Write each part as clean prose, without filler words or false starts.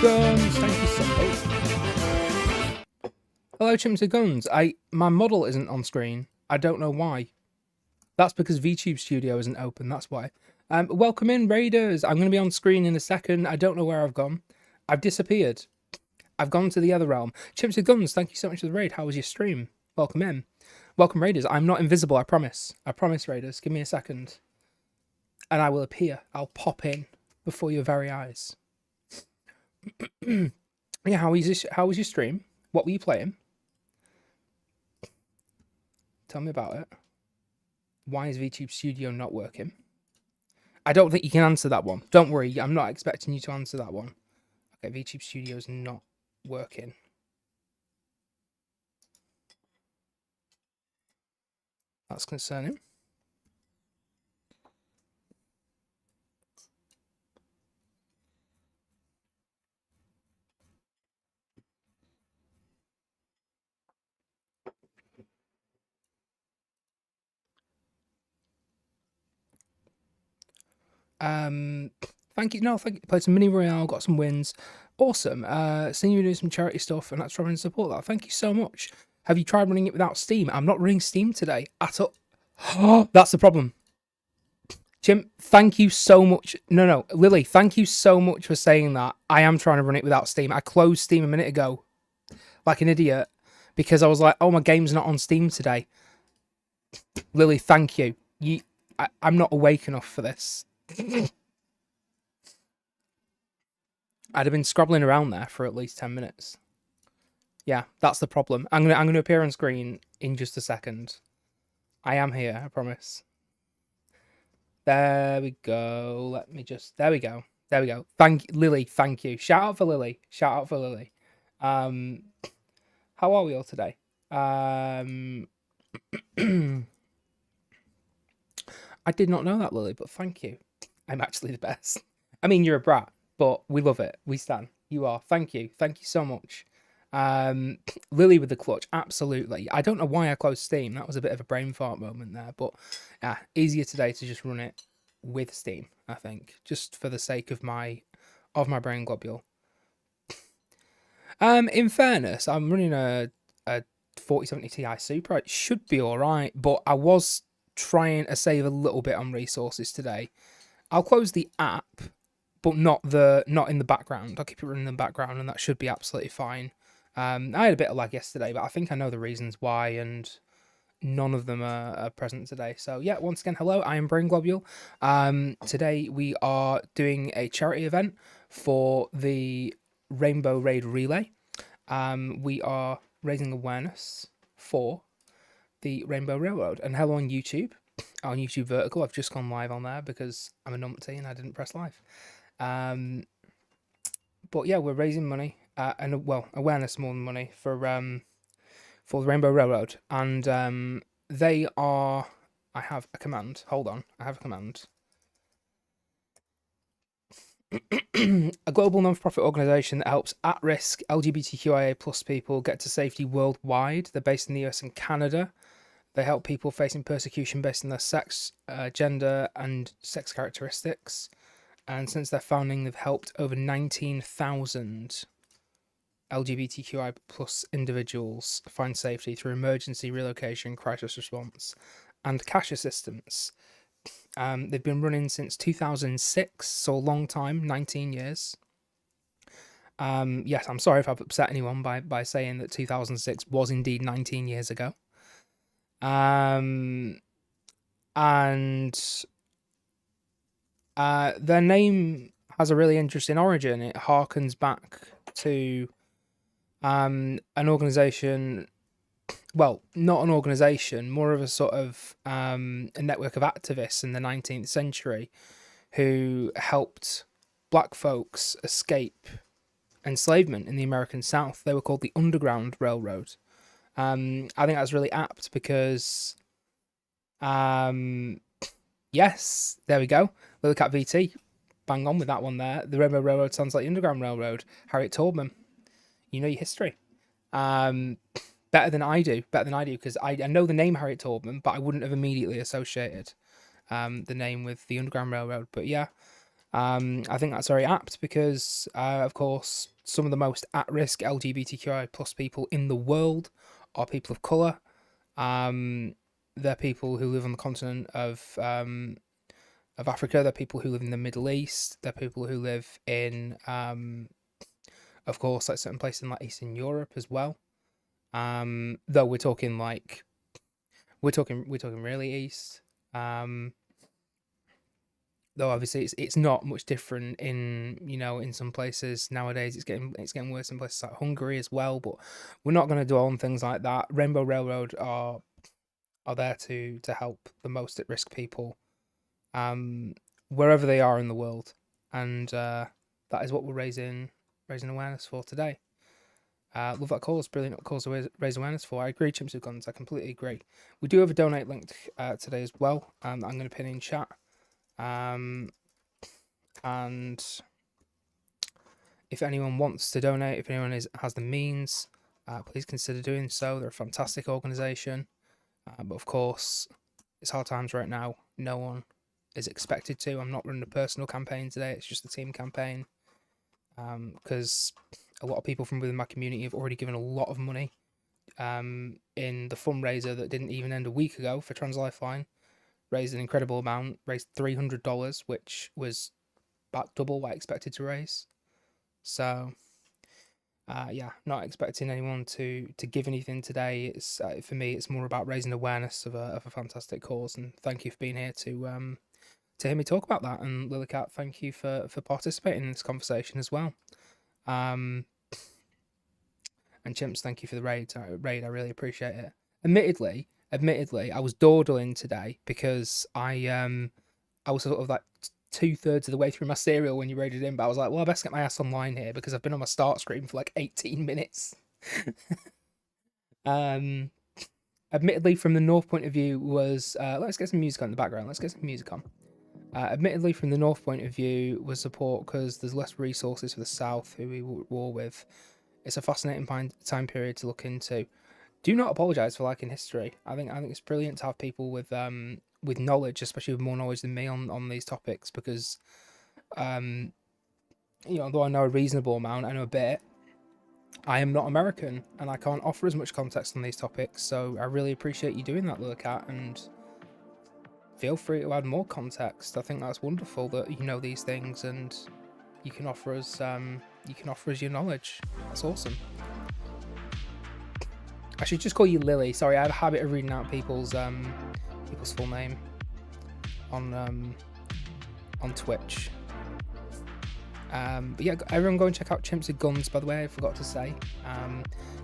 Guns, thank you so much. Hello, Chimps and Guns. My model isn't on screen. I don't know why. That's because VTube Studio isn't open. That's why. Welcome in, Raiders. I'm going to be on screen in a second. I don't know where I've gone. I've disappeared. I've gone to the other realm. Chimps and Guns, thank you so much for the raid. How was your stream? Welcome in. Welcome, Raiders. I'm not invisible, I promise. I promise, Raiders. Give me a second. And I will appear. I'll pop in before your very eyes. Yeah, how was your stream? What were you playing? Tell me about it. Why is VTube Studio not working? I don't think you can answer that one. Don't worry, I'm not expecting you to answer that one. Okay, VTube Studio is not working. That's concerning. Thank you. No, thank you. Played some mini royale, got some wins. Awesome. Seeing you doing some charity stuff, and that's trying to support that. Thank you so much. Have you tried running it without Steam? I'm not running Steam today at all. That's the problem. Jim, thank you so much. No, Lily, thank you so much for saying that. I am trying to run it without Steam. I closed Steam a minute ago, like an idiot, because I was like, oh, my game's not on Steam today. Lily, thank you. I'm not awake enough for this. I'd have been scrabbling around there for at least 10 minutes. Yeah, that's the problem. I'm gonna appear on screen in just a second. I am here, I promise. There we go. Let me just. There we go. There we go. Lily. Thank you. Shout out for Lily. Shout out for Lily. How are we all today? I did not know that, Lily, but thank you. I'm actually the best. I mean, you're a brat, but we love it. We stand. You are. Thank you. Thank you so much. Lily with the clutch. Absolutely. I don't know why I closed Steam. That was a bit of a brain fart moment there, but easier today to just run it with Steam, I think, just for the sake of my brain globule. In fairness, I'm running a 4070 Ti Super. It should be all right, but I was trying to save a little bit on resources today. I'll close the app, but not in the background. I'll keep it running in the background, and that should be absolutely fine. I had a bit of lag yesterday, but I think I know the reasons why, and none of them are present today. So yeah, once again, hello, I am Brain Globule. Today we are doing a charity event for the Rainbow Raid Relay. We are raising awareness for the Rainbow Railroad. And hello on YouTube. On YouTube Vertical, I've just gone live on there because I'm a numpty and I didn't press live. But yeah, we're raising money and awareness more than money for the Rainbow Railroad, and they are. I have a command. Hold on, I have a command. A global non-profit organisation that helps at-risk LGBTQIA plus people get to safety worldwide. They're based in the US and Canada. They help people facing persecution based on their sex, gender, and sex characteristics. And since their founding, they've helped over 19,000 LGBTQI plus individuals find safety through emergency relocation, crisis response, and cash assistance. They've been running since 2006, so a long time, 19 years. Yes, I'm sorry if I've upset anyone by saying that 2006 was indeed 19 years ago. And their name has a really interesting origin. It harkens back to an organization, well, not an organization, more of a sort of a network of activists in the 19th century who helped black folks escape enslavement in the American South. They were called the Underground Railroad. I think that's really apt because, yes, there we go. Lilycat VT, bang on with that one there. The Rainbow Railroad sounds like the Underground Railroad. Harriet Tubman, you know your history. Better than I do, because I know the name Harriet Tubman, but I wouldn't have immediately associated the name with the Underground Railroad. But yeah, I think that's very apt because, of course, some of the most at-risk LGBTQI plus people in the world are people of colour. They're people who live on the continent of Africa. They're people who live in the Middle East. They're people who live in, of course, like certain places in like Eastern Europe as well. Though we're talking really east. Though obviously it's not much different in in some places nowadays. It's getting worse in places like Hungary as well. But we're not going to dwell on things like that. Rainbow Railroad are there to help the most at risk people, wherever they are in the world, and that is what we're raising awareness for today. Love that cause, brilliant cause to raise awareness for. I agree, Chimps with Guns. I completely agree. We do have a donate link today as well. I'm going to pin in chat. And if anyone wants to donate, if anyone has the means, please consider doing so. They're a fantastic organisation, but of course, it's hard times right now. No one is expected to. I'm not running a personal campaign today. It's just a team campaign, because a lot of people from within my community have already given a lot of money in the fundraiser that didn't even end a week ago for Trans Lifeline. Raised an incredible amount, raised $300, which was about double what I expected to raise. So yeah, not expecting anyone to give anything today. It's for me, it's more about raising awareness of a fantastic cause. And thank you for being here to hear me talk about that. And Lilycat, thank you for participating in this conversation as well. And Chimps, thank you for the raid. I really appreciate it. Admittedly, I was dawdling today because I was sort of like 2/3 of the way through my serial when you raided in, but I was like, well, I best get my ass online here because I've been on my start screen for like 18 minutes. Admittedly, from the North point of view was, let's get some music on in the background. Let's get some music on. Admittedly, from the North point of view was support because there's less resources for the South, who we were at war with. It's a fascinating time period to look into. Do not apologise for liking history. I think it's brilliant to have people with knowledge, especially with more knowledge than me on these topics, because you know, although I know a reasonable amount, I know a bit, I am not American and I can't offer as much context on these topics. So I really appreciate you doing that, Lilycat, and feel free to add more context. I think that's wonderful that you know these things and you can offer us your knowledge. That's awesome. I should just call you Lily. Sorry, I have a habit of reading out people's full name on Twitch. But yeah, everyone go and check out Chimps with Guns, by the way, I forgot to say.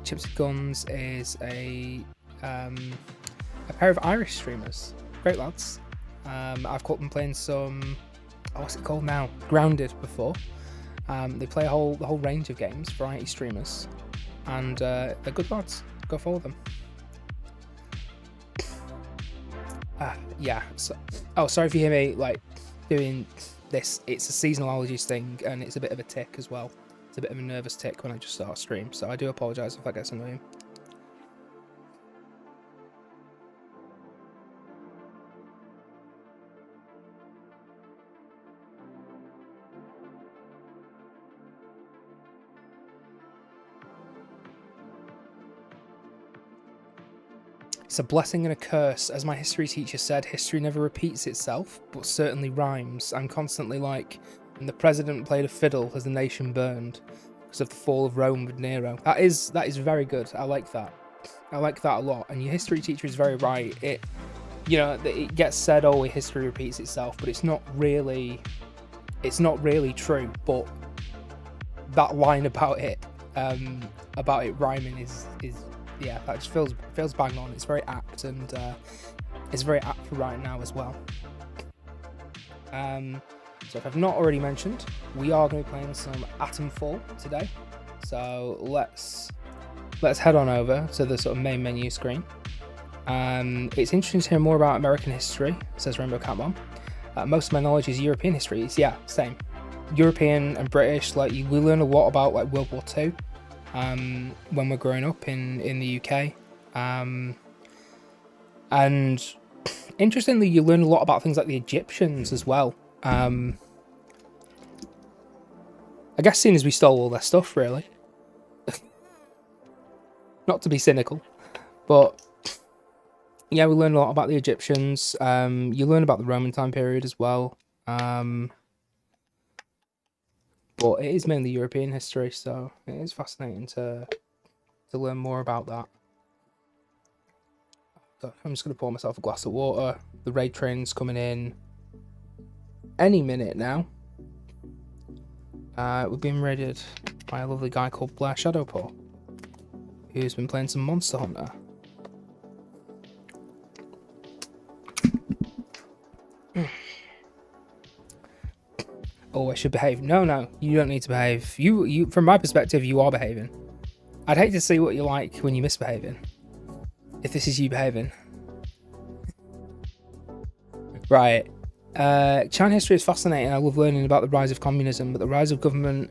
Chimps with Guns is a pair of Irish streamers. Great lads. I've caught them playing some, what's it called now? Grounded before. They play the whole range of games, variety streamers, and they're good lads. Go follow them. Yeah. So, sorry if you hear me like doing this. It's a seasonal allergies thing, and it's a bit of a tick as well. It's a bit of a nervous tick when I just start a stream, so I do apologise if that gets annoying. It's a blessing and a curse. As my history teacher said, history never repeats itself, but certainly rhymes. I'm constantly like, when the president played a fiddle as the nation burned because of the fall of Rome with Nero. That is very good. I like that. I like that a lot. And your history teacher is very right. It gets said, oh, history repeats itself, but it's not really true. But that line about it rhyming is yeah, that just feels bang on. It's very apt, and it's very apt for right now as well. So if I've not already mentioned, we are going to be playing some Atomfall today. So let's head on over to the sort of main menu screen. It's interesting to hear more about American history, says Rainbow Cat Mom. Most of my knowledge is European history. It's, yeah, same. European and British. Like we learn a lot about like World War II. When we're growing up in the UK, and interestingly, you learn a lot about things like the Egyptians as well. I guess seeing as we stole all their stuff, really. Not to be cynical, but yeah, we learn a lot about the Egyptians. You learn about the Roman time period as well. But it is mainly European history, so it is fascinating to learn more about that. So I'm just going to pour myself a glass of water. The raid train's coming in any minute now. We've been raided by a lovely guy called Blair Shadowpaw, who's been playing some Monster Hunter. Oh, I should behave. No, you don't need to behave. You, from my perspective, you are behaving. I'd hate to see what you're like when you're misbehaving. If this is you behaving. Right. China history is fascinating. I love learning about the rise of communism, but the rise of government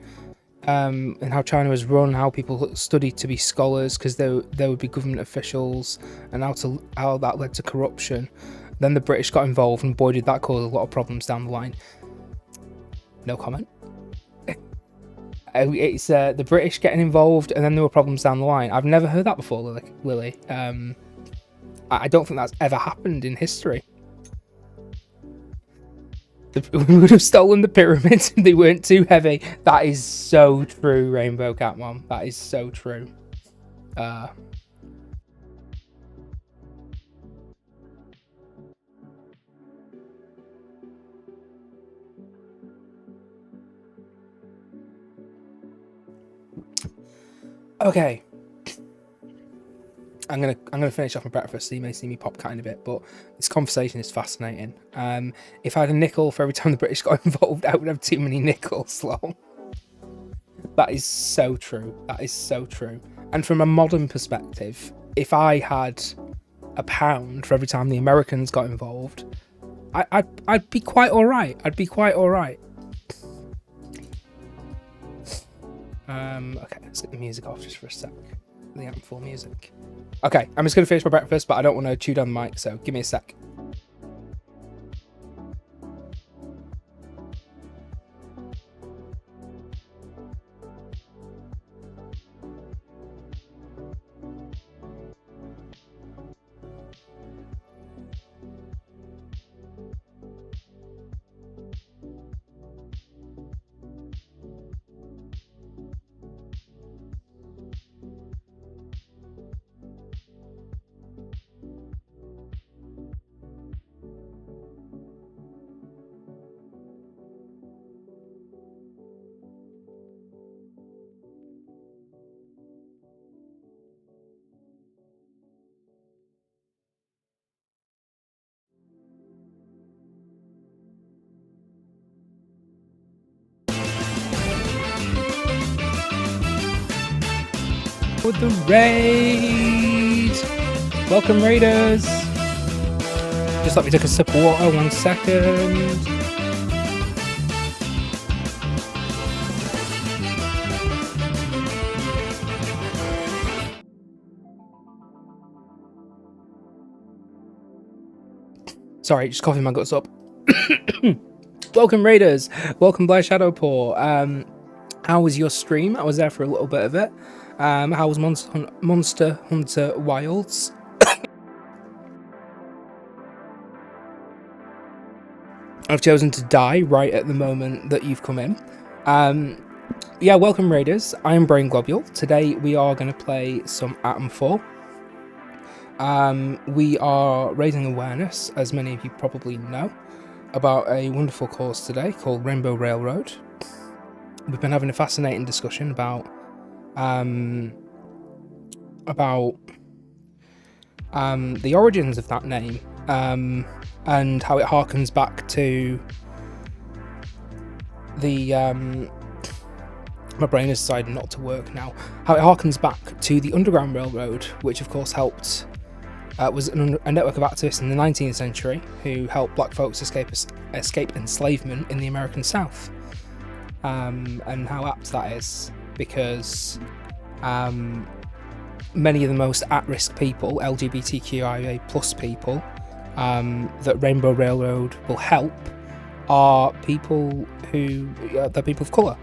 and how China was run, how people studied to be scholars because there would be government officials, and how that led to corruption. Then the British got involved, and boy, did that cause a lot of problems down the line. No comment. It's the British getting involved, and then there were problems down the line. I've never heard that before, Lily. I don't think that's ever happened in history. We would have stolen the pyramids if they weren't too heavy. That is so true, Rainbow Cat Mom. That is so true. Okay. I'm gonna finish off my breakfast, so you may see me pop cat in a bit, but this conversation is fascinating. If I had a nickel for every time the British got involved, I would have too many nickels, lol. That is so true. That is so true. And from a modern perspective, if I had £1 for every time the Americans got involved, I'd be quite alright. I'd be quite alright. Okay, let's get the music off just for a sec. The Atomfall music. Okay, I'm just going to finish my breakfast, but I don't want to chew down the mic, so give me a sec. With the raid! Welcome, Raiders! Just let me take a sip of water, 1 second. Sorry, just coughing my guts up. Welcome, Raiders! Welcome, Blair Shadowpaw. How was your stream? I was there for a little bit of it. How was Monster Hunter Wilds? I've chosen to die right at the moment that you've come in. Yeah, welcome, Raiders. I am Brain Globule. Today we are going to play some Atomfall. We are raising awareness, as many of you probably know, about a wonderful cause today called Rainbow Railroad. We've been having a fascinating discussion about the origins of that name, and how it harkens back to the my brain has decided not to work now. How it harkens back to the Underground Railroad, which of course helped was a network of activists in the 19th century who helped black folks escape enslavement in the American South. And how apt that is, because many of the most at-risk people, LGBTQIA plus people, that Rainbow Railroad will help are people who they're people of colour.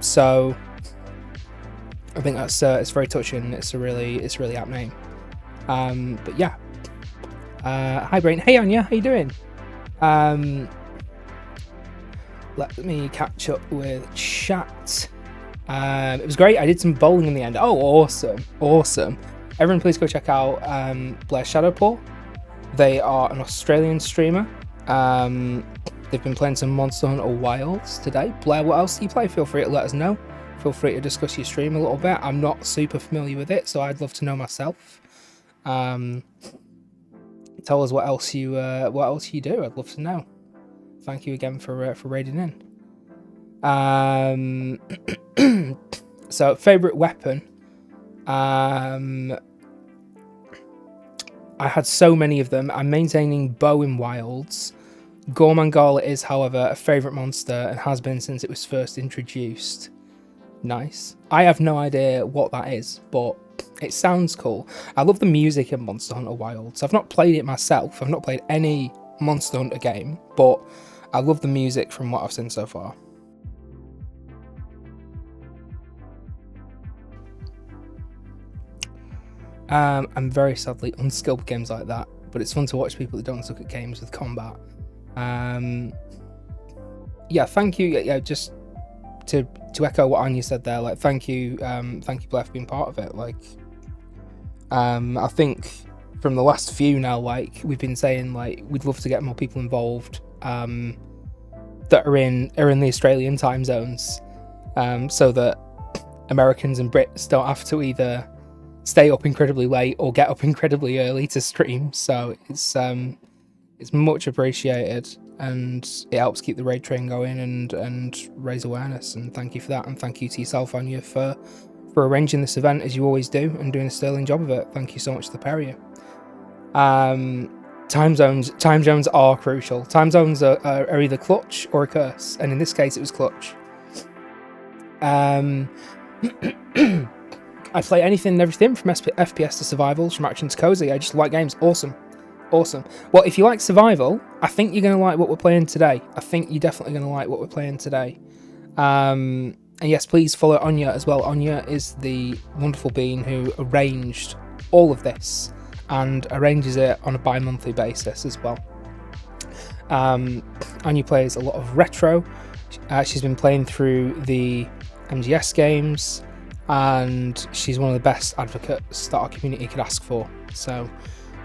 So I think that's it's very touching. It's a really apt name. But yeah, hi Brain. Hey Anya, how you doing? Let me catch up with chat. It was great. I did some bowling in the end. Oh, awesome. Everyone please go check out Blair Shadowpaw. They are an Australian streamer. They've been playing some Monster Hunter Wilds today. Blair, what else do you play? Feel free to let us know. Feel free to discuss your stream a little bit. I'm not super familiar with it, so I'd love to know myself. Tell us what else you do. I'd love to know. Thank you again for raiding in. So favorite weapon. I had so many of them. I'm maintaining bow in Wilds. Gormangala is, however, a favourite monster and has been since it was first introduced. Nice. I have no idea what that is, but It sounds cool. I love the music in Monster Hunter Wilds. I've not played it myself. I've not played any Monster Hunter game, but I love the music from what I've seen so far. I'm very sadly unskilled with games like that, but it's fun to watch people that don't suck at games with combat. Yeah, thank you. Yeah, just to echo what Anya said there, like thank you Blair for being part of it. Like, I think from the last few now, like we've been saying, like we'd love to get more people involved that are in the Australian time zones, so that Americans and Brits don't have to either stay up incredibly late or get up incredibly early to stream. So it's much appreciated, and it helps keep the raid train going and raise awareness. And thank you for that, and thank you to yourself, Anya, for arranging this event as you always do and doing a sterling job of it. Thank you so much to the pair of you. Time zones are crucial. Time zones are either clutch or a curse, and in this case it was clutch. I play anything and everything from FPS to survivals, from action to cozy. I just like games. Awesome. Well, if you like survival, I think you're going to like what we're playing today. And yes, please follow Anya as well. Anya is the wonderful being who arranged all of this and arranges it on a bi-monthly basis as well. Anya plays a lot of retro. She's been playing through the MGS games, and she's one of the best advocates that our community could ask for. So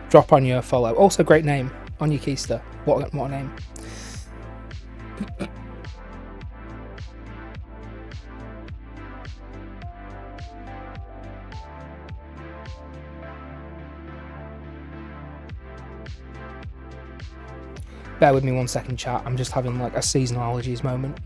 drop Anya a follow. Also, great name, Anya Keister. What a name. Bear with me 1 second, chat. I'm just having like a seasonal allergies moment.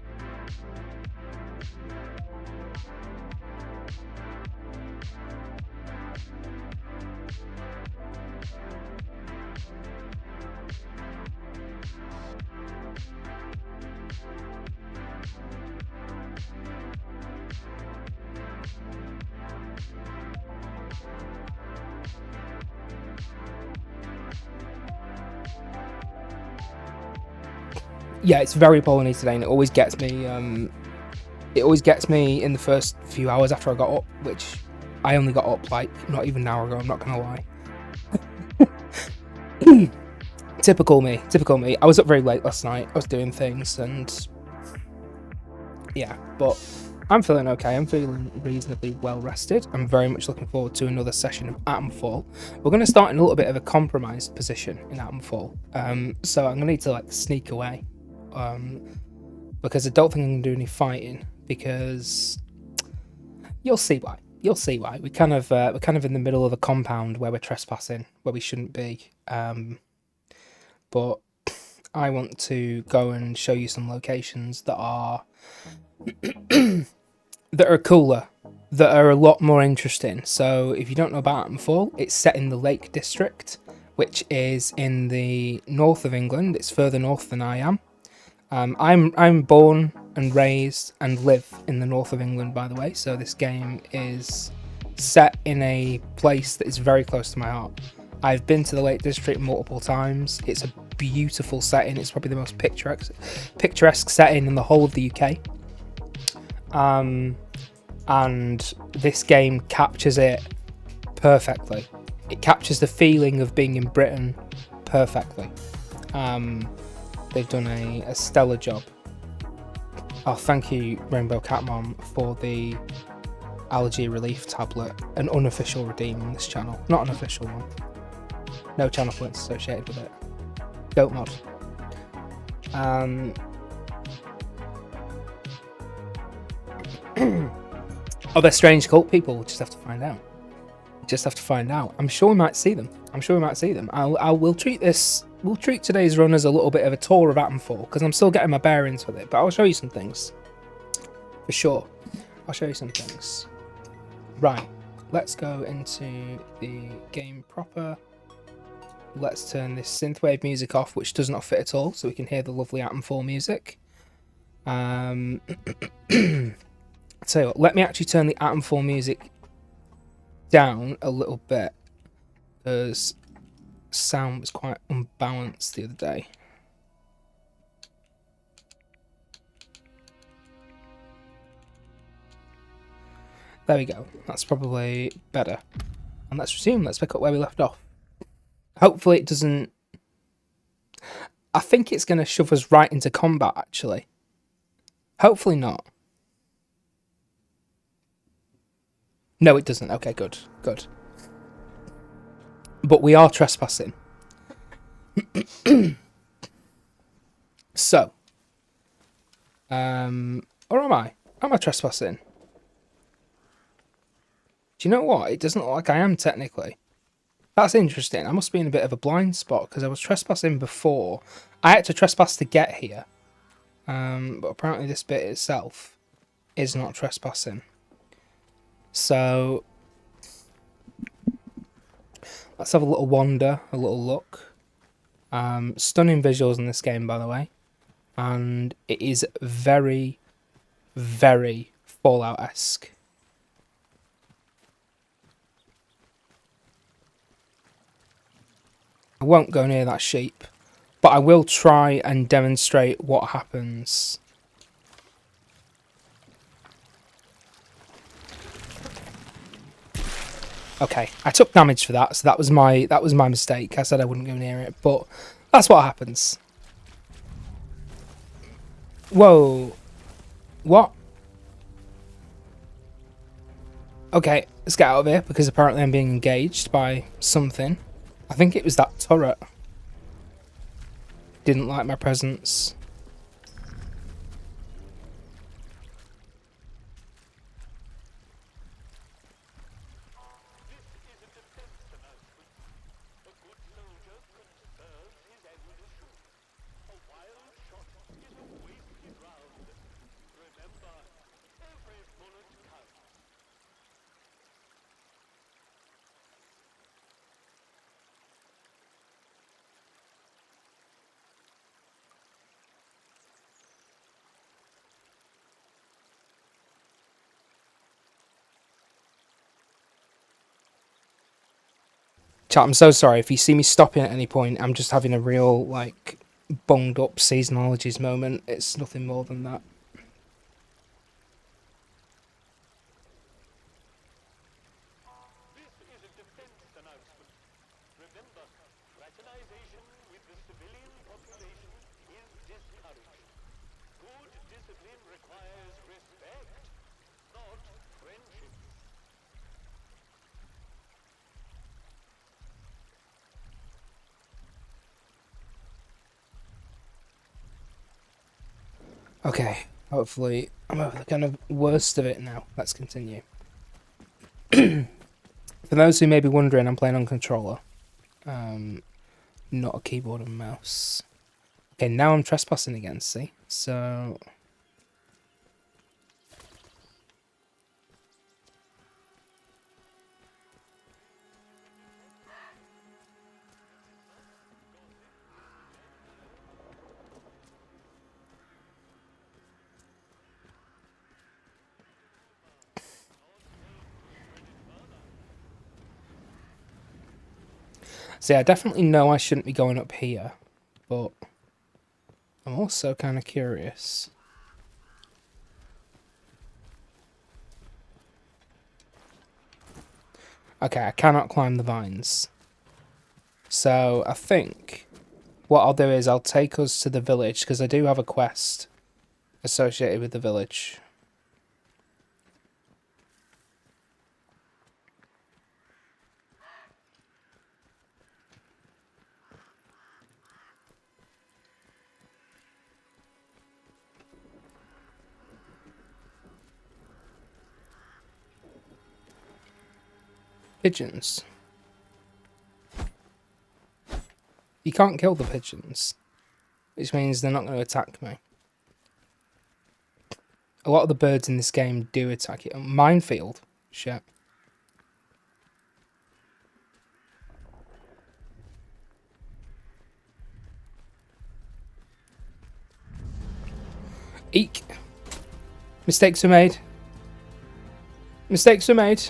Yeah, it's very pollinated today, and it always gets me. It always gets me in the first few hours after I got up, which I only got up like not even an hour ago. I'm not gonna lie. Typical me. I was up very late last night. I was doing things, and yeah, but I'm feeling okay. I'm feeling reasonably well rested. I'm very much looking forward to another session of Atomfall. We're going to start in a little bit of a compromised position in Atomfall, so I'm going to need to like sneak away. Because I don't think I'm going to do any fighting, because you'll see why. We're kind of in the middle of a compound where we're trespassing, where we shouldn't be. But I want to go and show you some locations that are that are cooler, that are a lot more interesting. So if you don't know about Atomfall, it's set in the Lake District, which is in the north of England. It's further north than I am. I'm born and raised and live in the north of England, by the way, so this game is set in a place that is very close to my heart. I've been to the Lake District multiple times. It's a beautiful setting. It's probably the most picturesque setting in the whole of the UK. And this game captures it perfectly. It captures the feeling of being in Britain perfectly. They've done a stellar job. Oh, thank you, Rainbow Catmom, for the allergy relief tablet. An unofficial redeem on this channel. Not an official one. No channel points associated with it. Don't mod. Are there strange cult people? We'll just have to find out. I'm sure we might see them. We'll treat today's run as a little bit of a tour of Atomfall, because I'm still getting my bearings with it, but I'll show you some things. For sure. I'll show you some things. Right. Let's go into the game proper. Let's turn this synthwave music off, which does not fit at all, so we can hear the lovely Atomfall music. I'll tell you what, let me actually turn the Atomfall music down a little bit because sound was quite unbalanced the other day. There we go. That's probably better. And let's resume. Let's pick up where we left off. Hopefully it doesn't... I think it's going to shove us right into combat, actually. Hopefully not. No, it doesn't. Okay, good. Good. But we are trespassing. So. Or am I? Am I trespassing? Do you know what? It doesn't look like I am, technically. That's interesting. I must be in a bit of a blind spot, because I was trespassing before. I had to trespass to get here. But apparently this bit itself is not trespassing. So, let's have a little wander, a little look. Stunning visuals in this game, by the way. And it is very, very Fallout-esque. I won't go near that sheep, but I will try and demonstrate what happens. Okay, I took damage for that, so that was my mistake. I said I wouldn't go near it, but that's what happens. Whoa. What? Okay, let's get out of here, because apparently I'm being engaged by something. I think it was that turret. Didn't like my presence. Chat, I'm so sorry if you see me stopping at any point. I'm just having a real, like, bunged up seasonalities moment. It's nothing more than that. Okay, hopefully I'm over the kind of worst of it now. Let's continue. For those who may be wondering, I'm playing on controller. Not a keyboard and mouse. Okay, now I'm trespassing again, see? So... See, I definitely know I shouldn't be going up here, but I'm also kind of curious. Okay, I cannot climb the vines. So I think what I'll do is I'll take us to the village, because I do have a quest associated with the village. Pigeons. You can't kill the pigeons, which means they're not going to attack me. A lot of the birds in this game do attack you. Minefield. Shit. Eek. Mistakes were made. Mistakes were made.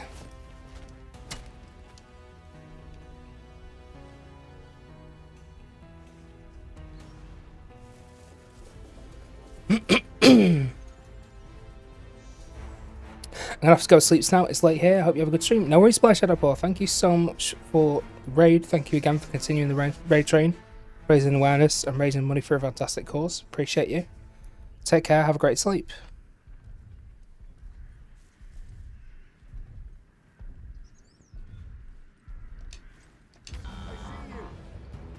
I'm gonna have to go to sleep now. It's late here. I hope you have a good stream. No worries, Splash Shadow. Thank you so much for the raid. Thank you again for continuing the raid train, raising awareness and raising money for a fantastic cause. Appreciate you. Take care. Have a great sleep.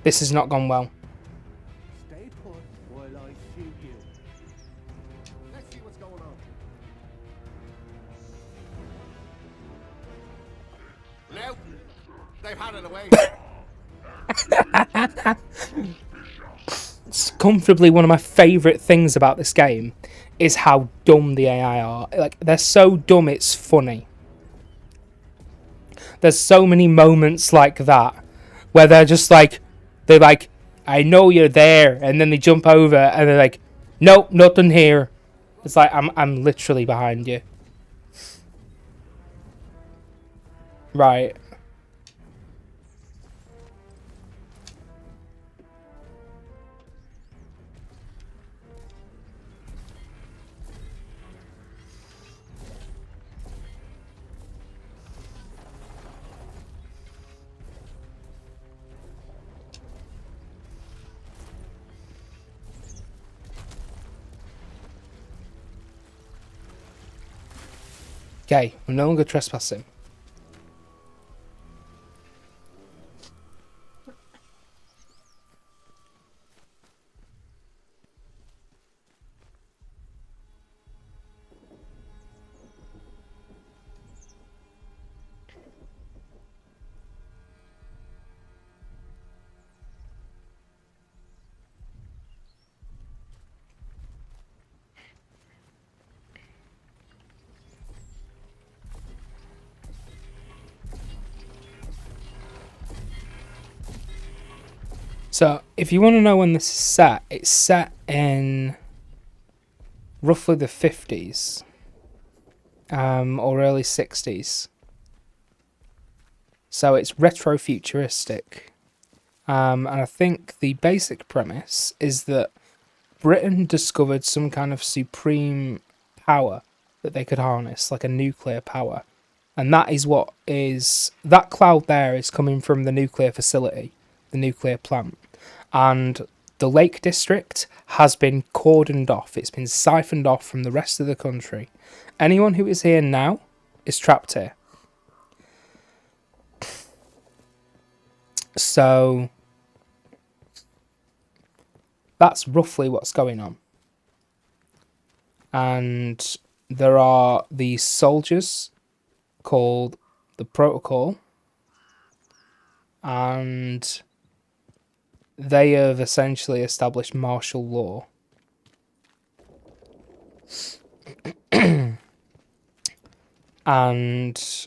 This has not gone well. Stay put while I shoot you. Let's see what's going on. No, they've had it away. It's comfortably one of my favourite things about this game is how dumb the AI are. Like, they're so dumb it's funny. There's so many moments like that where they're just like, they're like, I know you're there, and then they jump over and they're like, nope, nothing here. It's like, I'm literally behind you. Right. Okay, we're no longer trespassing. So, if you want to know when this is set, it's set in roughly the 50s or early 60s. So it's retro-futuristic. And I think the basic premise is that Britain discovered some kind of supreme power that they could harness, like a nuclear power. And that is what is... That cloud there is coming from the nuclear facility, the nuclear plant. And the Lake District has been cordoned off. It's been siphoned off from the rest of the country. Anyone who is here now is trapped here. So that's roughly what's going on. And there are these soldiers called the Protocol, and they have essentially established martial law. And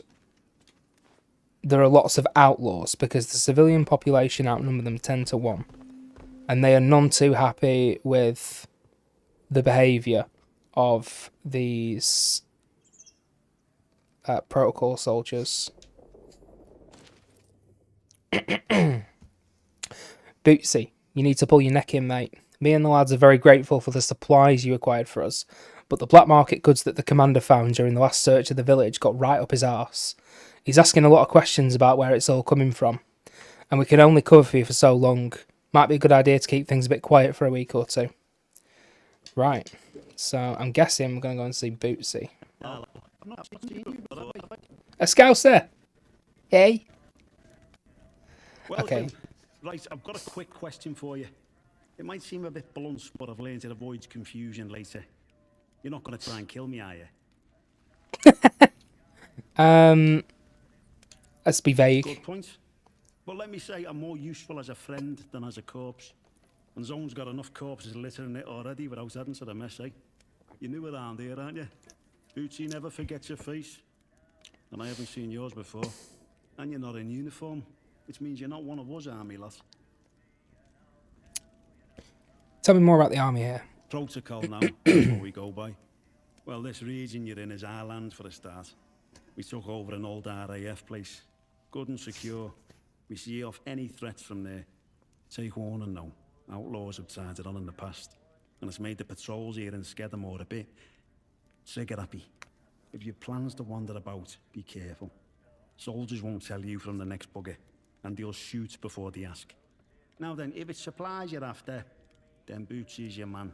there are lots of outlaws because the civilian population outnumber them 10 to 1. And they are none too happy with the behaviour of these Protocol soldiers. Bootsy, you need to pull your neck in, mate. Me and the lads are very grateful for the supplies you acquired for us, but the black market goods that the commander found during the last search of the village got right up his arse. He's asking a lot of questions about where it's all coming from, and we can only cover for you for so long. Might be a good idea to keep things a bit quiet for a week or two. Right, so I'm guessing we're going to go and see Bootsy. A Scouser! Hey! Okay. Right, I've got a quick question for you. It might seem a bit blunt, but I've learned it avoids confusion later. You're not going to try and kill me, are you? Let's be vague. Good point. But let me say I'm more useful as a friend than as a corpse. And Zone's got enough corpses littering it already without adding to the mess, eh? You're new around here, aren't you? Bootsy never forgets your face. And I haven't seen yours before. And you're not in uniform, which means you're not one of us army lads. Tell me more about the army here. Protocol now, that's what we go by. Well, this region you're in is our land for a start. We took over an old RAF place. Good and secure. We see off any threats from there. Take warning now. Outlaws have tried it on in the past. and it's made the patrols here in Skedamore a bit trigger happy. If your plans to wander about, be careful. Soldiers won't tell you from the next bugger, and they'll shoot before they ask. Now then, if it's supplies you're after, then Bootsy's your man.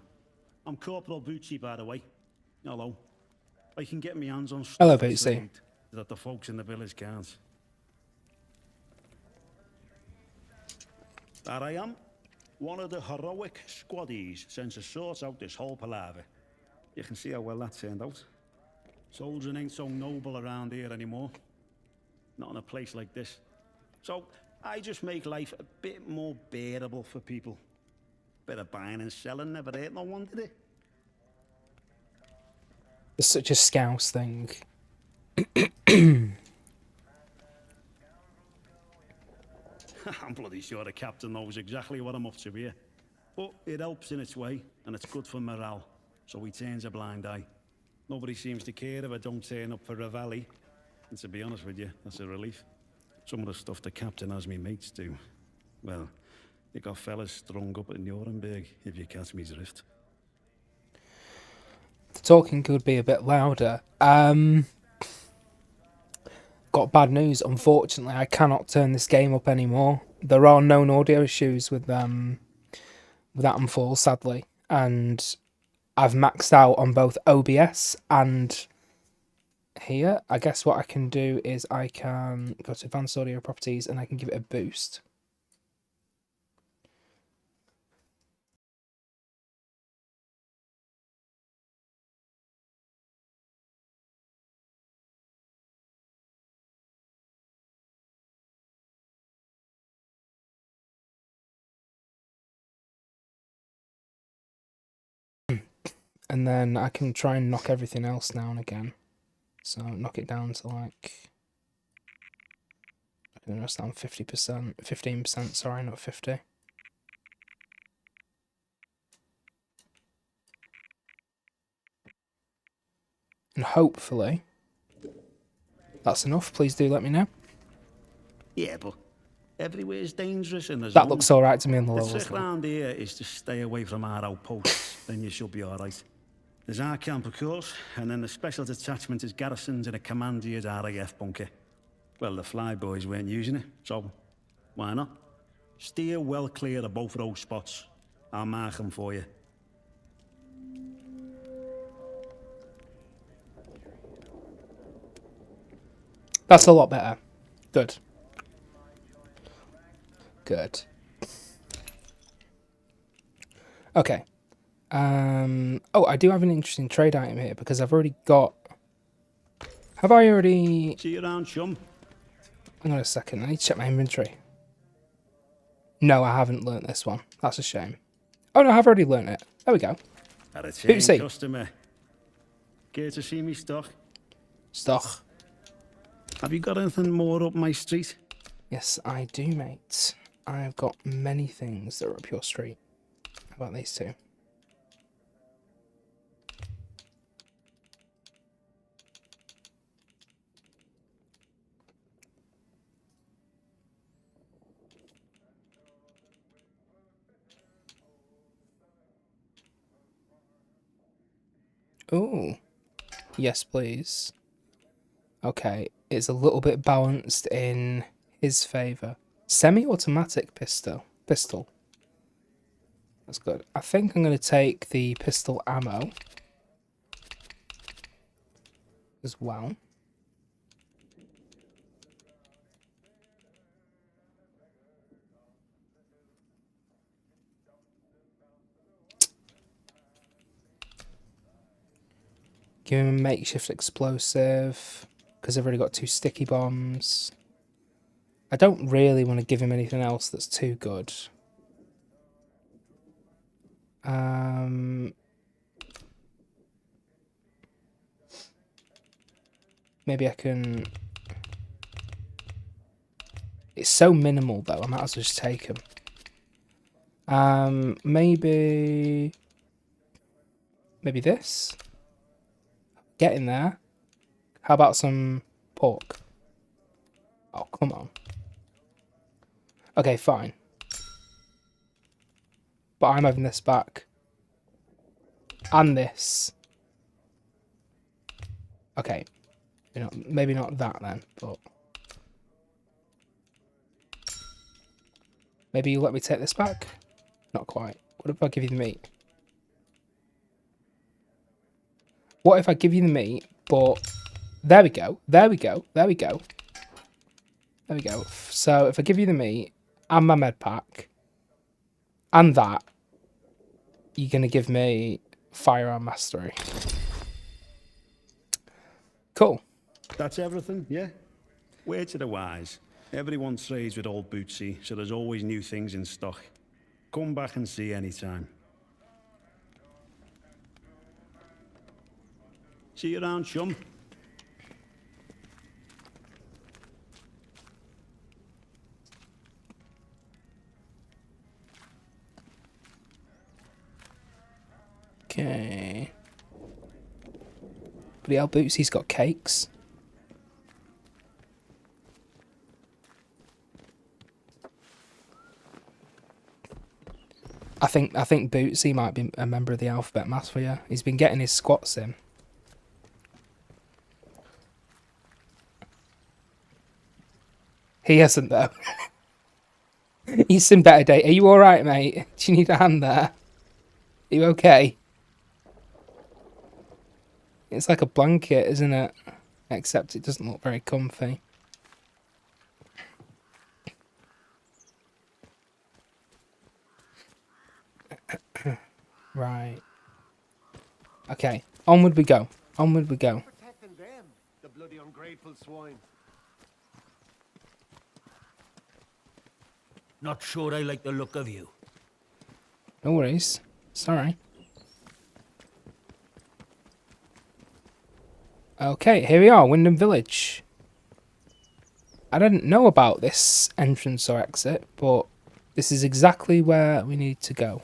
I'm Corporal Bootsy, by the way. Hello. I can get my hands on stuff Hello, for Bootsy. trade that the folks in the village can't. There I am, one of the heroic squaddies sent to sort out this whole palaver. You can see how well that turned out. Soldiering ain't so noble around here anymore. Not in a place like this. So I just make life a bit more bearable for people. Bit of buying and selling never hurt no one, did it? It's such a Scouse thing. I'm bloody sure the captain knows exactly what I'm up to here. But it helps in its way, and it's good for morale, so he turns a blind eye. Nobody seems to care if I don't turn up for Reveille. And to be honest with you, that's a relief. Some of the stuff the captain has me mates do. Well, you got fellas strung up at Nuremberg, if you catch me drift. The talking could be a bit louder. Got bad news. Unfortunately, I cannot turn this game up anymore. There are known audio issues with Atomfall, sadly, and I've maxed out on both OBS and here. I guess what I can do is I can go to Advanced Audio Properties and I can give it a boost. And then I can try and knock everything else down again. So knock it down to like, I can rest down 50%, 15%, sorry, not 50. And hopefully that's enough. Please do let me know. Yeah, but everywhere's dangerous in the zone. That looks alright to me on the The levels. trick round here is to stay away from our outposts, then you should be alright. There's our camp, of course, and then the special detachment is garrisoned in a commandier's RAF bunker. Well, the flyboys weren't using it, so why not? Steer well clear of both those spots. I'll mark them for you. That's a lot better. Good. Good. Okay. Oh, I do have an interesting trade item here because I've already got... Have I already... See you around, chum. Hang on a second, I need to check my inventory. No, I haven't learnt this one. That's a shame. Oh no, I've already learnt it. There we go. At a chain Bootsy. customer. Care to see me stock? Stock. Have you got anything more up my street? Yes, I do, mate. I've got many things that are up your street. How about these two? Oh, yes, please. Okay, it's a little bit balanced in his favour. Semi-automatic pistol. That's good. I think I'm going to take the pistol ammo as well. Give him a makeshift explosive, because I've already got 2 sticky bombs. I don't really want to give him anything else that's too good. Maybe I can... It's so minimal though, I might as well just take him. Maybe this? Get in there. How about some pork? Oh, come on. Okay, fine. But I'm having this back. and this. Okay, maybe not that then, but maybe you let me take this back. Not quite. What if I give you the meat? What if I give you the meat, but there we go. There we go. There we go. There we go. So if I give you the meat and my med pack and that, you're going to give me firearm mastery. Cool. That's everything, yeah? Word to the wise. Everyone trades with old Bootsy, so there's always new things in stock. Come back and see anytime. See you around, chum. Okay. But yeah, Bootsy's got cakes. I think Bootsy might be a member of the Alphabet Mafia. He's been getting his squats in. He hasn't though. He's seen better day. Are you alright, mate? Do you need a hand there? Are you okay? It's like a blanket, isn't it? Except it doesn't look very comfy. Right. Okay. Onward we go. Onward we go. Protecting them, the bloody ungrateful swine. Not sure I like the look of you. No worries. Sorry. Okay, here we are, Wyndham Village. I didn't know about this entrance or exit, but this is exactly where we need to go.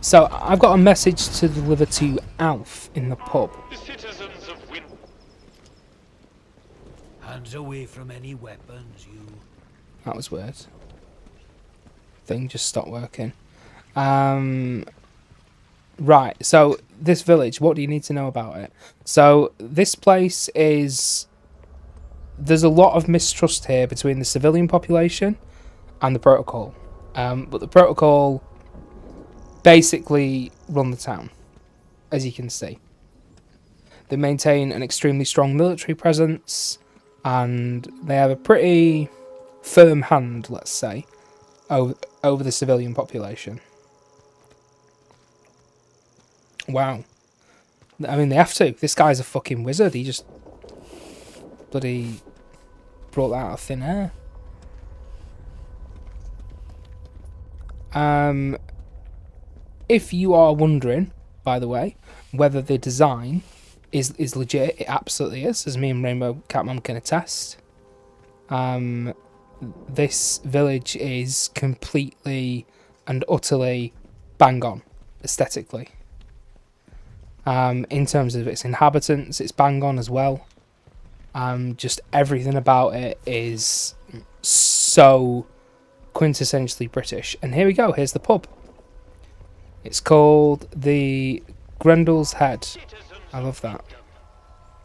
So, I've got a message to deliver to Alf in the pub. The citizens of Win. Hands away from any weapons, you. That was weird. Thing just stopped working. Right, so this village, what do you need to know about it? So, this place is... There's a lot of mistrust here between the civilian population and the protocol. But the protocol basically run the town, as you can see. They maintain an extremely strong military presence, and they have a pretty firm hand, let's say, over the civilian population. Wow. I mean, they have to. This guy's a fucking wizard. He just bloody brought that out of thin air. If you are wondering, by the way, whether the design is legit, it absolutely is, as me and Rainbow Catmom can attest. This village is completely and utterly bang on, aesthetically. In terms of its inhabitants, it's bang on as well. Just everything about it is so quintessentially British. And here we go, here's the pub. It's called the Grendel's Head. I love that.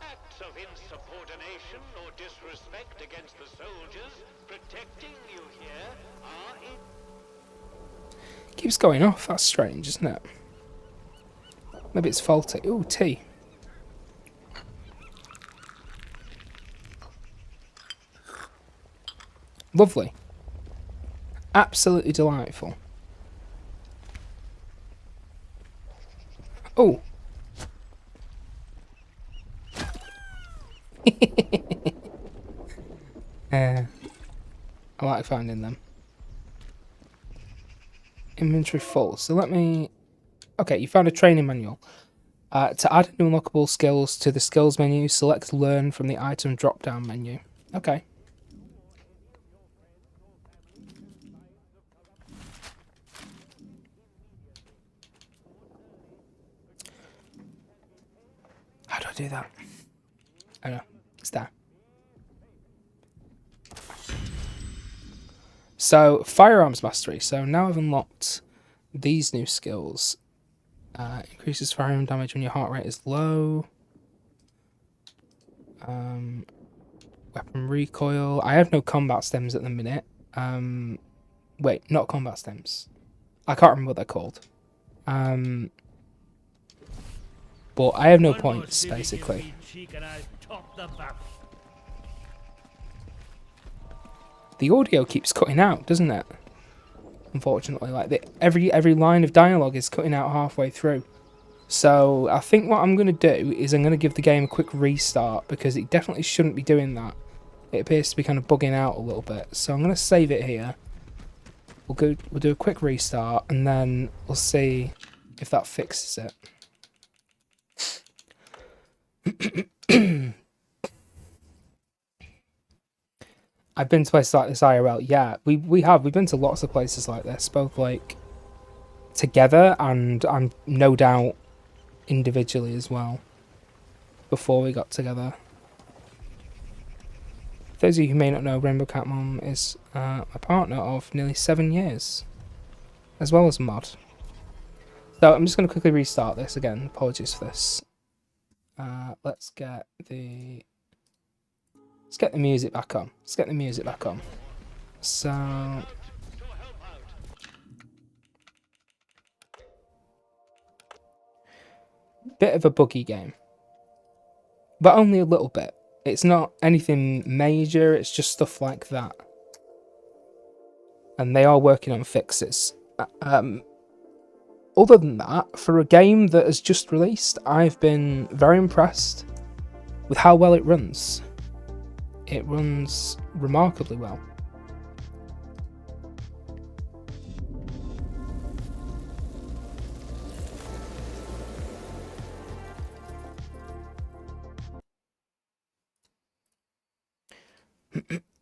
Acts of insubordination or disrespect against the soldiers protecting you here are in... Keeps going off, that's strange, isn't it? Maybe it's faulty. Ooh, tea. Lovely. Absolutely delightful. Oh. I like finding them. Inventory full. So let me... Okay, you found a training manual. To add new unlockable skills to the skills menu, select learn from the item drop-down menu. Okay. How do I do that? Oh no, it's there. So, firearms mastery. So now I've unlocked these new skills. Increases firearm damage when your heart rate is low. Weapon recoil. I have no combat stems at the minute. Wait, not combat stems. I can't remember what they're called. But I have no points, basically. The audio keeps cutting out, doesn't it? Unfortunately, like every line of dialogue is cutting out halfway through. So I think what I'm going to do is I'm going to give the game a quick restart, because it definitely shouldn't be doing that. It appears to be kind of bugging out a little bit. So I'm going to save it here. We'll do a quick restart, and then we'll see if that fixes it. I've been to places like this IRL. Yeah, we've been to lots of places like this, both like together and no doubt individually as well, before we got together. For those of you who may not know, Rainbow Cat Mom is a partner of nearly 7 years, as well as a mod. So I'm just going to quickly restart this again. Apologies for this. Let's get the music back on. So bit of a buggy game, but only a little bit. It's not anything major, it's just stuff like that. And they are working on fixes. Other than that, for a game that has just released, I've been very impressed with how well it runs. It runs remarkably well.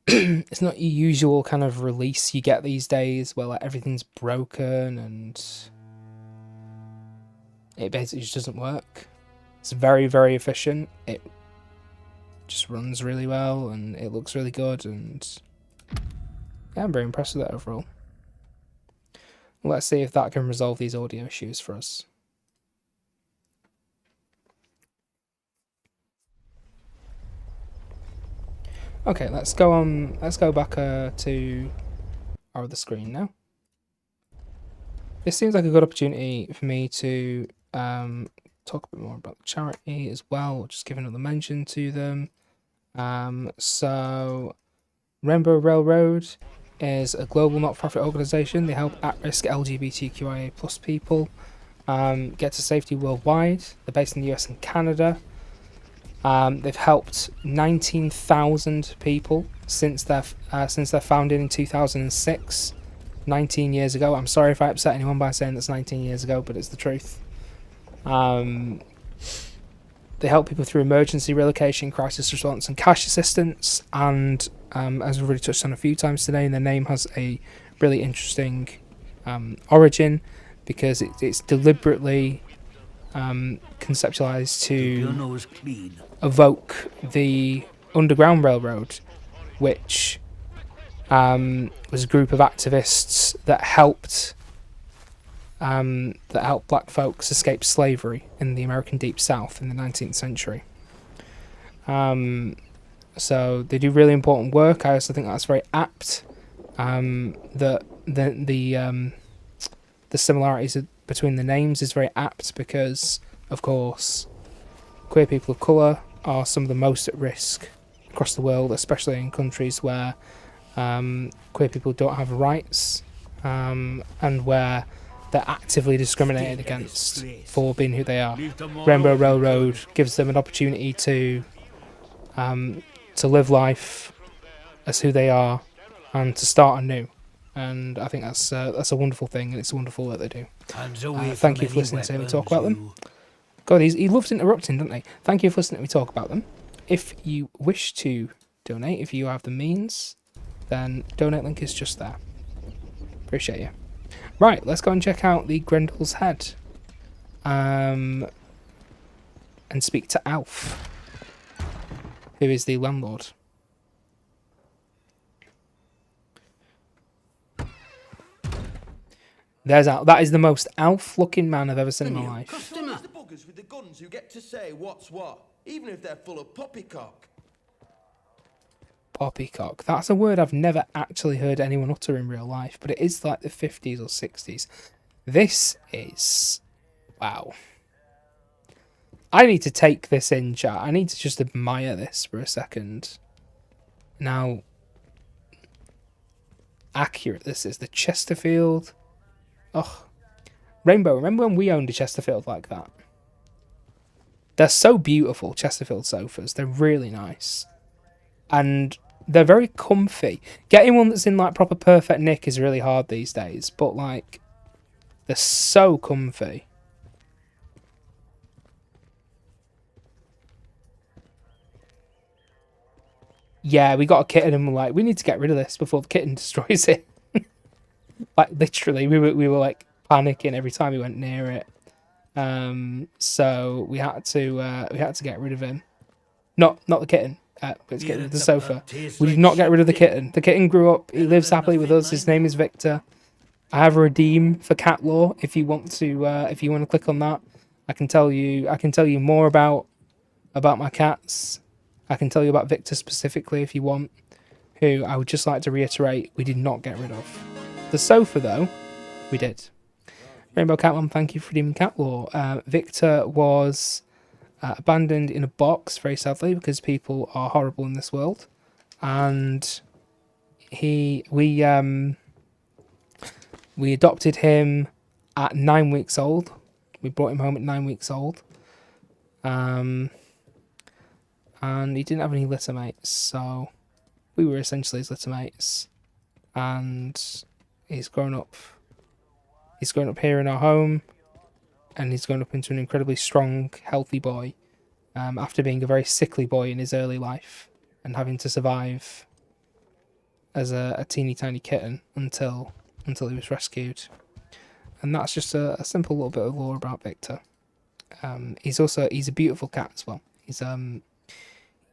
It's not your usual kind of release you get these days where like everything's broken and it basically just doesn't work. It's very, very efficient. It just runs really well and it looks really good, and yeah, I'm very impressed with it overall. Let's see if that can resolve these audio issues for us. Okay, let's go back to our other screen now. This seems like a good opportunity for me to talk a bit more about the charity as well, just give another mention to them. So Rainbow Railroad is a global not-for-profit organisation. They help at-risk LGBTQIA+ people get to safety worldwide. They're based in the US and Canada. They've helped 19,000 people since their founding in 2006, 19 years ago. I'm sorry if I upset anyone by saying that's 19 years ago, but it's the truth. They help people through emergency relocation, crisis response, and cash assistance. And as we've already touched on a few times today, their name has a really interesting origin, because it's deliberately conceptualized to evoke the Underground Railroad, which was a group of activists that helped black folks escape slavery in the American Deep South in the 19th century. So they do really important work. I also think that's very apt. The similarities between the names is very apt because, of course, queer people of colour are some of the most at risk across the world, especially in countries where queer people don't have rights, and where they're actively discriminated against for being who they are. Rainbow Railroad gives them an opportunity to live life as who they are and to start anew. And I think that's a wonderful thing, and it's wonderful that they do. Thank you for listening to me talk about them. God, he loves interrupting, doesn't he? Thank you for listening to me talk about them. If you wish to donate, if you have the means, then donate link is just there. Appreciate you. Right, let's go and check out the Grendel's Head. And speak to Alf, who is the landlord. There's Alf. That is the most Alf-looking man I've ever seen in my life. Customer. The buggers with the guns who get to say what's what, even if they're full of poppycock. Poppycock. That's a word I've never actually heard anyone utter in real life, but it is like the 50s or 60s. This is... wow. I need to take this in, chat. I need to just admire this for a second. Now, accurate this is. The Chesterfield. Oh, Rainbow, remember when we owned a Chesterfield like that? They're so beautiful, Chesterfield sofas. They're really nice. And they're very comfy. Getting one that's in like proper perfect nick is really hard these days, but like, they're so comfy. Yeah, we got a kitten and we're like, we need to get rid of this before the kitten destroys it. Like literally, we were like panicking every time we went near it. So we had to get rid of him. Not the kitten. Let's get rid of the sofa. We did not get rid of the kitten. The kitten grew up. He lives happily with us. His name is Victor. I have a redeem for cat law. If you want to click on that, I can tell you more about my cats. I can tell you about Victor specifically if you want. Who I would just like to reiterate, we did not get rid of. The sofa, though, we did. Rainbow Catmon, thank you for redeeming cat law. Victor was abandoned in a box, very sadly, because people are horrible in this world. And we adopted him at 9 weeks old. We brought him home at 9 weeks old. And he didn't have any litter mates, so we were essentially his litter mates. And he's grown up here in our home, and he's grown up into an incredibly strong, healthy boy, after being a very sickly boy in his early life and having to survive as a teeny tiny kitten until he was rescued. And that's just a simple little bit of lore about Victor. He's a beautiful cat as well.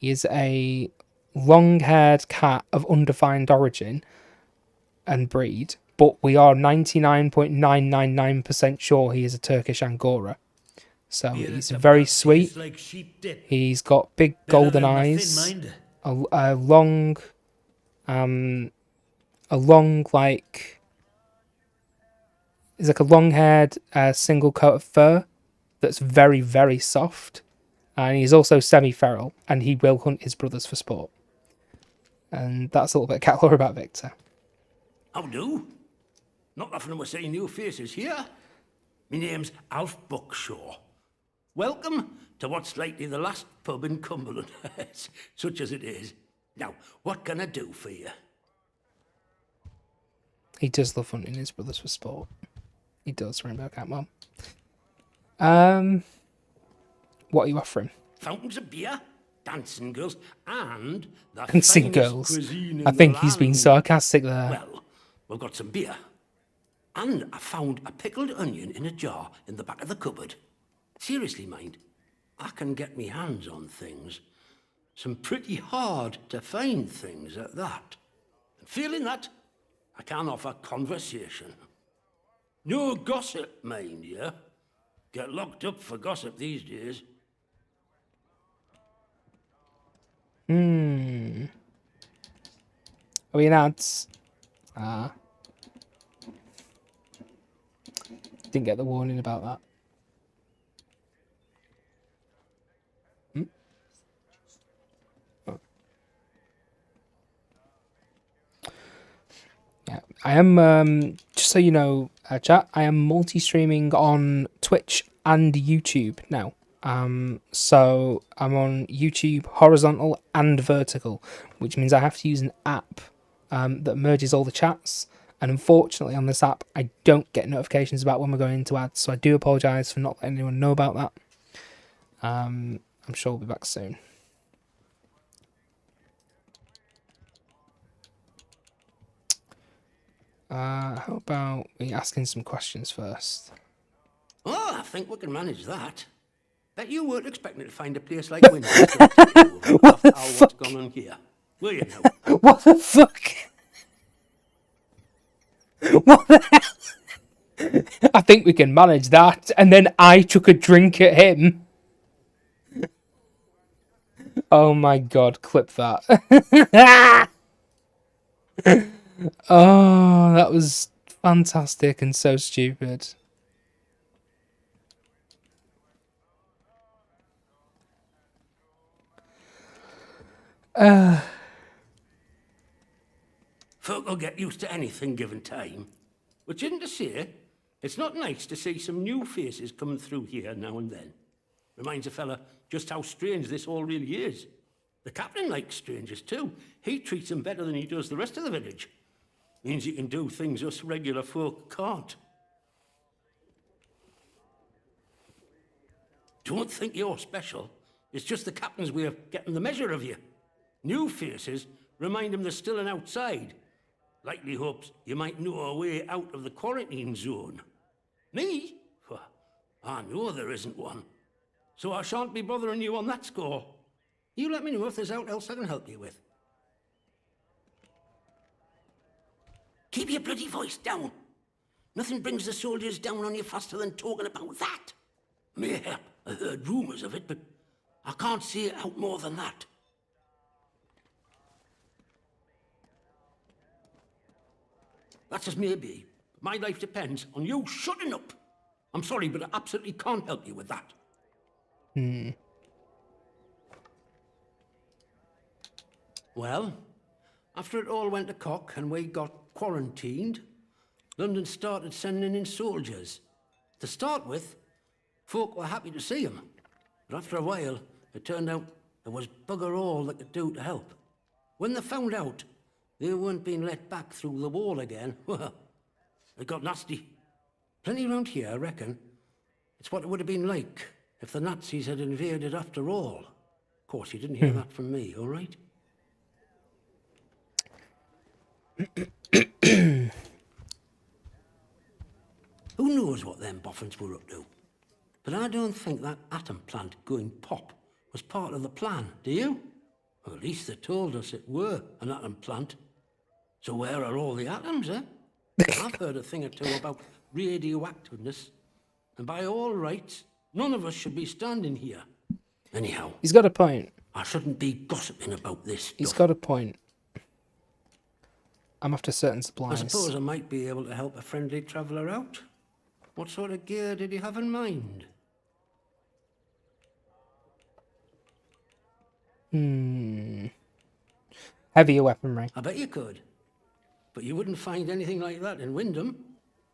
He is a long-haired cat of undefined origin and breed, but we are 99.999% sure he is a Turkish Angora. So he's very sweet. He's got big golden eyes, a long like, he's like a long-haired single coat of fur that's very, very soft. And he's also semi-feral, and he will hunt his brothers for sport. And that's a little bit of cat lore about Victor. How do? Not often we're seeing new faces here. My name's Alf Buckshaw. Welcome to what's likely the last pub in Cumberland, such as it is. Now, what can I do for you? He does love hunting his brothers for sport. He does, Rainbow Cat Mom. What are you offering? Fountains of beer, dancing girls, and the Dancing finest girls. cuisine in I think the he's been land. sarcastic there. Well, we've got some beer. And I found a pickled onion in a jar in the back of the cupboard. Seriously, mind, I can get me hands on things. Some pretty hard to find things at that. And feeling that, I can offer conversation. No gossip, mind you. Get locked up for gossip these days. Are we in ads? Didn't get the warning about that. Oh. Yeah, I am, just so you know, chat, I am multi-streaming on Twitch and YouTube now. So I'm on YouTube horizontal and vertical, which means I have to use an app that merges all the chats. And unfortunately on this app, I don't get notifications about when we're going into ads. So I do apologise for not letting anyone know about that. I'm sure we'll be back soon. How about we asking some questions first? Oh, I think we can manage that. Bet you weren't expecting to find a place like Windsor after all what's gone on here. Were you now? What the fuck? What the hell? I think we can manage that. And then I took a drink at him. Oh my god, clip that. Oh, that was fantastic and so stupid. Folk will get used to anything given time. Which isn't to say, it's not nice to see some new faces coming through here now and then. Reminds a fella just how strange this all really is. The captain likes strangers too. He treats them better than he does the rest of the village. Means he can do things us regular folk can't. Don't think you're special. It's just the captain's way of getting the measure of you. New faces remind him there's still an outside. Likely hopes you might know a way out of the quarantine zone. Me? Well, I know there isn't one. So I shan't be bothering you on that score. You let me know if there's aught else I can help you with. Keep your bloody voice down. Nothing brings the soldiers down on you faster than talking about that. Mayhap I heard rumours of it, but I can't see it out more than that. That's as may be. My life depends on you shutting up. I'm sorry, but I absolutely can't help you with that. Well, after it all went to cock and we got quarantined, London started sending in soldiers. To start with, folk were happy to see them. But after a while, it turned out there was bugger all they could do to help. When they found out they weren't being let back through the wall again, well, it got nasty. Plenty around here, I reckon. It's what it would have been like if the Nazis had invaded after all. Of course, you didn't hear that from me, all right? Who knows what them boffins were up to? But I don't think that atom plant going pop was part of the plan, do you? Or at least they told us it were an atom plant. So where are all the atoms, eh? I've heard a thing or two about radioactiveness, and by all rights, none of us should be standing here. Anyhow, He's got a point. I shouldn't be gossiping about this stuff. He's got a point. I'm after certain I supplies. suppose I might be able to help a friendly traveller out. What sort of gear did you have in mind? Heavier weaponry. I bet you could. But you wouldn't find anything like that in Wyndham.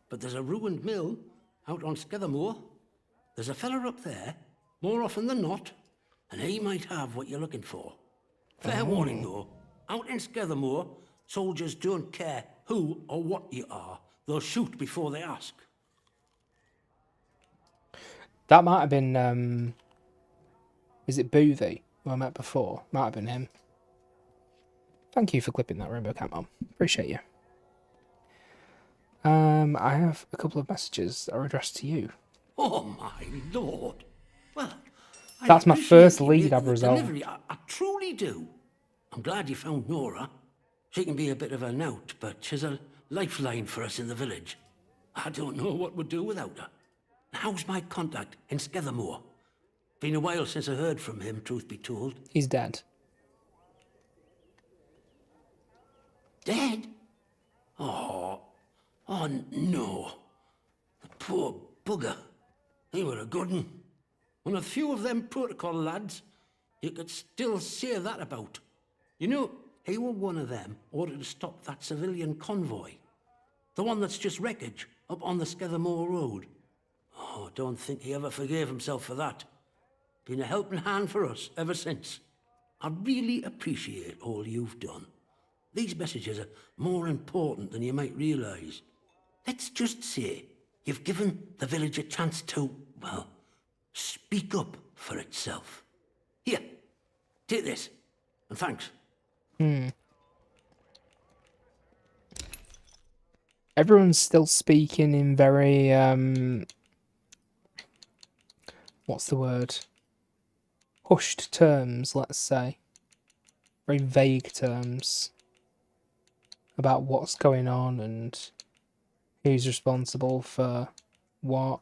But there's a ruined mill out on Skethermore. There's a fella up there, more often than not, and he might have what you're looking for. Fair warning, though. Out in Skethermore, soldiers don't care who or what you are. They'll shoot before they ask. That might have been, is it Boothie, who I met before? Might have been him. Thank you for clipping that, Rainbow Cat Mom. Appreciate you. I have a couple of messages that are addressed to you. Oh, my lord. Well, I That's my appreciate first you lead making I've the resolved. delivery. I truly do. I'm glad you found Nora. She can be a bit of a knout, but she's a lifeline for us in the village. I don't know what we'd do without her. How's my contact in Skethermore? Been a while since I heard from him, truth be told. He's dead. Dead? Oh no. The poor bugger. He were a good un. One of the few of them protocol lads you could still say that about. You know, he were one of them ordered to stop that civilian convoy. The one that's just wreckage up on the Skethermore Road. Oh, don't think he ever forgave himself for that. Been a helping hand for us ever since. I really appreciate all you've done. These messages are more important than you might realise. Let's just say you've given the village a chance to, well, speak up for itself. Here, take this, and thanks. Everyone's still speaking in very what's the word? Hushed terms, let's say. Very vague terms about what's going on and who's responsible for what.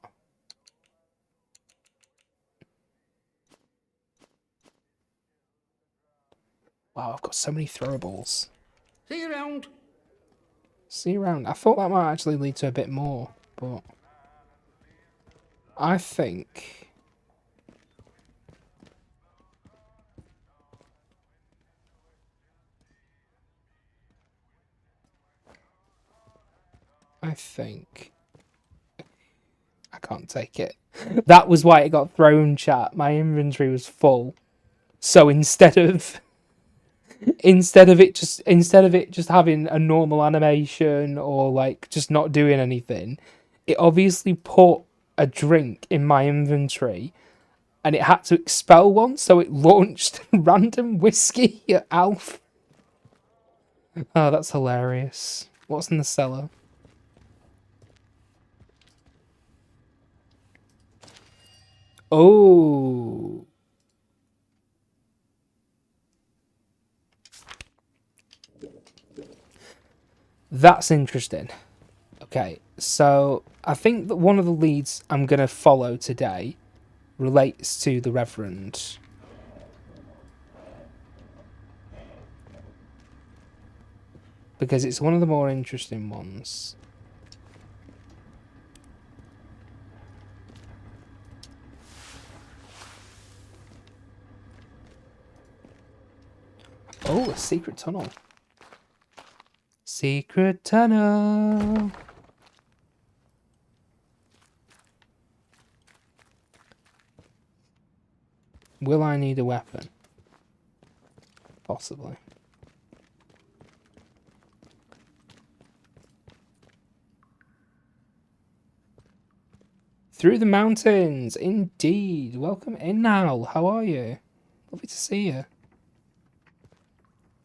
Wow, I've got so many throwables. See you around. See you around. I thought that might actually lead to a bit more, but I think I can't take it. That was why it got thrown, chat. My inventory was full. So instead of it just having a normal animation or like just not doing anything, it obviously put a drink in my inventory and it had to expel one, so it launched random whiskey at Alf. Oh, that's hilarious. What's in the cellar? Oh. That's interesting. Okay, so I think that one of the leads I'm going to follow today relates to the Reverend. Because it's one of the more interesting ones. Oh, a secret tunnel. Secret tunnel. Will I need a weapon? Possibly. Through the mountains, indeed. Welcome in, Hal. How are you? Lovely to see you.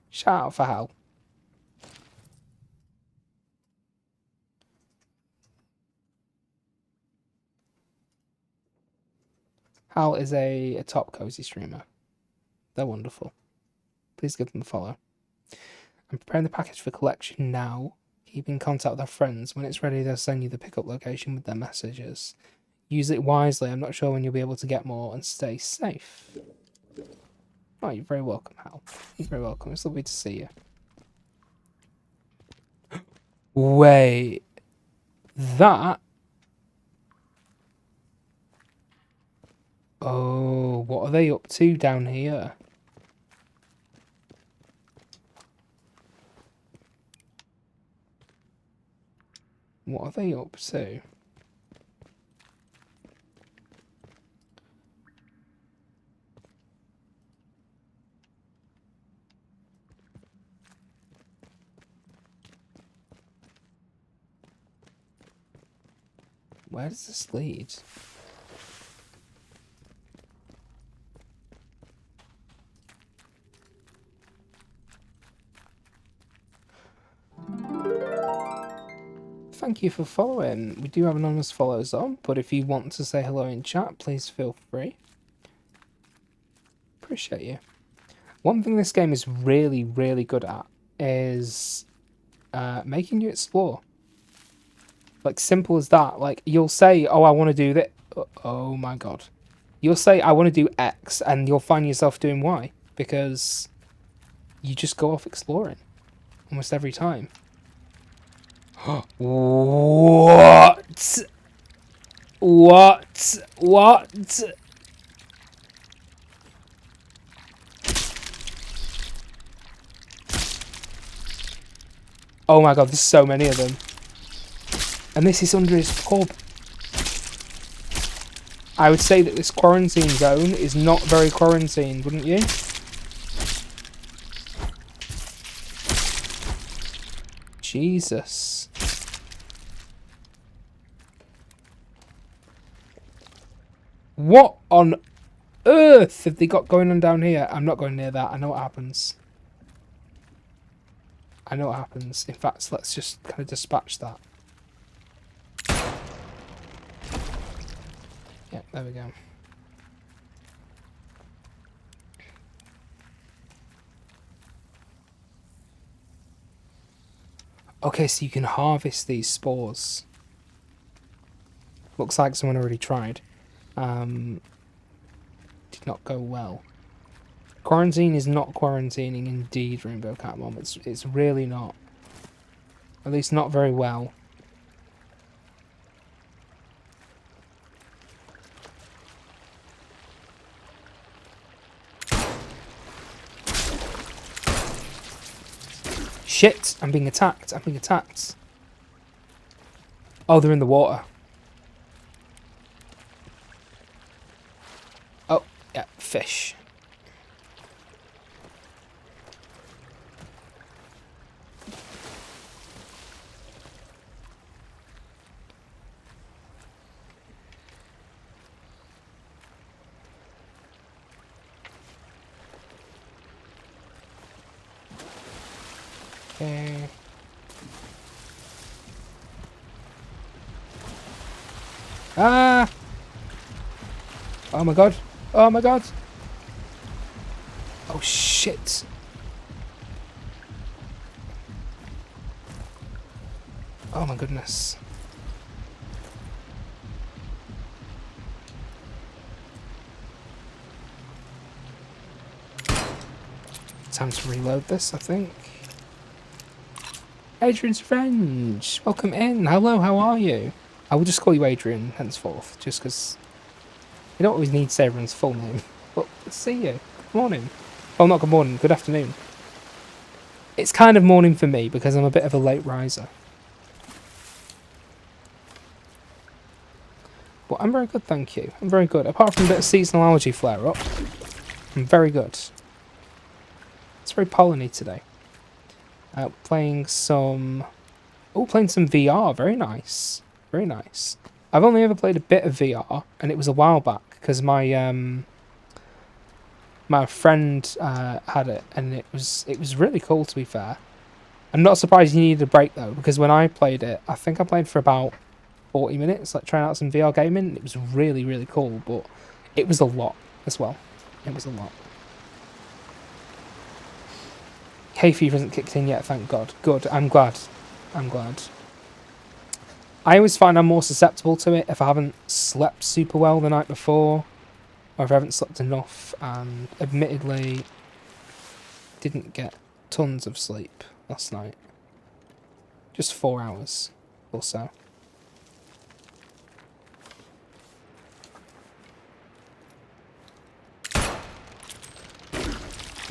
Shout out for Hal. Hal is a top cozy streamer. They're wonderful. Please give them a follow. I'm preparing the package for collection now. Keep in contact with their friends. When it's ready, they'll send you the pickup location with their messages. Use it wisely. I'm not sure when you'll be able to get more, and stay safe. Oh, you're very welcome, Hal. You're very welcome. It's lovely to see you. Wait. That... Oh, what are they up to down here? What are they up to? Where does this lead? Thank you for following. We do have anonymous follows on, but if you want to say hello in chat, please feel free. Appreciate you. One thing this game is really, really good at is making you explore. Like, simple as that. Like, you'll say, oh, I want to do that. Oh my god. You'll say, I want to do X, and you'll find yourself doing Y, because you just go off exploring almost every time. What? What? What? Oh my god, there's so many of them. And this is under his pub. I would say that this quarantine zone is not very quarantined, wouldn't you? Jesus. What on earth have they got going on down here? I'm not going near that. I know what happens. I know what happens. In fact, let's just kind of dispatch that. Yeah, there we go. Okay, so you can harvest these spores. Looks like someone already tried. Did not go well. Quarantine is not quarantining indeed, Rainbow Cat Mom. It's really not. At least not very well. Shit! I'm being attacked. I'm being attacked. Oh, they're in the water. Oh, yeah, fish. Okay. Ah! Oh my god. Oh my god. Oh shit. Oh my goodness. Time to reload this, I think. Adrian's Revenge! Welcome in. Hello, how are you? I will just call you Adrian henceforth, just because you don't always need to say everyone's full name. But let's see you. Good morning. Oh, not good morning, good afternoon. It's kind of morning for me because I'm a bit of a late riser. But I'm very good, thank you. I'm very good. Apart from a bit of seasonal allergy flare-up, I'm very good. It's very polleny today. Playing some... Oh, playing some VR. Very nice. Very nice. I've only ever played a bit of VR, and it was a while back, because my my friend had it, and it was really cool, to be fair. I'm not surprised you needed a break, though, because when I played it, I think I played for about 40 minutes, like trying out some VR gaming, and it was really, really cool, but it was a lot as well. It was a lot. Hay fever hasn't kicked in yet, thank God. Good, I'm glad. I'm glad. I always find I'm more susceptible to it if I haven't slept super well the night before, or if I haven't slept enough, and admittedly didn't get tons of sleep last night. Just 4 hours or so.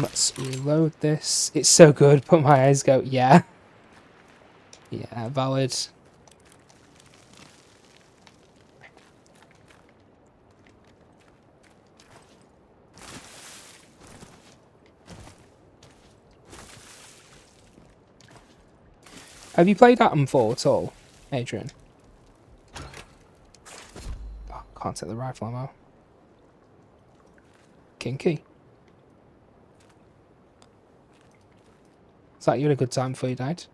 Let's reload this. It's so good, but my eyes go, yeah. Yeah, valid. Have you played Atomfall at all, Adrian? Oh, can't take the rifle ammo. Kinky. Is that you had a good time before you died?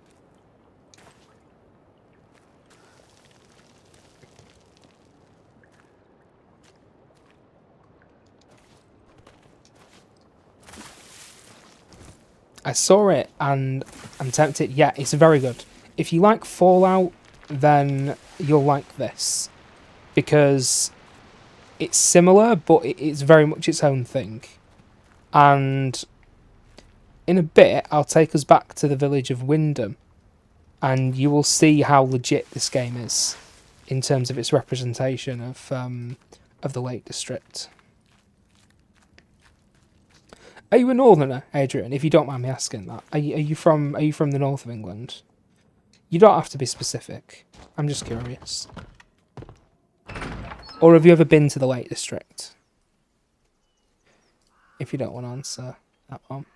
I saw it and I'm tempted. Yeah, it's very good. If you like Fallout, then you'll like this. Because it's similar, but it's very much its own thing. And in a bit, I'll take us back to the village of Wyndham. And you will see how legit this game is in terms of its representation of the Lake District. Are you a northerner, Adrian? If you don't mind me asking that, are you from the north of England? You don't have to be specific. I'm just curious. Or have you ever been to the Lake District? If you don't want to answer that one.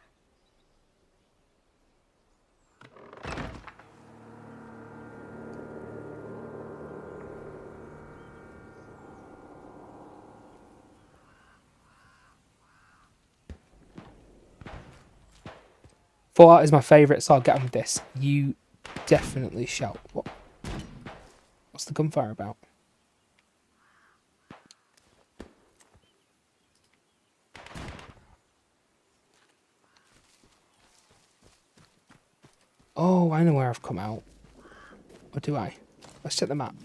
Fallout is my favourite, so I'll get on with this. You definitely shout. What's the gunfire about? Oh, I know where I've come out. Or do I? Let's check the map.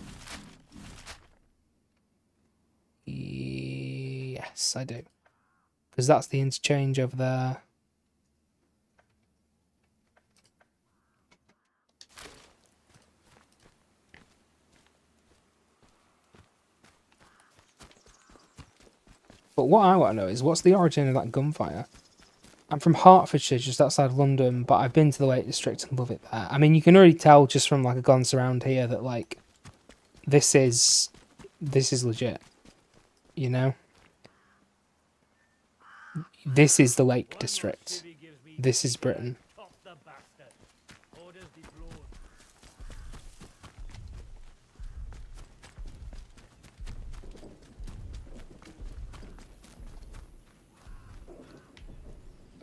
Yes, I do. Because that's the interchange over there. But what I want to know is, what's the origin of that gunfire? I'm from Hertfordshire, just outside London, but I've been to the Lake District and love it there. I mean, you can already tell just from like a glance around here that like this is legit. You know? This is the Lake District. This is Britain.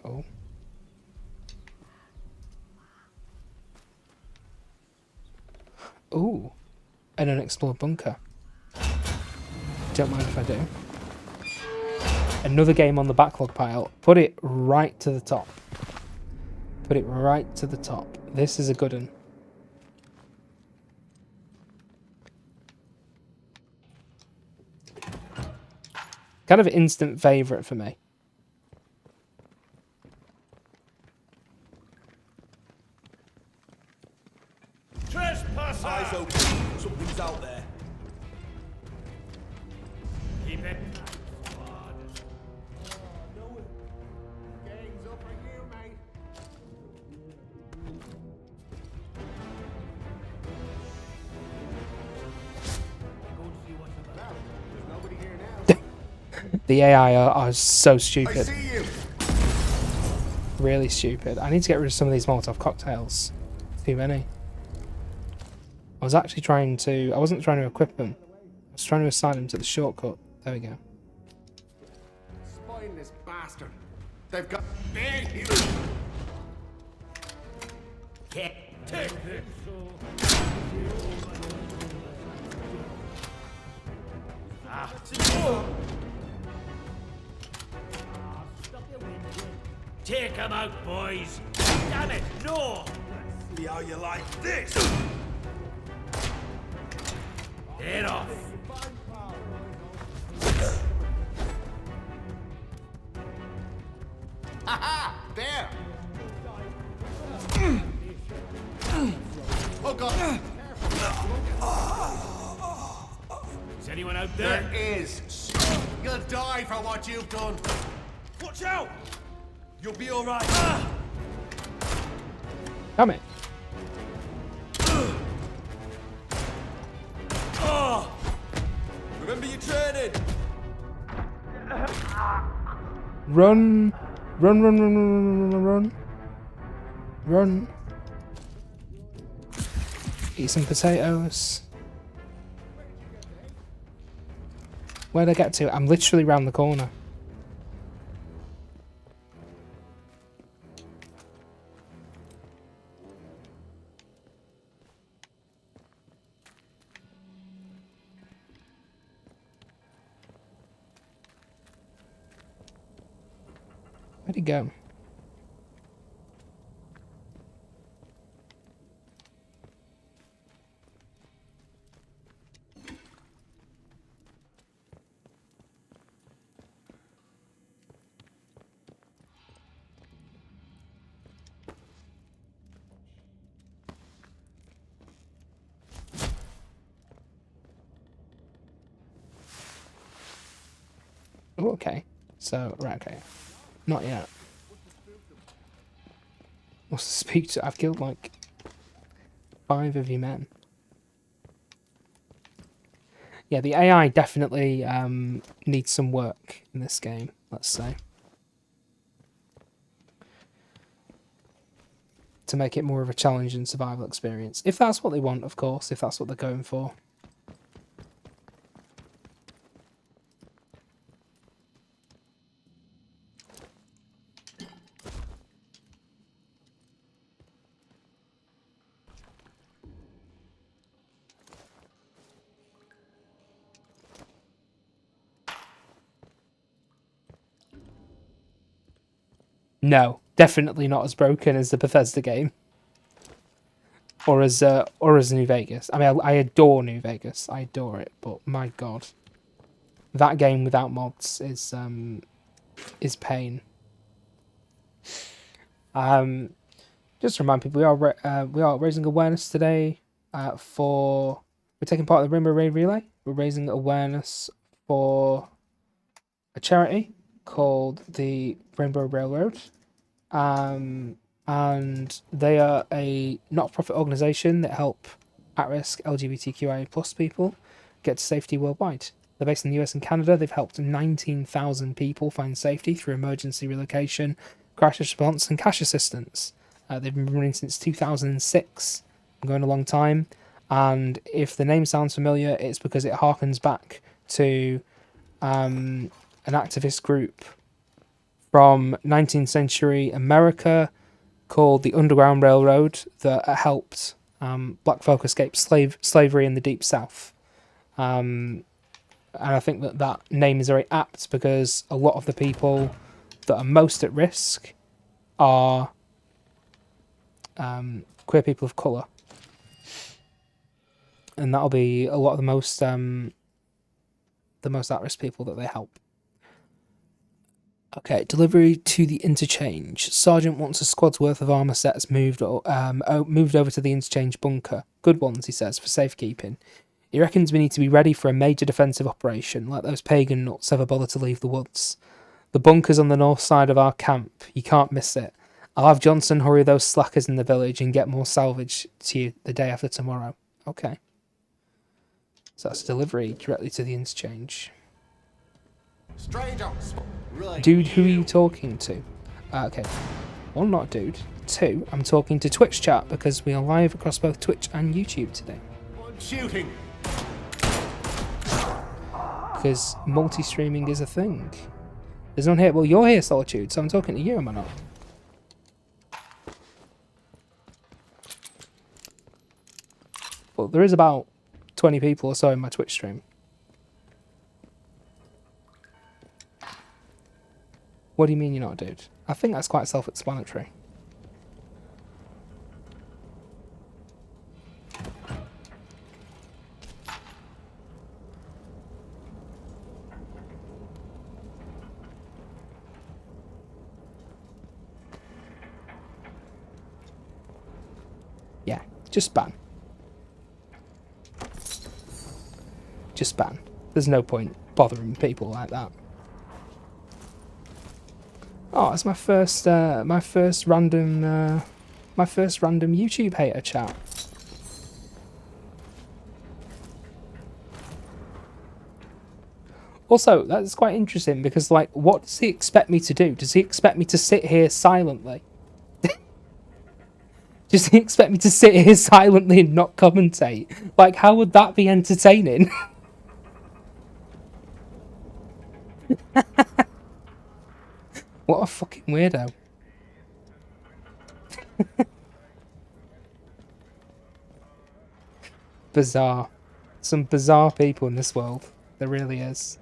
Oh. Ooh. An unexplored bunker. Don't mind if I do. Another game on the backlog pile. Put it right to the top. Put it right to the top. This is a good one. Kind of an instant favourite for me. Eyes open. Something's out there. Keep it. Game's up for you, mate. Go and see what's about. Well, there's nobody here now. The AI are so I stupid. see you. Really stupid. I need to get rid of some of these Molotov cocktails. Too many. I was actually trying to... I wasn't trying to equip them. I was trying to assign them to the shortcut. There we go. Spineless bastard. They've got big here. Take it. Take 'em out, boys. Damn it, no. See how you like this. Get off. Aha! There! Oh god! Is anyone out there? There is! You'll die for what you've done! Watch out! You'll be alright. Damn it. Remember your training. Run. Run, run, run, run, run, run, run. Run. Eat some potatoes. Where'd I get to? I'm literally round the corner. Where'd he go? Oh, okay. So, right, okay. Not yet. What's the speak to? I've killed like 5 of your men. Yeah, the AI definitely needs some work in this game, let's say. To make it more of a challenge and survival experience. If that's what they want, of course, if that's what they're going for. No, definitely not as broken as the Bethesda game. Or as New Vegas. I mean, I adore New Vegas. I adore it, but my god, that game without mods is pain. Just to remind people, we are raising awareness today for we're taking part in the Rainbow Raid Relay. We're raising awareness for a charity called the Rainbow Railroad. And they are a not-for-profit organisation that help at-risk LGBTQIA plus people get to safety worldwide. They're based in the US and Canada. They've helped 19,000 people find safety through emergency relocation, crisis response, and cash assistance. They've been running since 2006, going a long time. And if the name sounds familiar, it's because it harkens back to an activist group from 19th century America called the Underground Railroad that helped black folk escape slavery in the Deep South. And I think that name is very apt because a lot of the people that are most at risk are queer people of colour. And that'll be a lot of the most at-risk people that they help. Okay, delivery to the interchange. Sergeant wants a squad's worth of armour sets moved over to the interchange bunker. Good ones, he says, for safekeeping. He reckons we need to be ready for a major defensive operation, like those pagan nuts ever bother to leave the woods. The bunker's on the north side of our camp. You can't miss it. I'll have Johnson hurry those slackers in the village and get more salvage to you the day after tomorrow. Okay. So that's a delivery directly to the interchange. Stranger. Right. Dude, who are you talking to? Okay. One, not dude. Two, I'm talking to Twitch chat because we are live across both Twitch and YouTube today. I'm shooting. Because multi-streaming is a thing. There's no one here. Well, you're here, Solitude, so I'm talking to you, am I not? Well, there is about 20 people or so in my Twitch stream. What do you mean you're not a dude? I think that's quite self-explanatory. Yeah, just ban. Just ban. There's no point bothering people like that. Oh, it's my first random YouTube hater chat. Also, that's quite interesting because, like, what does he expect me to do? Does he expect me to sit here silently? Does he expect me to sit here silently and not commentate? Like, how would that be entertaining? What a fucking weirdo. Bizarre. Some bizarre people in this world. There really is.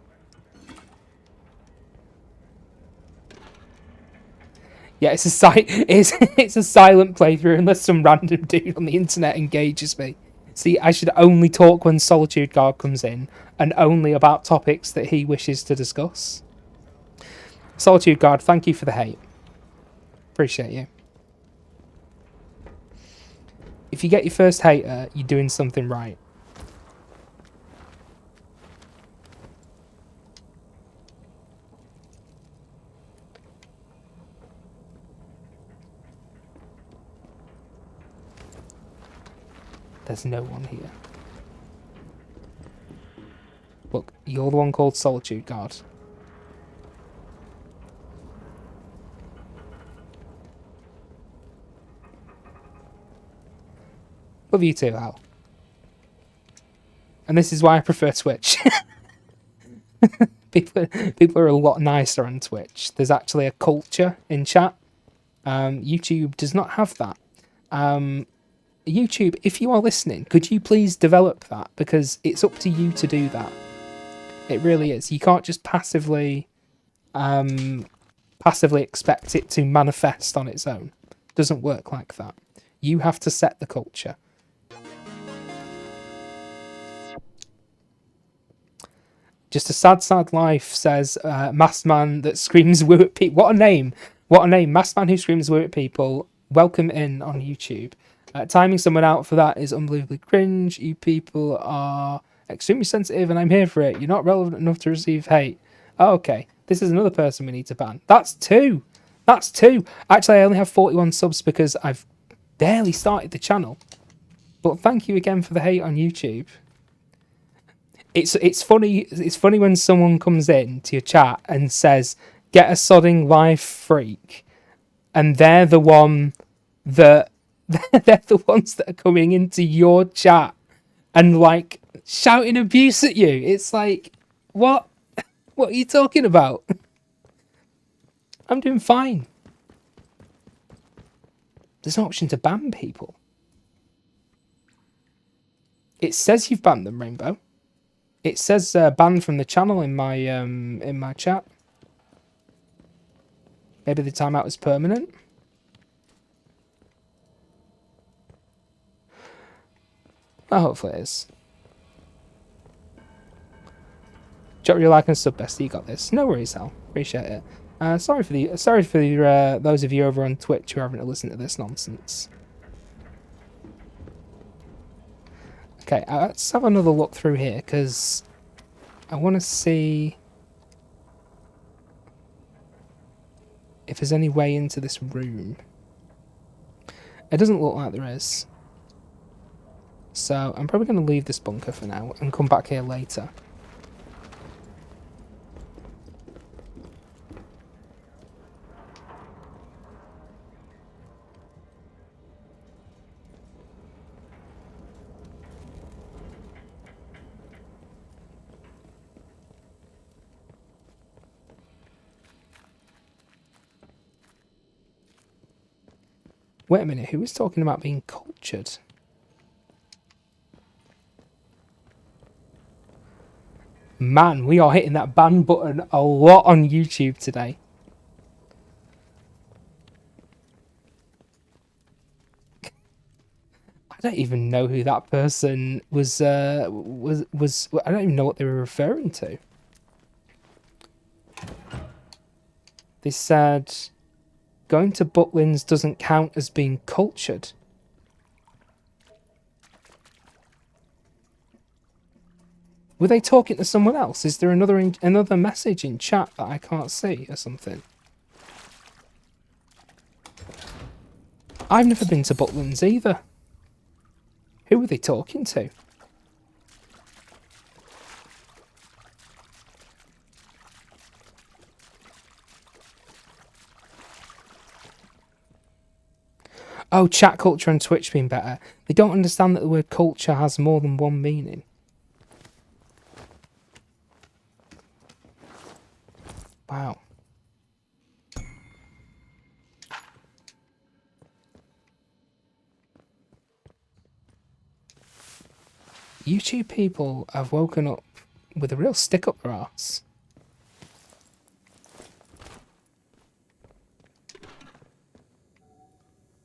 Yeah, it's a silent playthrough unless some random dude on the internet engages me. See, I should only talk when Solitude Guard comes in, and only about topics that he wishes to discuss. Solitude Guard, thank you for the hate. Appreciate you. If you get your first hater, you're doing something right. There's no one here. Look, you're the one called Solitude Guard. Love you too, Al. And this is why I prefer Twitch. People are a lot nicer on Twitch. There's actually a culture in chat. YouTube does not have that. YouTube, if you are listening, could you please develop that? Because it's up to you to do that. It really is. You can't just passively passively expect it to manifest on its own. Doesn't work like that. You have to set the culture. Just a sad, sad life, says Masked Man that screams woo at people. What a name. What a name. Masked Man who screams woo at people. Welcome in on YouTube. Timing someone out for that is unbelievably cringe. You people are extremely sensitive and I'm here for it. You're not relevant enough to receive hate. Oh, okay. This is another person we need to ban. That's two. That's two. Actually, I only have 41 subs because I've barely started the channel. But thank you again for the hate on YouTube. It's funny. It's funny when someone comes in to your chat and says, "Get a sodding life freak," and they're the one that they're the ones that are coming into your chat and like shouting abuse at you. It's like, what? What are you talking about? I'm doing fine. There's an option to ban people. It says you've banned them, Rainbow. It says banned from the channel in my chat. Maybe the timeout was permanent. Well, hopefully it is. Drop your like and sub, bestie. You got this. No worries, Al. Appreciate it. Sorry for those of you over on Twitch who are having to listen to this nonsense. Okay, let's have another look through here, because I want to see if there's any way into this room. It doesn't look like there is. So I'm probably going to leave this bunker for now and come back here later. Wait a minute, who was talking about being cultured? Man, we are hitting that ban button a lot on YouTube today. I don't even know who that person was. I don't even know what they were referring to. They said going to Butlins doesn't count as being cultured. Were they talking to someone else? Is there another message in chat that I can't see or something? I've never been to Butlins either. Who were they talking to? Oh, chat culture on Twitch being better. They don't understand that the word culture has more than one meaning. Wow. YouTube people have woken up with a real stick up their arse.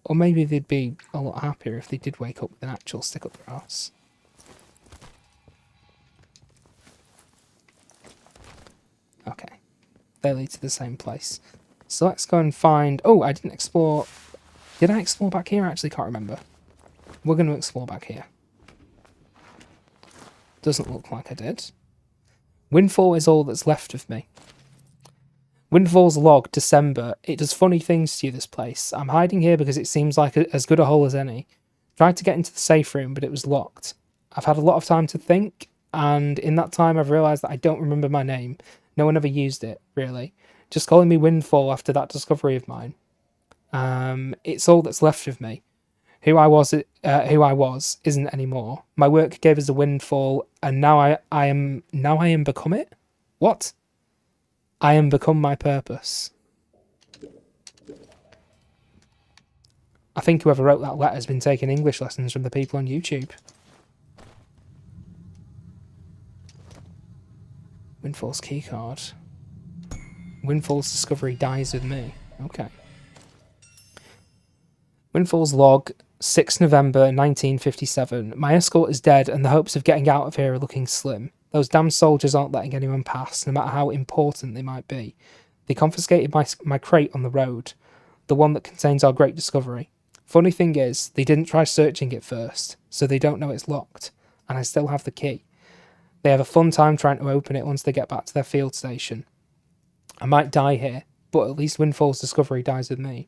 Or maybe they'd be a lot happier if they did wake up with an actual stick up their arse. Okay. They lead to the same place. So let's go and find... Oh, I didn't explore... Did I explore back here? I actually can't remember. We're going to explore back here. Doesn't look like I did. Windfall is all that's left of me. Windfall's log, December. It does funny things to you, this place. I'm hiding here because it seems like as good a hole as any. Tried to get into the safe room, but it was locked. I've had a lot of time to think, and in that time I've realised that I don't remember my name. No one ever used it, really. Just calling me Windfall after that discovery of mine. It's all that's left of me. Who I was isn't anymore. My work gave us a windfall, and now I am become it? What? I am become my purpose. I think whoever wrote that letter has been taking English lessons from the people on YouTube. Windfall's keycard. Windfall's discovery dies with me. Okay. Windfall's log, 6 November 1957. My escort is dead and the hopes of getting out of here are looking slim. Those damn soldiers aren't letting anyone pass, no matter how important they might be. They confiscated my crate on the road, the one that contains our great discovery. Funny thing is, they didn't try searching it first, so they don't know it's locked, and I still have the key. They have a fun time trying to open it once they get back to their field station. I might die here, but at least Windfall's discovery dies with me.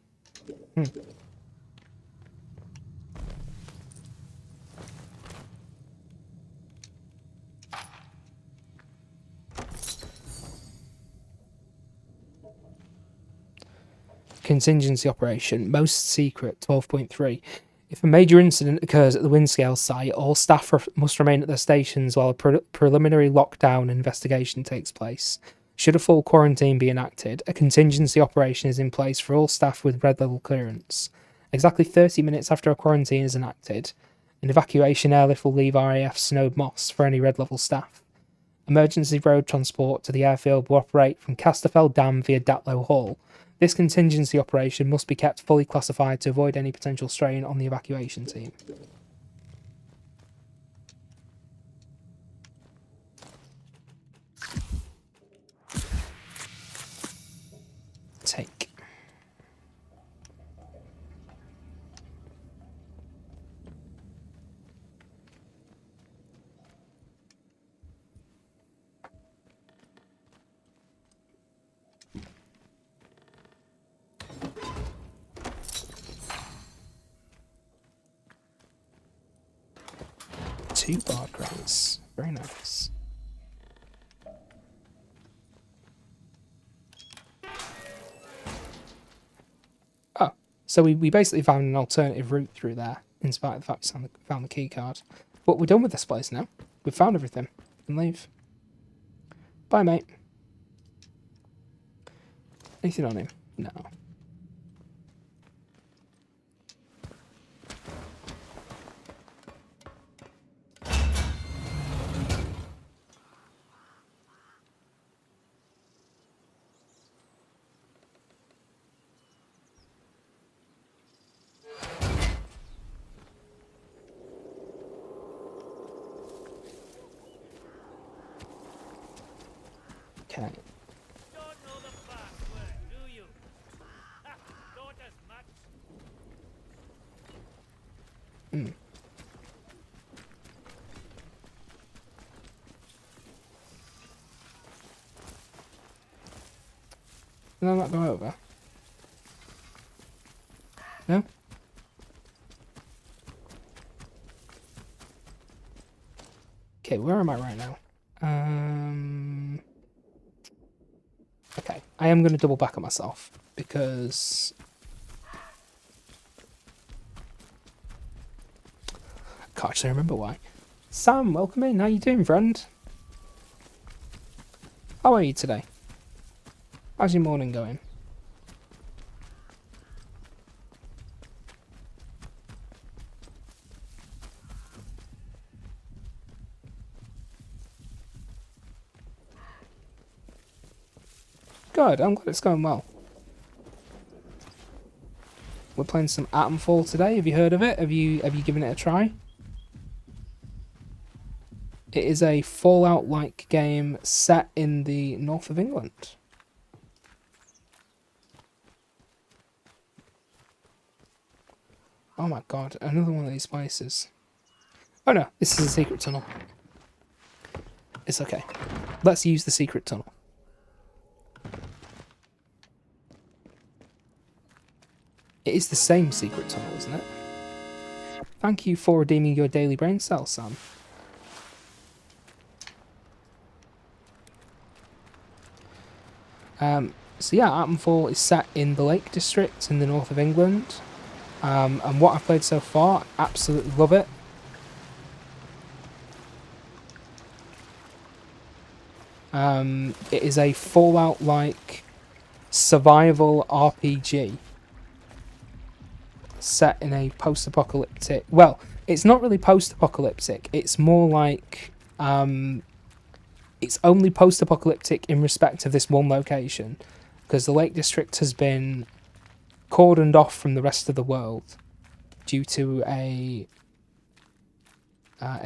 Contingency operation, most secret, 12.3. If a major incident occurs at the Windscale site, all staff must remain at their stations while a preliminary lockdown investigation takes place. Should a full quarantine be enacted, a contingency operation is in place for all staff with red level clearance. Exactly 30 minutes after a quarantine is enacted, an evacuation airlift will leave RAF Snowed Moss for any red level staff. Emergency road transport to the airfield will operate from Casterfell Dam via Datlow Hall. This contingency operation must be kept fully classified to avoid any potential strain on the evacuation team. Take. Two bar crates. Very nice. Oh, so we basically found an alternative route through there, in spite of the fact we found the key card. But we're done with this place now. We've found everything. We can leave. Bye, mate. Anything on him? No. Okay. Don't know the password, do you? Thought as much. Can I not go over? No? Okay, where am I right now? Okay, I am going to double back on myself because I can't actually remember why. Sam, welcome in. How you doing, friend? How are you today? How's your morning going? Good, I'm glad it's going well. We're playing some Atomfall today. Have you heard of it? Have you given it a try? It is a Fallout-like game set in the north of England. Oh my god, another one of these places. Oh no, this is a secret tunnel. It's okay. Let's use the secret tunnel. It is the same secret tunnel, isn't it? Thank you for redeeming your daily brain cell, Sam. So yeah, Atomfall is set in the Lake District in the north of England. And what I've played so far, absolutely love it. It is a Fallout-like survival RPG set in a post-apocalyptic... Well, it's not really post-apocalyptic. It's more like... it's only post-apocalyptic in respect of this one location. because the Lake District has been cordoned off from the rest of the world due to a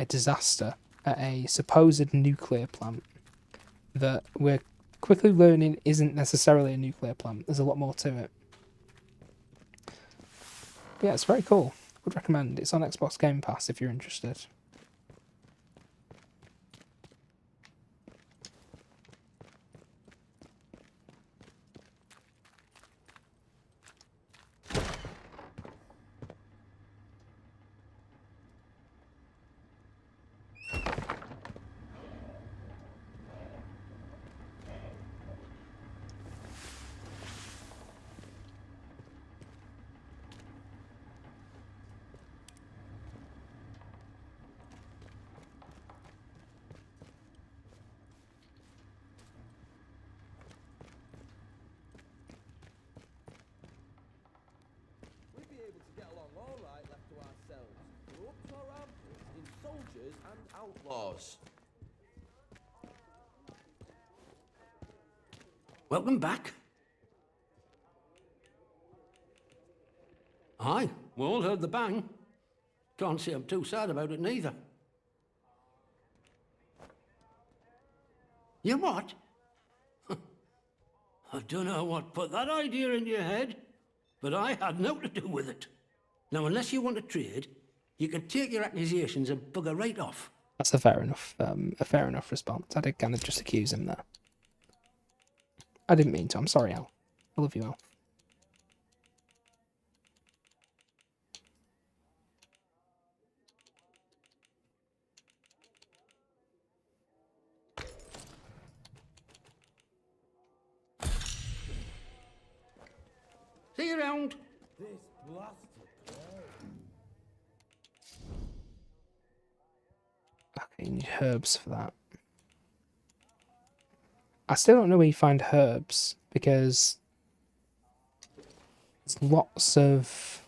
disaster at a supposed nuclear plant that we're quickly learning isn't necessarily a nuclear plant. There's a lot more to it. Yeah, it's very cool. Would recommend. It's on Xbox Game Pass if you're interested. We'd be able to get along all right left to ourselves. We're up to our armpits in soldiers and outlaws. Welcome back. Aye, we all heard the bang. Can't say I'm too sad about it neither. You what? I don't know what put that idea into your head, but I had nothing to do with it. Now, unless you want to trade, you can take your accusations and bugger right off. That's a fair enough response. I did kind of just accuse him there. I didn't mean to. I'm sorry, Al. I love you, Al. See you around. This blasted Okay, you need herbs for that. I still don't know where you find herbs, because there's lots of...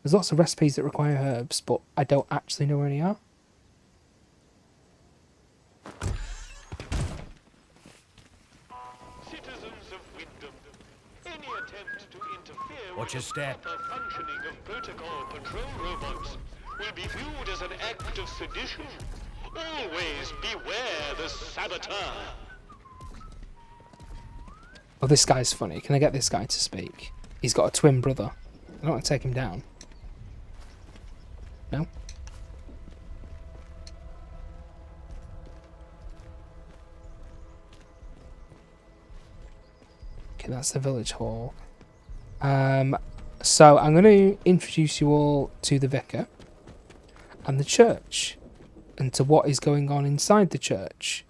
There's lots of recipes that require herbs, but I don't actually know where any are. Citizens of Wyndham, any attempt to interfere Watch your with the step. proper functioning of protocol patrol robots will be viewed as an act of sedition. Always beware the saboteur. Oh, this guy's funny. Can I get this guy to speak? He's got a twin brother. I don't want to take him down. No? Okay, that's the village hall. So I'm going to introduce you all to the vicar and the church, and to what is going on inside the church.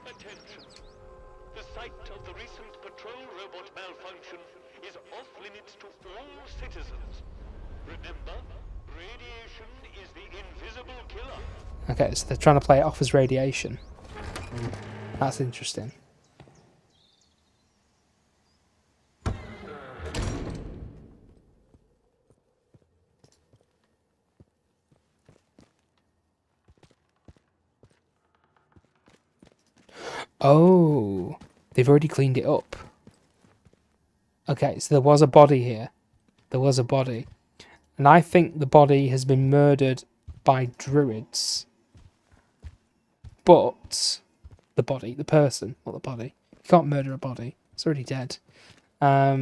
Attention. The site of the recent patrol robot malfunction is off limits to all citizens. Remember, radiation is the invisible killer. Okay, so they're trying to play it off as radiation. That's interesting. Oh, they've already cleaned it up. Okay, so there was a body here. There was a body. And I think the body has been murdered by druids. But the body, the person, not the body. You can't murder a body. It's already dead. I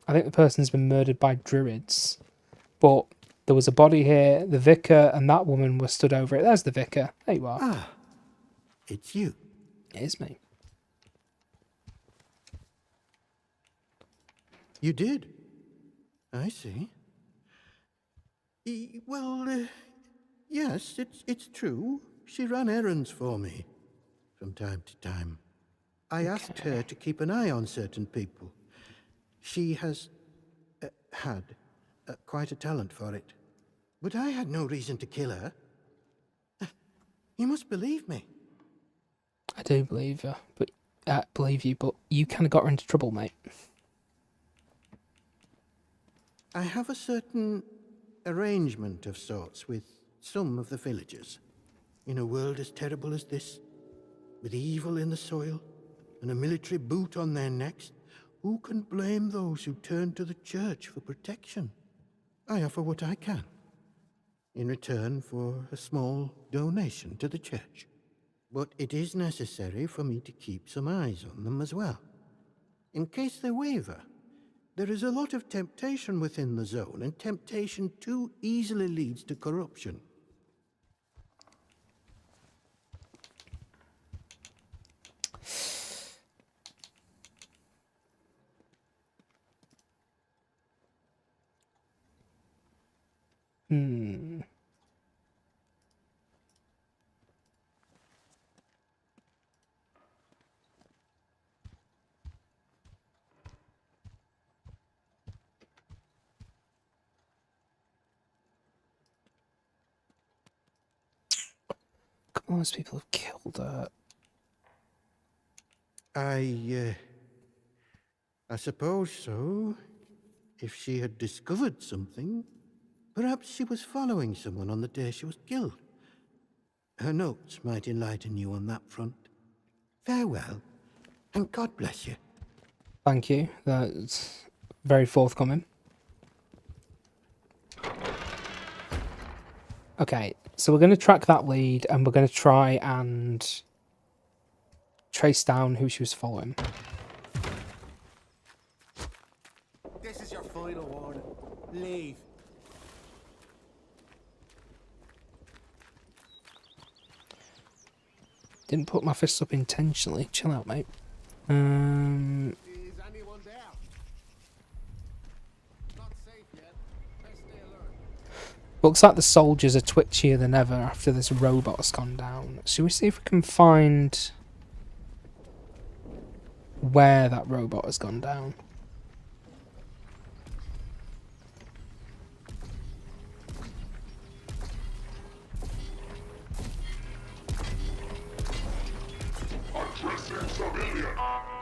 think the person's been murdered by druids. But there was a body here. The vicar and that woman were stood over it. There's the vicar. There you are. Ah, it's you. It is me. You did? I see. Well, yes, it's true. She ran errands for me from time to time. I asked her to keep an eye on certain people. She has had quite a talent for it. But I had no reason to kill her. You must believe me. I do believe her, but believe you, but you kind of got her into trouble, mate. I have a certain arrangement of sorts with some of the villagers. In a world as terrible as this, with evil in the soil and a military boot on their necks, who can blame those who turn to the church for protection? I offer what I can, in return for a small donation to the church. But it is necessary for me to keep some eyes on them as well. In case they waver, there is a lot of temptation within the zone, and temptation too easily leads to corruption. Most people have killed her. I suppose so. If she had discovered something, perhaps she was following someone on the day she was killed. Her notes might enlighten you on that front. Farewell, and God bless you. Thank you. That's very forthcoming. Okay, so we're going to track that lead and we're going to try and trace down who she was following. This is your final warning. Leave. Didn't put my fists up intentionally. Chill out, mate. Is anyone there? Not safe yet. Best stay alert. Looks like the soldiers are twitchier than ever after this robot has gone down. Shall we see if we can find where that robot has gone down?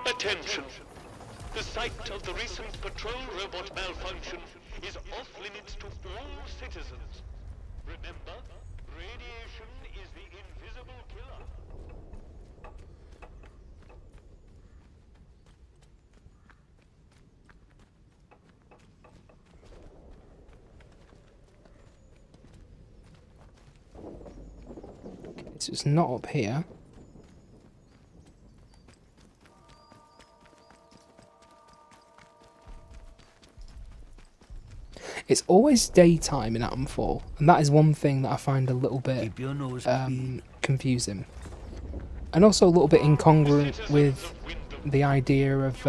Attention! The site of the recent patrol robot malfunction is off limits to all citizens. Remember, radiation is the invisible killer. Okay, so it's not up here. It's always daytime in Atomfall, and that is one thing that I find a little bit confusing. And also a little bit incongruent with the idea of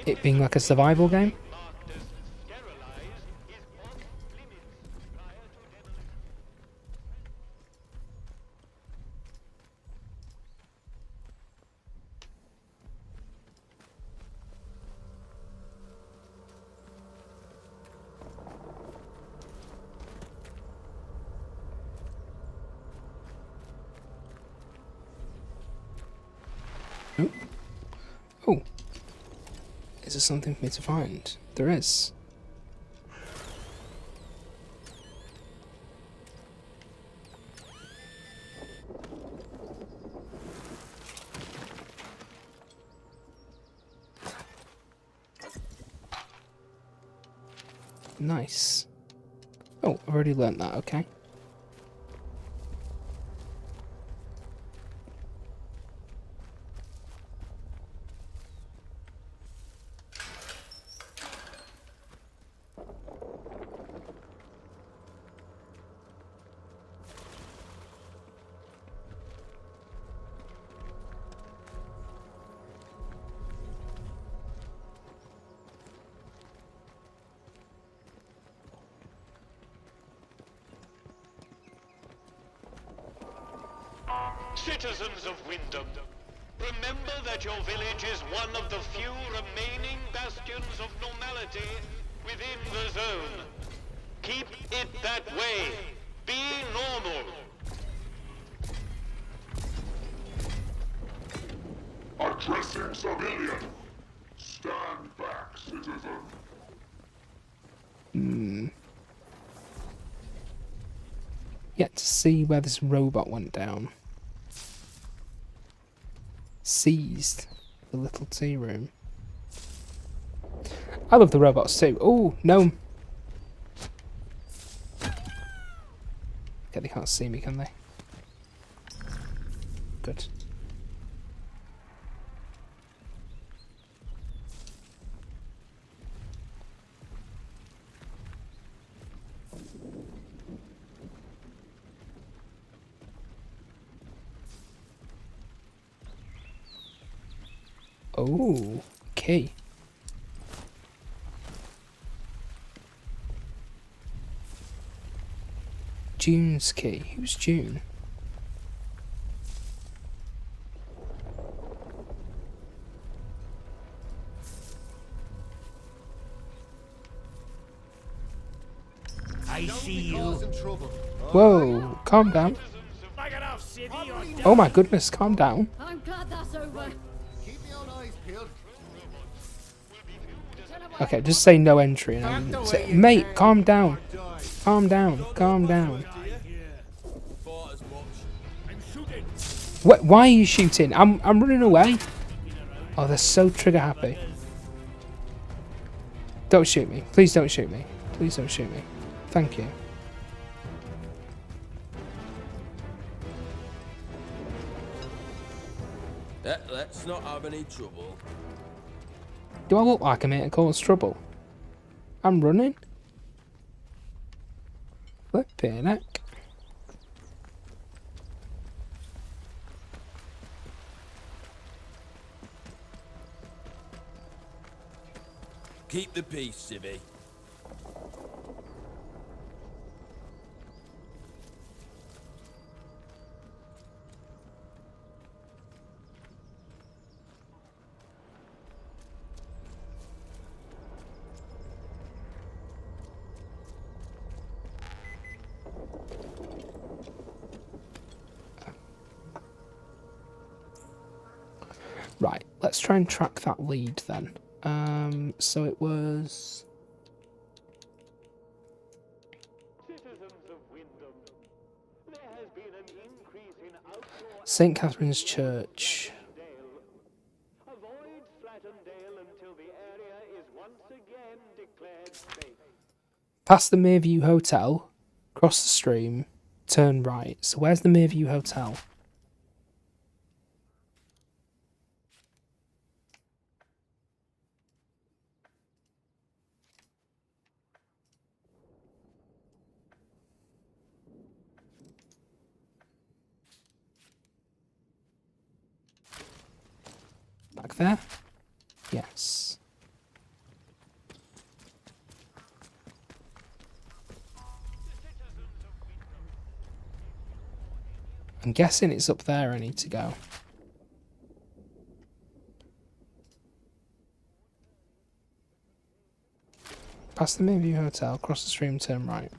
it being like a survival game. Marked as sterilized is off limits prior to demolition. Oh. Is there something for me to find? There is. Nice. Oh, I've already learnt that, okay. Citizens of Wyndham, remember that your village is one of the few remaining bastions of normality within the zone. Keep it that way. Be normal. Addressing civilian. Stand back, citizen. Yet to see where this robot went down. Seized the little tea room. I love the robots too. Oh, no. Okay, they can't see me, can they? Good. Oh, okay. June's key. Who's June? I see you. Whoa, calm down. Bag it off, city, or Oh my goodness, calm down. I'm glad that's over. Keep your eyes peeled. Okay, just say no entry and I didn't say, mate, calm down. Calm down, calm down. I'm shooting. Why are you shooting? I'm running away. Oh, they're so trigger happy. Don't shoot me. Please don't shoot me. Please don't shoot me. Thank you. Let's not have any trouble. Do I look like I'm here to cause trouble? I'm running. Flipping heck. Keep the peace, civvy. Right, let's try and track that lead then. So it was Citizens of Wyndham, there has been an increase in outdoor St. Catherine's Church. Dale. Avoid Flattendale until the area is once again declared safe. Past the Mayview Hotel, cross the stream, turn right. So where's the Mayview Hotel? Back there? Yes. I'm guessing it's up there I need to go. Past the Mayview Hotel, cross the stream, turn right.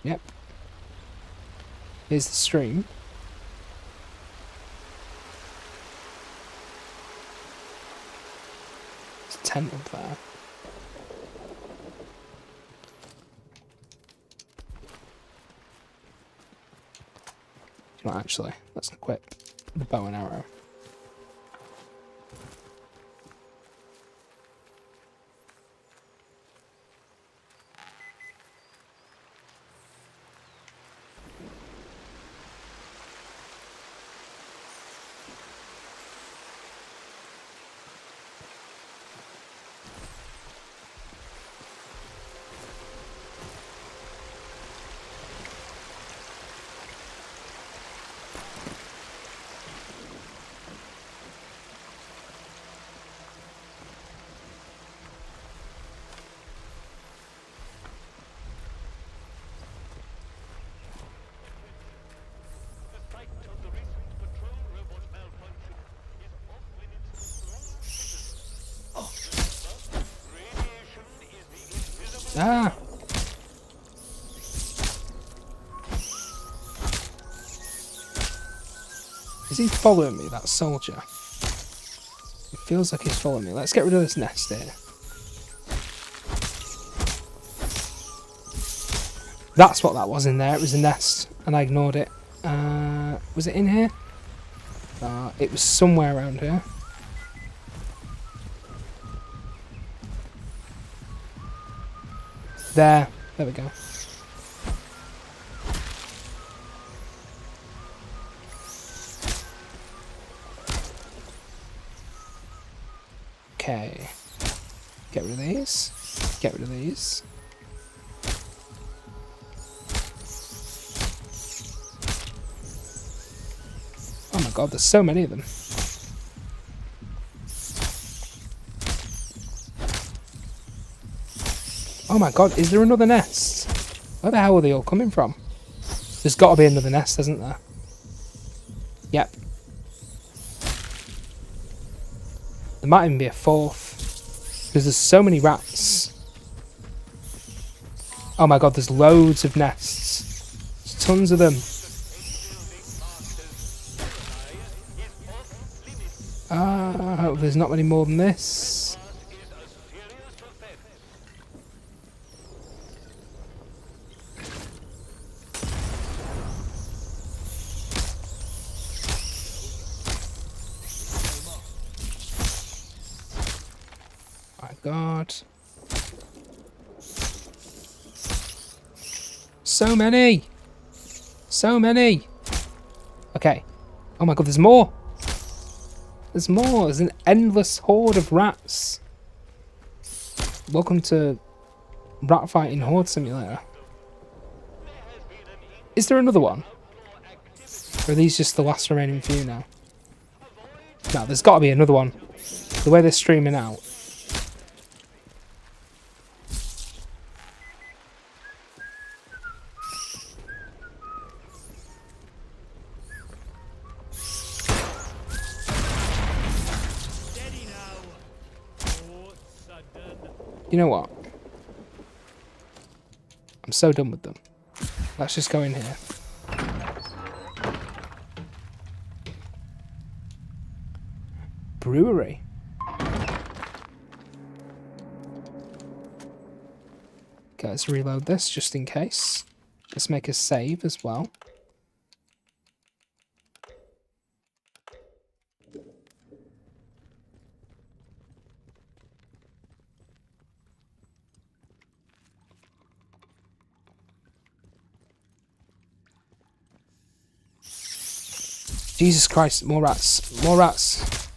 Yep. Here's the stream. There's a tent up there. You know what, actually, let's equip the bow and arrow. Ah! Is he following me, that soldier? It feels like he's following me. Let's get rid of this nest here. That's what that was in there. It was a nest, and I ignored it. Was it in here? It was somewhere around here. There we go. Okay. Get rid of these. Get rid of these. Oh my god, there's so many of them. Oh my god, is there another nest? Where the hell are they all coming from? There's got to be another nest, hasn't there? Yep. There might even be a fourth. Because there's so many rats. Oh my god, there's loads of nests. There's tons of them. I hope there's not many more than this. My god. So many! So many! Okay. Oh my god, there's more! There's more! There's an endless horde of rats! Welcome to Rat Fighting Horde Simulator. Is there another one? Or are these just the last remaining few now? No, there's got to be another one. The way they're streaming out. You know what? I'm so done with them. Let's just go in here. Brewery. Okay, let's reload this just in case. Let's make a save as well. Jesus Christ, more rats. More rats.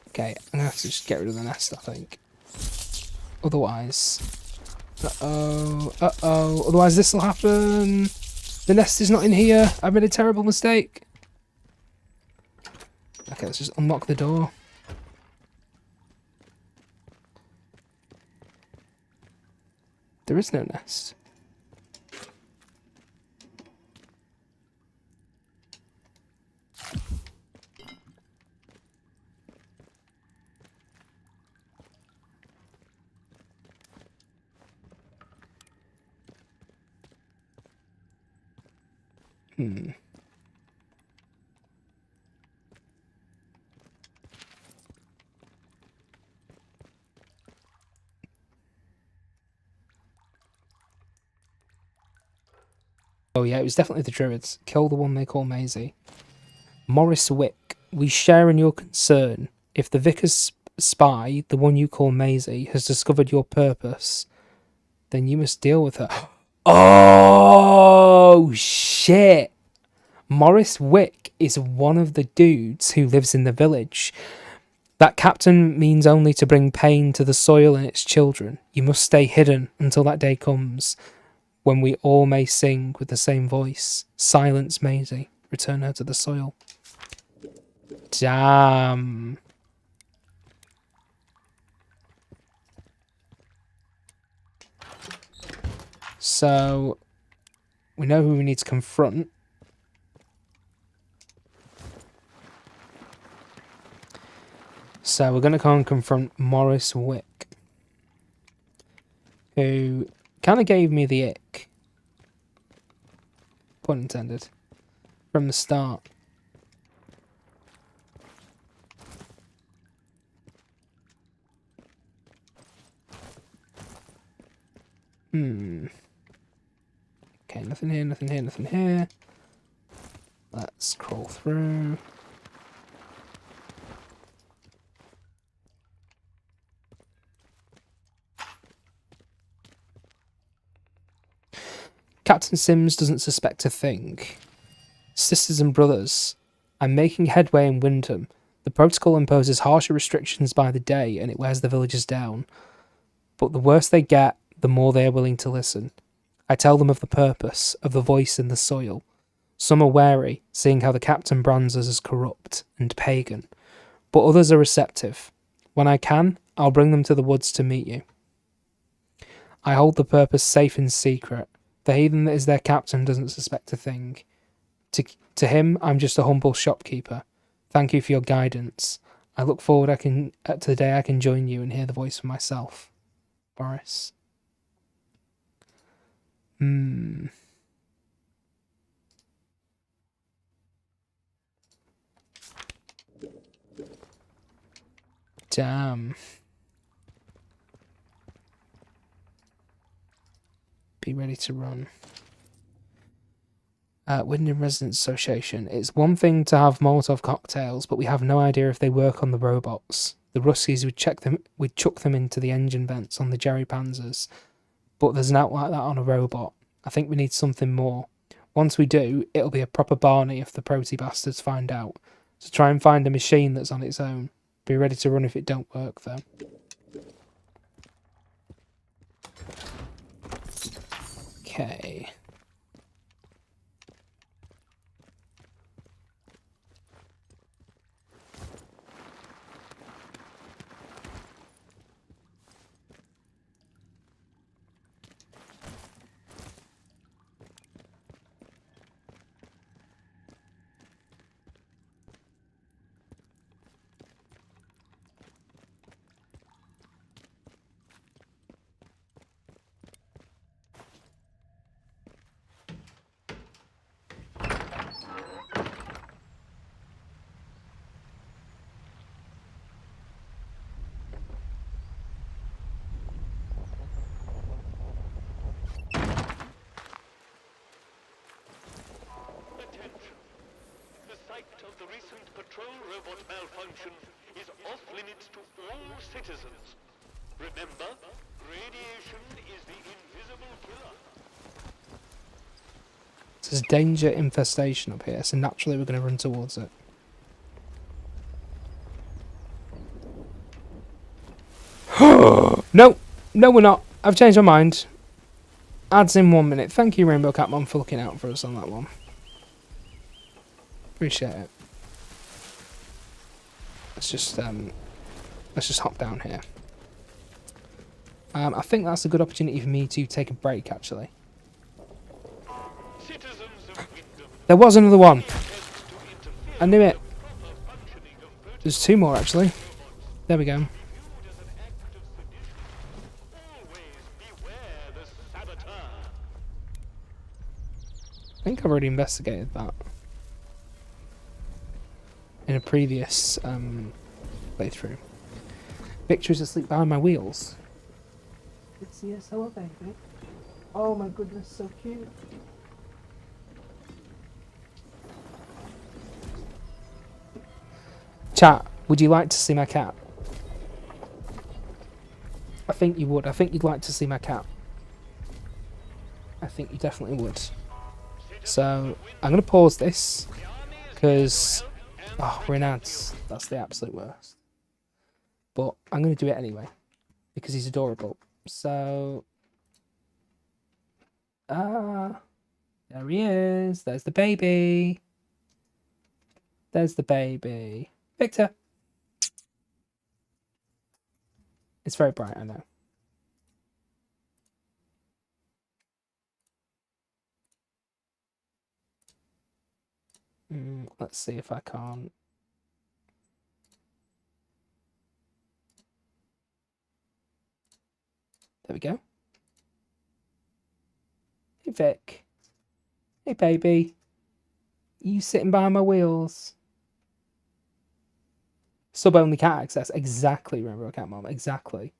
Okay, I'm gonna have to just get rid of the nest, I think. Otherwise... Uh-oh. Uh-oh. Otherwise this will happen. The nest is not in here. I made a terrible mistake. Okay, let's just unlock the door. There is no nest. Oh yeah, it was definitely the Druids. Kill the one they call Maisie. Morris Wick, we share in your concern. If the Vicar's spy, the one you call Maisie, has discovered your purpose, then you must deal with her. Oh, shit! Morris Wick is one of the dudes who lives in the village. That captain means only to bring pain to the soil and its children. You must stay hidden until that day comes, when we all may sing with the same voice. Silence Maisie. Return her to the soil. Damn. So, we know who we need to confront. So we're going to go and confront Morris Wick, who kind of gave me the ick, pun intended, from the start. Okay, nothing here, nothing here, nothing here. Let's crawl through. Captain Sims doesn't suspect a thing. Sisters and brothers, I'm making headway in Wyndham. The protocol imposes harsher restrictions by the day and it wears the villagers down. But the worse they get, the more they are willing to listen. I tell them of the purpose, of the voice in the soil. Some are wary, seeing how the captain brands us as corrupt and pagan. But others are receptive. When I can, I'll bring them to the woods to meet you. I hold the purpose safe in secret. The heathen that is their captain doesn't suspect a thing. To him, I'm just a humble shopkeeper. Thank you for your guidance. I look forward to the day I can join you and hear the voice for myself. Boris. Damn. Be ready to run. Wyndham Residents Association. It's one thing to have Molotov cocktails, but we have no idea if they work on the robots. The Ruskies would chuck them into the engine vents on the Jerry Panzers, but there's an out like that on a robot. I think we need something more. Once we do, it'll be a proper Barney if the Protey bastards find out. So try and find a machine that's on its own. Be ready to run if it don't work, though. Okay. Attention. The site of the recent patrol robot malfunction is off limits to all citizens. Remember, radiation is the invisible killer. There's danger infestation up here, so naturally we're going to run towards it. No! No, we're not. I've changed my mind. Ads in 1 minute. Thank you, Rainbow Catmon, for looking out for us on that one. Appreciate it. Let's just hop down here. I think that's a good opportunity for me to take a break, actually. Citizens of Wyndham, There was another one. attempts to interfere I knew it. with the proper functioning of protocol There's 2 more, actually. There we go. viewed as an act of sedition. Always beware the saboteur. I think I've already investigated that in a previous playthrough. Victor's asleep behind my wheels. It's yes, hello, baby. Oh my goodness, so cute. Chat, would you like to see my cat? I think you would. I think you'd like to see my cat. I think you definitely would. So, I'm going to pause this, because we're in ads. That's the absolute worst. But I'm going to do it anyway, because he's adorable. So, there he is. There's the baby. There's the baby. Victor. It's very bright, I know. Let's see if I can't. There we go. Hey, Vic. Hey, baby. You sitting behind my wheels? Sub-only cat access. Exactly, Rainbow Cat Mom. Exactly.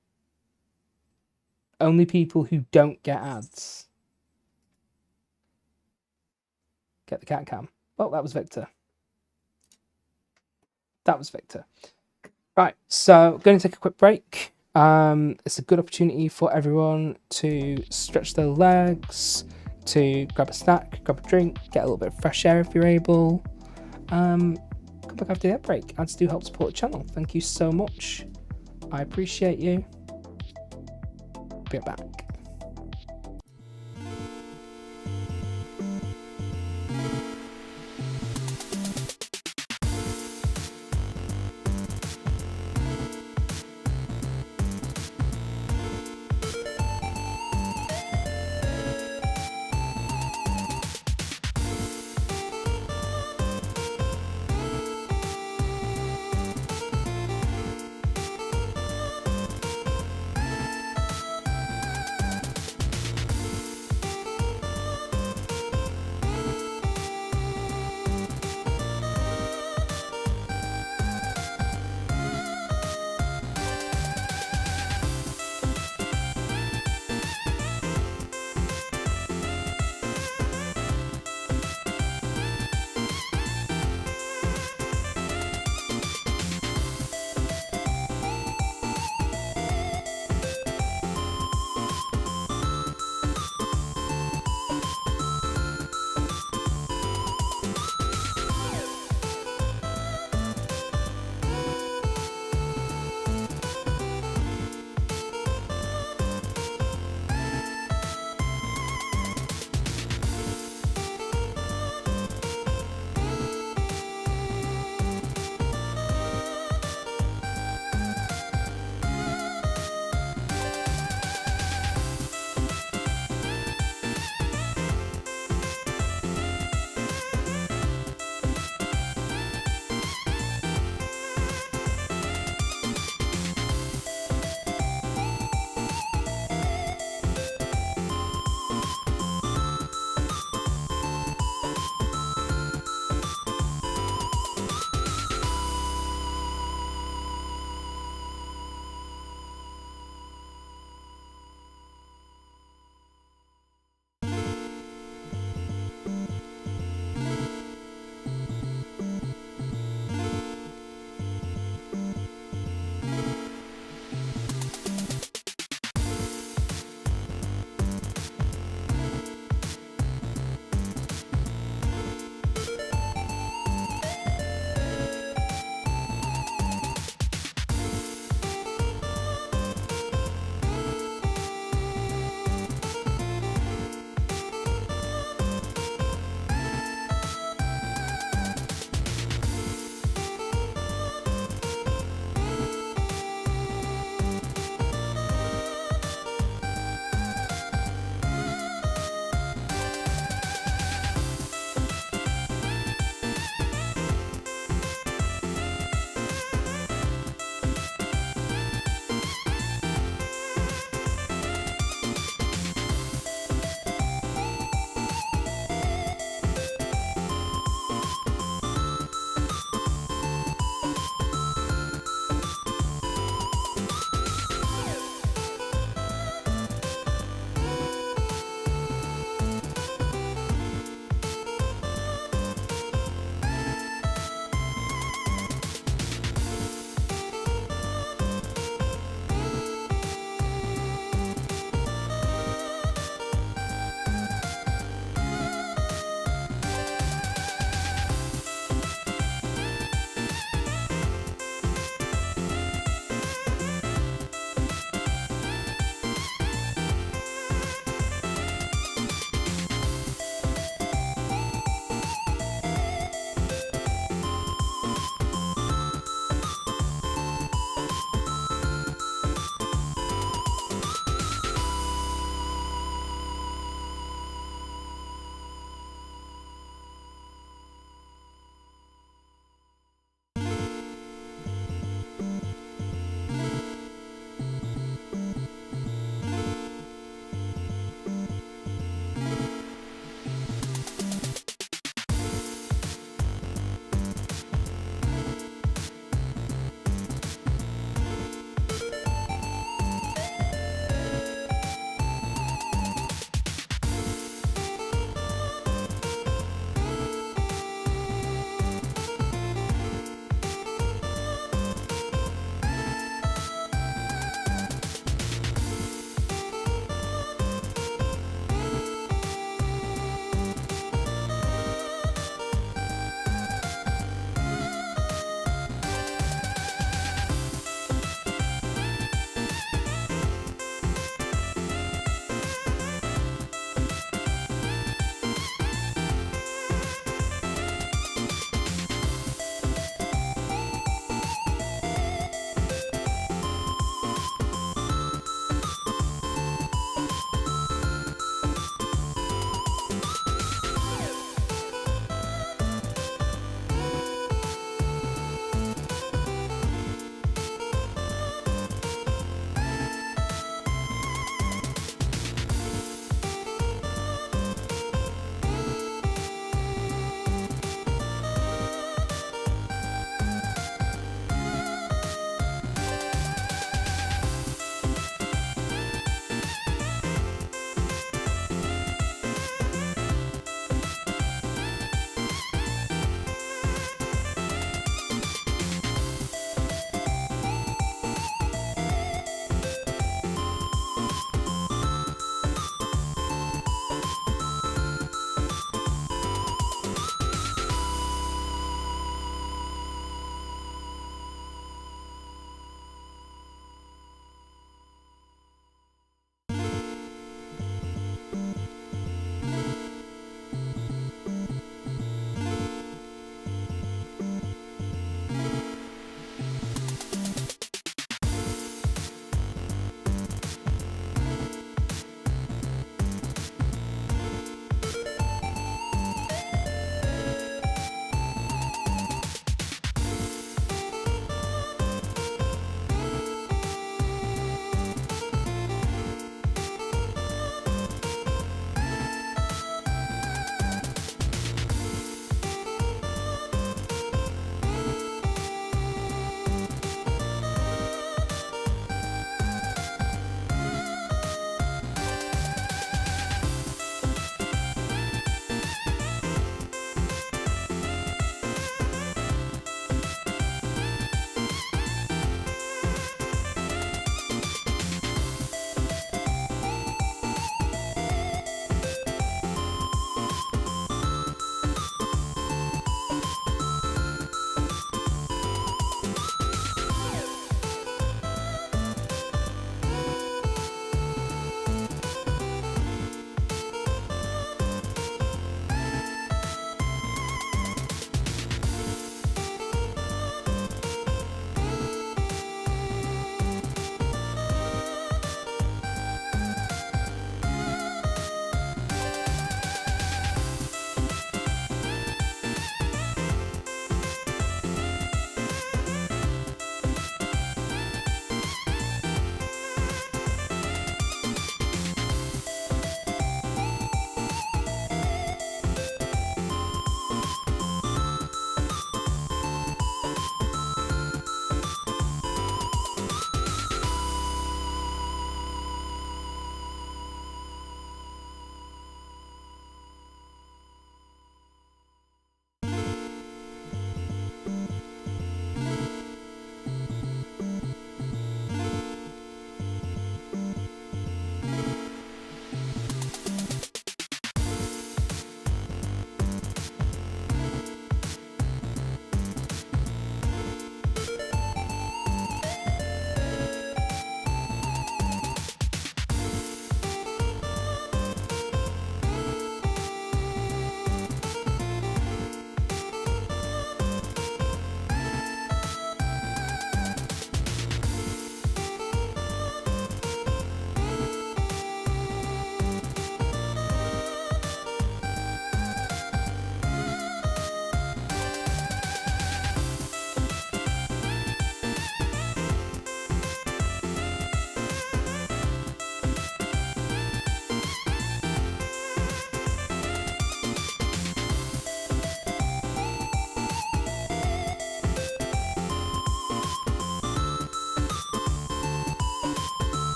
Only people who don't get ads get the cat cam. Well, that was Victor. That was Victor. Right, so going to take a quick break. It's a good opportunity for everyone to stretch their legs, to grab a snack, grab a drink, get a little bit of fresh air if you're able. Come back after that break. Ads do help support the channel. Thank you so much. I appreciate you. Be right back.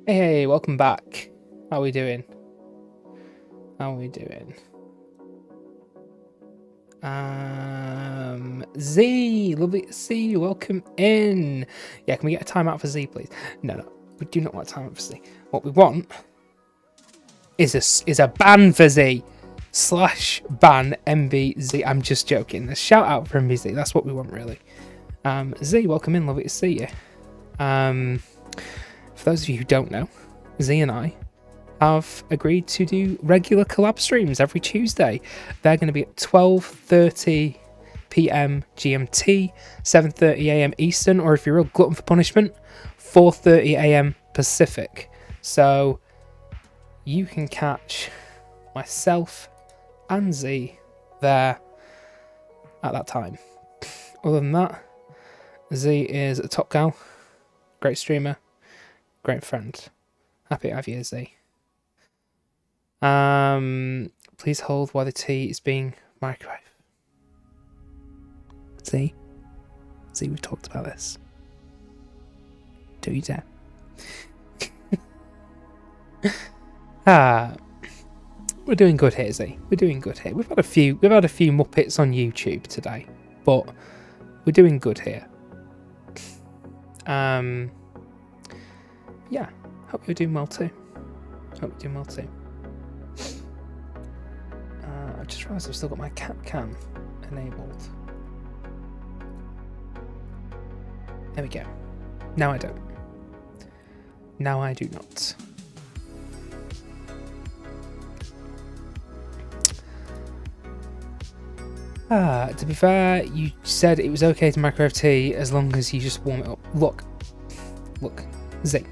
Hey, welcome back. How are we doing? How are we doing? Z, lovely to see you. Welcome in. Yeah, can we get a timeout for Z, please? No, we do not want a timeout for Z. What we want is a ban for Z. /ban MBZ. I'm just joking. A shout out for MBZ. That's what we want, really. Z, welcome in. Lovely to see you. For those of you who don't know, Z and I have agreed to do regular collab streams every Tuesday. They're going to be at 12:30 p.m. GMT, 7:30 a.m. Eastern, or if you're a real glutton for punishment, 4:30 a.m. Pacific. So you can catch myself and Z there at that time. Other than that, Z is a top gal, great streamer, great friend. Happy to have you, Z. Please hold while the tea is being microwaved. Z, we've talked about this. Do you dare? We're doing good here, Z. We're doing good here. We've had a few Muppets on YouTube today, but we're doing good here. Yeah, hope you're doing well too. I just realised I've still got my cat cam enabled. There we go. Now I don't. Now I do not. To be fair, you said it was okay to microwave tea as long as you just warm it up. Look, Z.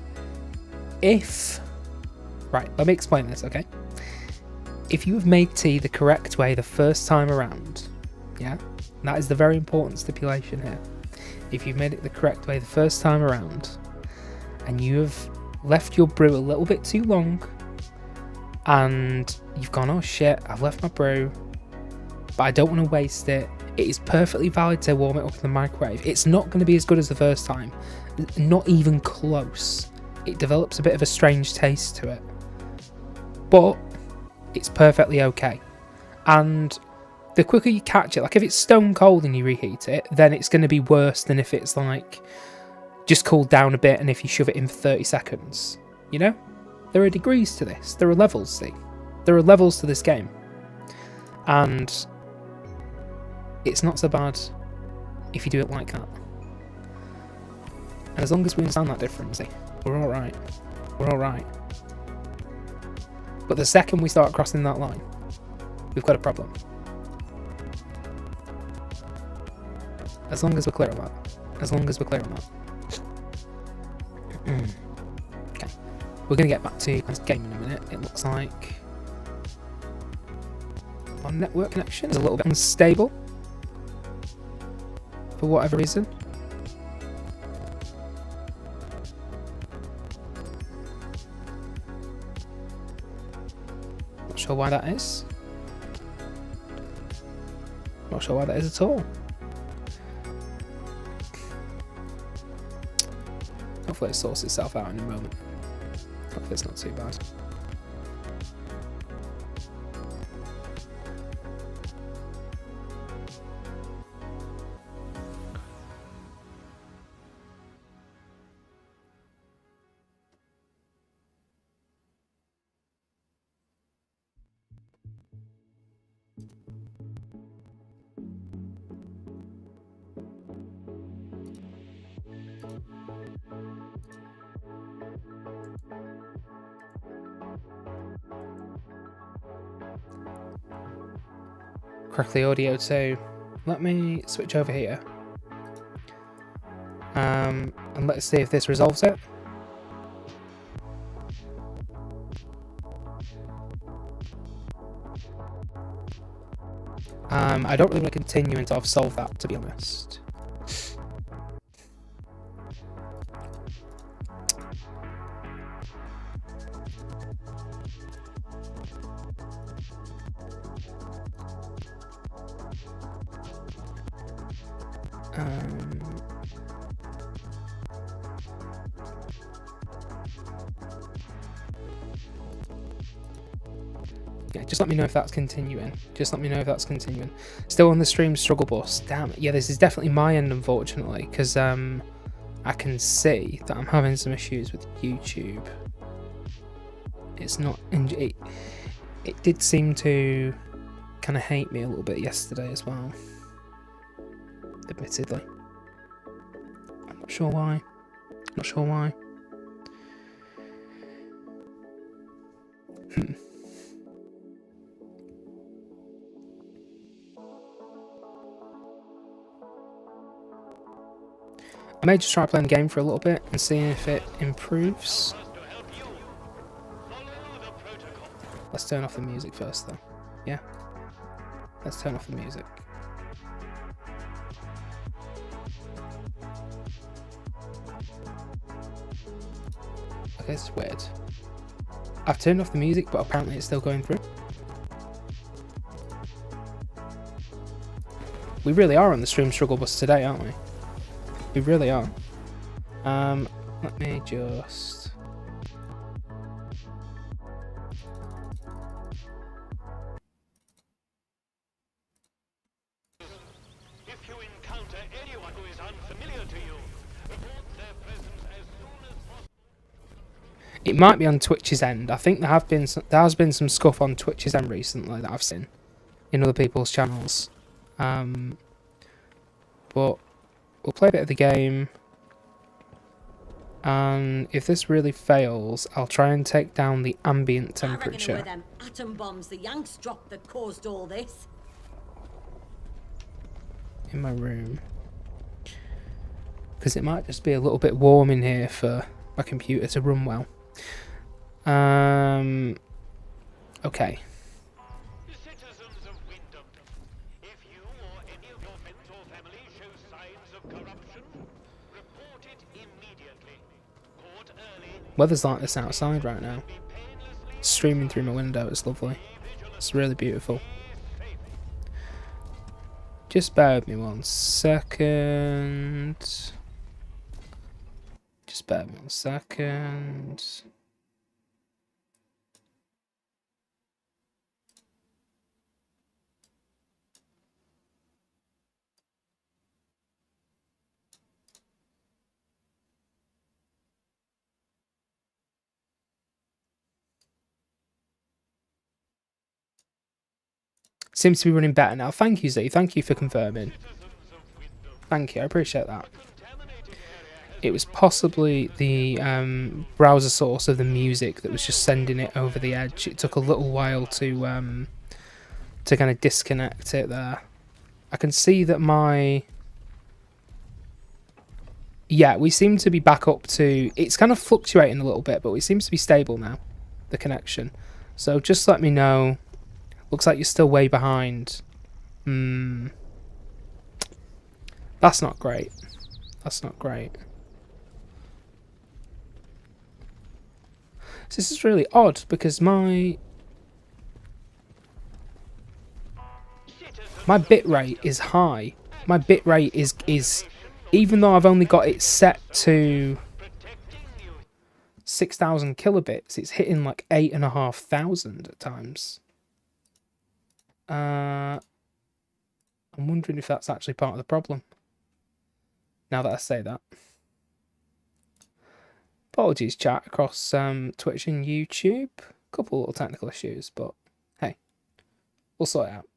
Right, let me explain this, okay? If you have made tea the correct way the first time around, yeah? That is the very important stipulation here. If you've made it the correct way the first time around, and you have left your brew a little bit too long, and you've gone, oh shit, I've left my brew, but I don't want to waste it, it is perfectly valid to warm it up in the microwave. It's not going to be as good as the first time. Not even close. It develops a bit of a strange taste to it. But it's perfectly okay. And the quicker you catch it, like if it's stone cold and you reheat it, then it's going to be worse than if it's like just cooled down a bit and if you shove it in for 30 seconds. You know? There are degrees to this. There are levels, see? There are levels to this game. And it's not so bad if you do it like that. And as long as we understand that difference, see, we're alright. We're alright. But the second we start crossing that line, we've got a problem. As long as we're clear on that. Okay. We're going to get back to this game in a minute. It looks like our network connection is a little bit unstable. For whatever reason. Not sure why that is. Not sure why that is at all. Hopefully it sorts itself out in a moment. Hopefully it's not too bad. Correctly audio too. Let me switch over here. And let's see if this resolves it. I don't really want to continue until I've solved that, to be honest. Yeah, just let me know if that's continuing. Just let me know if that's continuing. Still on the stream struggle bus. Damn it. Yeah, this is definitely my end, unfortunately, because I can see that I'm having some issues with YouTube. It's not... It did seem to kind of hate me a little bit yesterday as well. Admittedly. I'm not sure why. Not sure why. I may just try playing the game for a little bit and seeing if it improves. Let's turn off the music first though. Yeah? Let's turn off the music. Okay, this is weird. I've turned off the music, but apparently it's still going through. We really are on the stream struggle bus today, aren't we? We really are. Let me just... If you encounter anyone who is unfamiliar to you, report their presence as soon as possible. It might be on Twitch's end. I think there has been some scuff on Twitch's end recently that I've seen in other people's channels. But we'll play a bit of the game. And if this really fails, I'll try and take down the ambient temperature. I reckon it were them atom bombs the Yanks dropped that caused all this. In my room. Because it might just be a little bit warm in here for my computer to run well. Okay. Citizens of Wyndham, if you or any of your friends or family show signs of corruption, report it immediately. Court early. Weather's like this outside right now. It's streaming through my window, it's lovely. It's really beautiful. Just bear with me 1 second. Just bear with me 1 second. Seems to be running better now. Thank you, Z. Thank you for confirming. Thank you. I appreciate that. It was possibly the browser source of the music that was just sending it over the edge. It took a little while to kind of disconnect it there. I can see that my... Yeah, we seem to be back up to... It's kind of fluctuating a little bit, but it seems to be stable now, the connection. So just let me know. Looks like you're still way behind. That's not great. That's not great. So this is really odd because my bit rate is high. My bit rate is even though I've only got it set to 6,000 kilobits, it's hitting like 8,500 at times. I'm wondering if that's actually part of the problem. Now that I say that. Apologies, chat, across Twitch and YouTube. A couple little technical issues, but hey, we'll sort it out.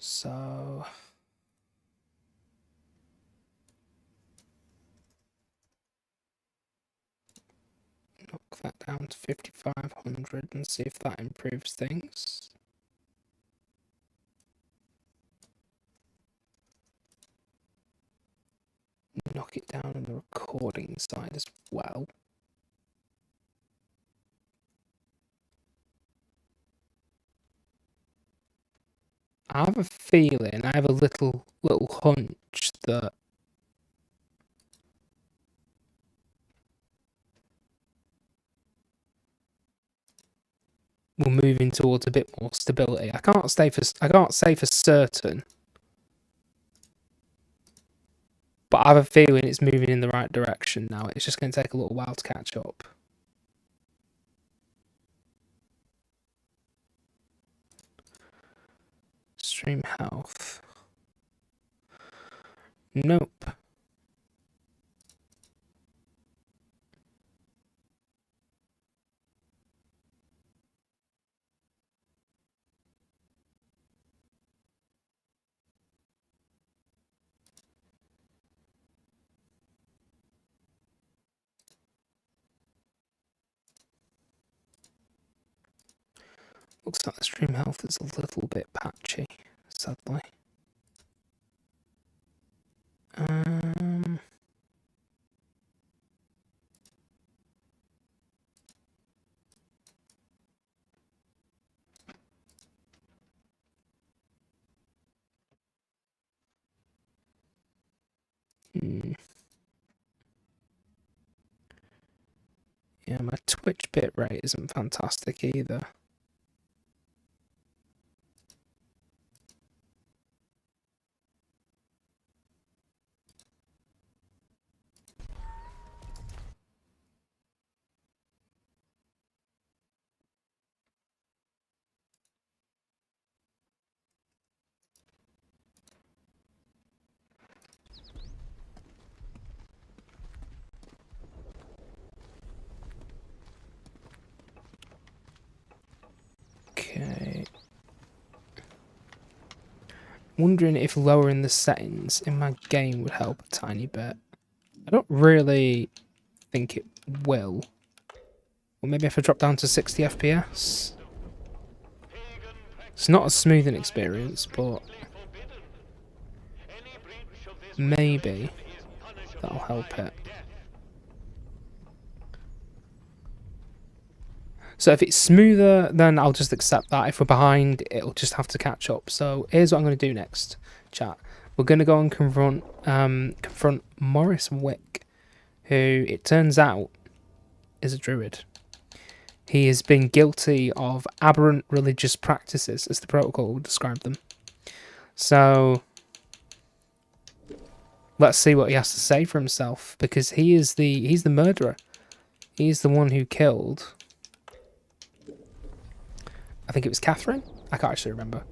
So knock that down to 5,500 and see if that improves things. Knock it down on the recording side as well. I have a feeling, I have a little hunch that we're moving towards a bit more stability. I can't say for certain, but I have a feeling it's moving in the right direction now. It's just going to take a little while to catch up. Stream health. Nope. Looks like the stream health is a little bit patchy, sadly. Yeah, my Twitch bitrate isn't fantastic either. Okay. Wondering if lowering the settings in my game would help a tiny bit. I don't really think it will. Or maybe if I drop down to 60 FPS. It's not a smoothing experience, but maybe that'll help it. So if it's smoother, then I'll just accept that. If we're behind, it'll just have to catch up. So here's what I'm going to do next, chat. We're going to go and confront Morris Wick, who it turns out is a druid. He has been guilty of aberrant religious practices, as the protocol would describe them. So let's see what he has to say for himself, because he's the murderer. He's the one who killed, I think it was Catherine? I can't actually remember.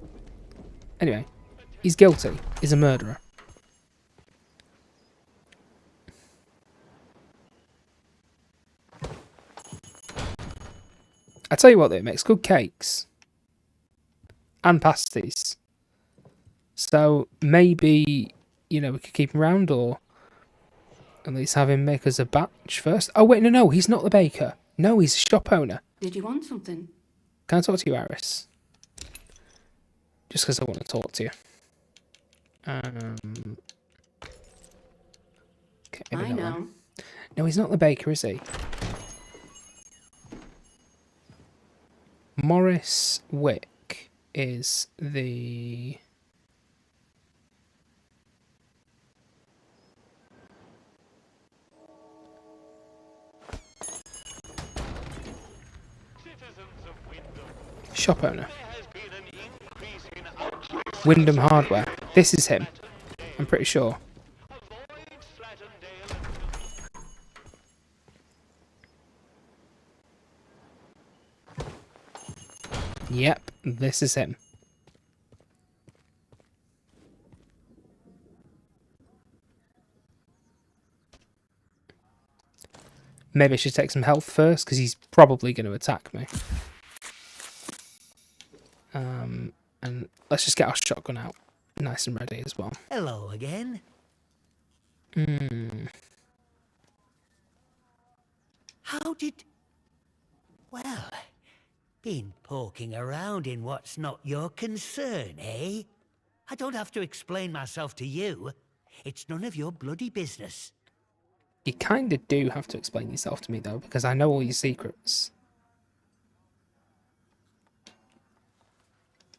Anyway, he's guilty. He's a murderer. I tell you what, though, it makes good cakes. And pasties. So maybe, you know, we could keep him around, or at least have him make us a batch first. Oh, wait, no, he's not the baker. No, he's a shop owner. Did you want something? Can I talk to you, Iris? Just because I want to talk to you. Okay, maybe I not know. then. No, he's not the baker, is he? Morris Wick is the... shop owner. Wyndham Hardware. This is him. I'm pretty sure. Yep, this is him. Maybe I should take some health first, because he's probably going to attack me. And let's just get our shotgun out nice and ready as well. Hello again. How did... Well, been poking around in what's not your concern, eh? I don't have to explain myself to you. It's none of your bloody business. You kind of do have to explain yourself to me, though, because I know all your secrets.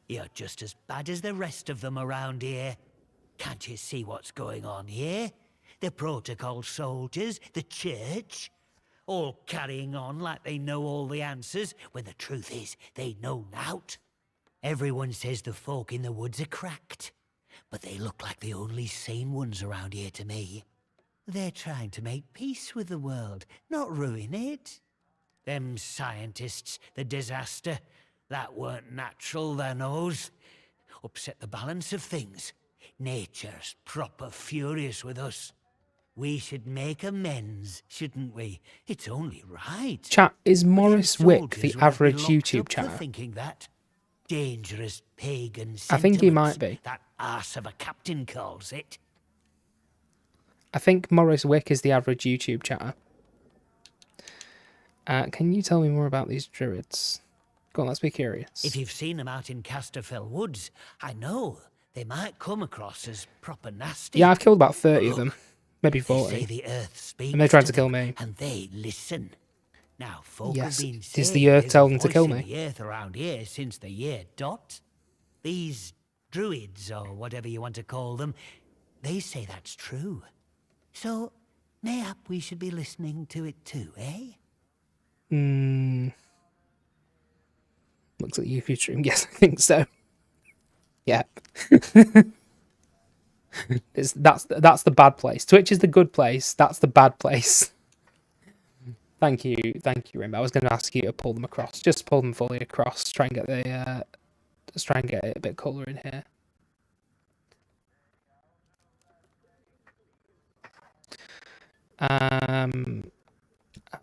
You're just as bad as the rest of them around here. Can't you see what's going on here? The protocol soldiers, the church. all carrying on like they know all the answers, when the truth is they know nought. Everyone says the folk in the woods are cracked, but they look like the only sane ones around here to me. They're trying to make peace with the world, not ruin it. Them scientists, the disaster, that weren't natural, their knows. Upset the balance of things. Nature's proper furious with us. We should make amends, shouldn't we? It's only right. Chat, is Morris Them Wick the soldiers would have been average locked YouTube up for chatter? thinking that. Dangerous pagan I think he sentiments, might be. that arse of a captain calls it. I think Morris Wick is the average YouTube chatter. Can you tell me more about these druids? Go on, let's be curious. If you've seen them out in Casterfell Woods, I know they might come across as proper nasty. Yeah, I've killed about 30 of Look, them. Maybe they 40. say the earth speaks And they tried to them, kill me. and they listen. Now, folk Yes, have been does saying the earth there's tell a them to voice kill in me? the earth around here since the year dot. These druids, or whatever you want to call them, they say that's true. So, mayhap we should be listening to it too, eh? Looks like YouTube stream. Yes, I think so. Yeah. That's the bad place. Twitch is the good place. That's the bad place. Thank you, Rainbow. I was going to ask you to pull them across. Just pull them fully across. Try and get the just try and get it a bit cooler in here.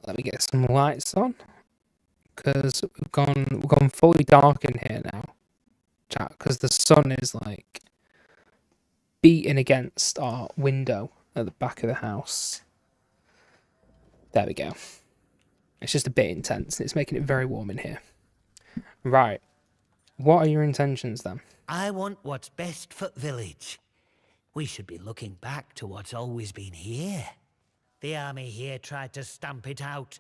Let me get some lights on, because we've gone fully dark in here now, chat. Because the sun is like beating against our window at the back of the house. There we go. It's just a bit intense. It's making it very warm in here. Right. What are your intentions then? I want what's best for village. We should be looking back to what's always been here. The army here tried to stamp it out,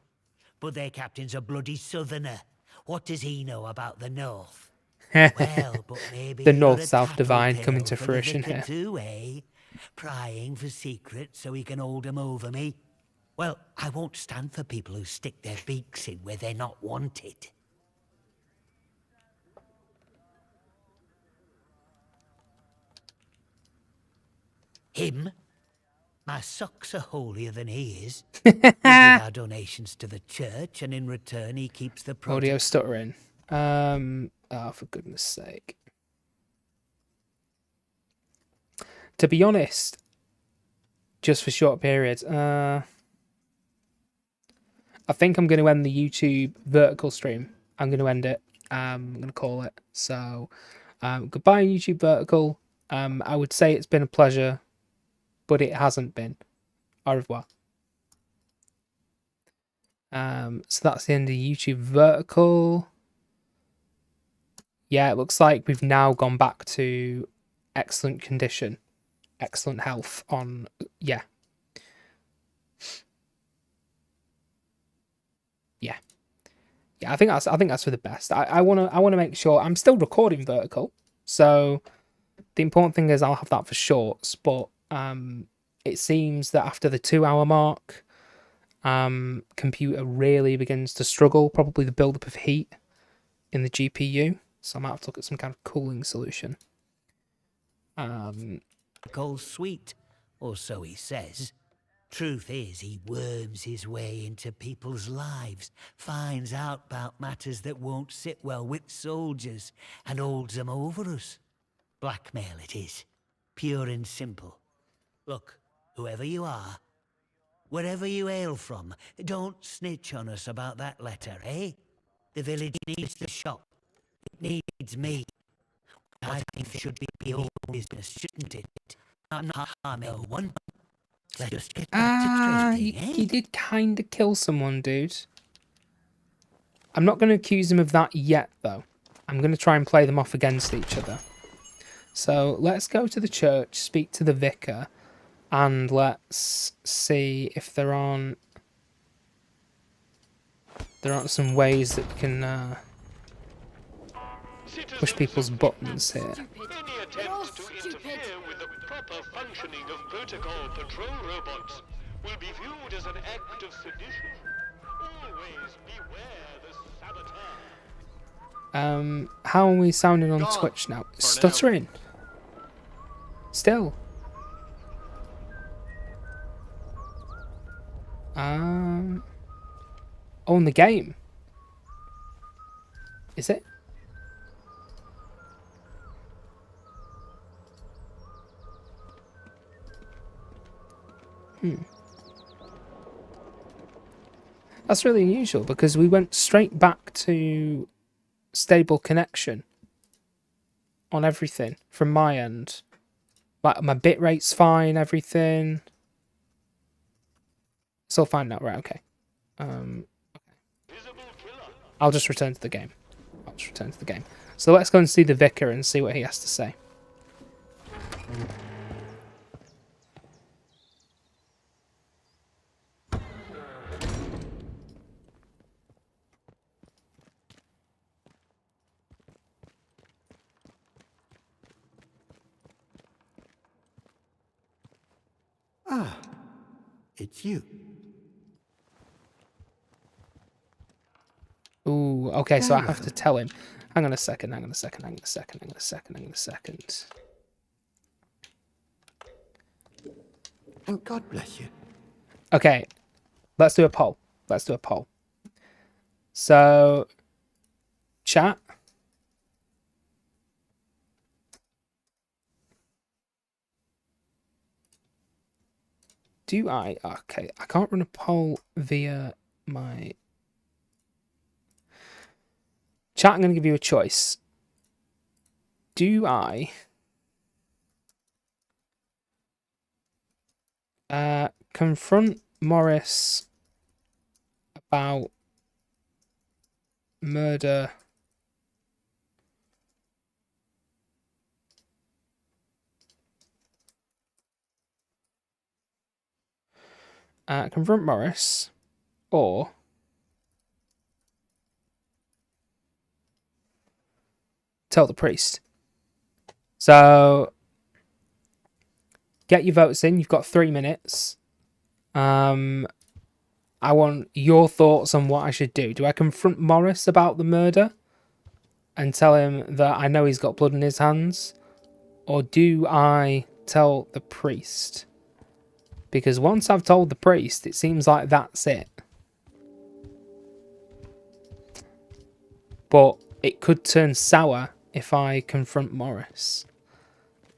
but their captain's a bloody southerner. What does he know about the north? Well, but maybe The you're north-south a divide coming to tattletale for the fruition vicar here. too, eh? Prying for secrets so he can hold them over me. Well, I won't stand for people who stick their beaks in where they're not wanted. Him? My socks are holier than he is. We give our donations to the church, and in return he keeps the Audio project. stuttering. Oh, for goodness sake. To be honest, just for short periods, I think I'm going to end the YouTube vertical stream. I'm going to end it. I'm going to call it. So, goodbye, YouTube vertical. I would say it's been a pleasure, but it hasn't been. Au revoir. So that's the end of YouTube vertical. Yeah, it looks like we've now gone back to excellent condition, excellent health on, yeah. Yeah, I think that's for the best. I wanna make sure I'm still recording vertical, so the important thing is I'll have that for shorts. But it seems that after the 2-hour mark, computer really begins to struggle. Probably the buildup of heat in the GPU. So I might have to look at some kind of cooling solution. Cold sweet, or so he says. Truth is, he worms his way into people's lives, finds out about matters that won't sit well with soldiers, and holds them over us. Blackmail it is, pure and simple. Look, whoever you are, wherever you hail from, don't snitch on us about that letter, eh? The village needs the shop. It needs me. I think it should be your business, shouldn't it? Not harm no one. Let us get back to trading, eh? He did kind of kill someone, dude. I'm not going to accuse him of that yet, though. I'm going to try and play them off against each other. So let's go to the church, speak to the vicar, and let's see if there aren't some ways that we can push people's buttons here. Any attempt to interfere with the proper functioning of protocol patrol robots will be viewed as an act of sedition. Always beware the saboteur. How are we sounding on Gone Twitch now? for now. Stuttering. Still. Oh, in the game. Is it? That's really unusual because we went straight back to stable connection on everything from my end. Like my bit rate's fine, everything. It's all fine now, right? Okay. I'll just return to the game. So let's go and see the vicar and see what he has to say. Ah, it's you. Ooh, okay, so I have Hello. to tell him. Hang on a second. And God bless you. Okay, let's do a poll. So, chat. Do I? Okay, I can't run a poll via my... Chat, I'm going to give you a choice. Do I... confront Morris about murder... confront Morris, or tell the priest. So, get your votes in. You've got 3 minutes. I want your thoughts on what I should do. Do I confront Morris about the murder and tell him that I know he's got blood in his hands? Or do I tell the priest? Because once I've told the priest, it seems like that's it. But it could turn sour if I confront Morris.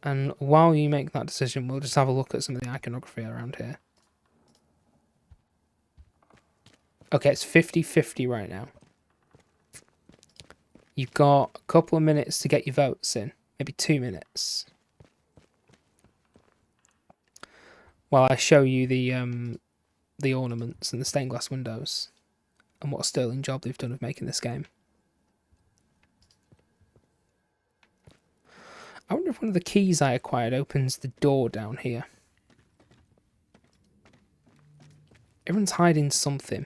And while you make that decision, we'll just have a look at some of the iconography around here. Okay, it's 50-50 right now. You've got a couple of minutes to get your votes in. Maybe 2 minutes. While I show you the ornaments and the stained glass windows. And what a sterling job they've done of making this game. I wonder if one of the keys I acquired opens the door down here. Everyone's hiding something.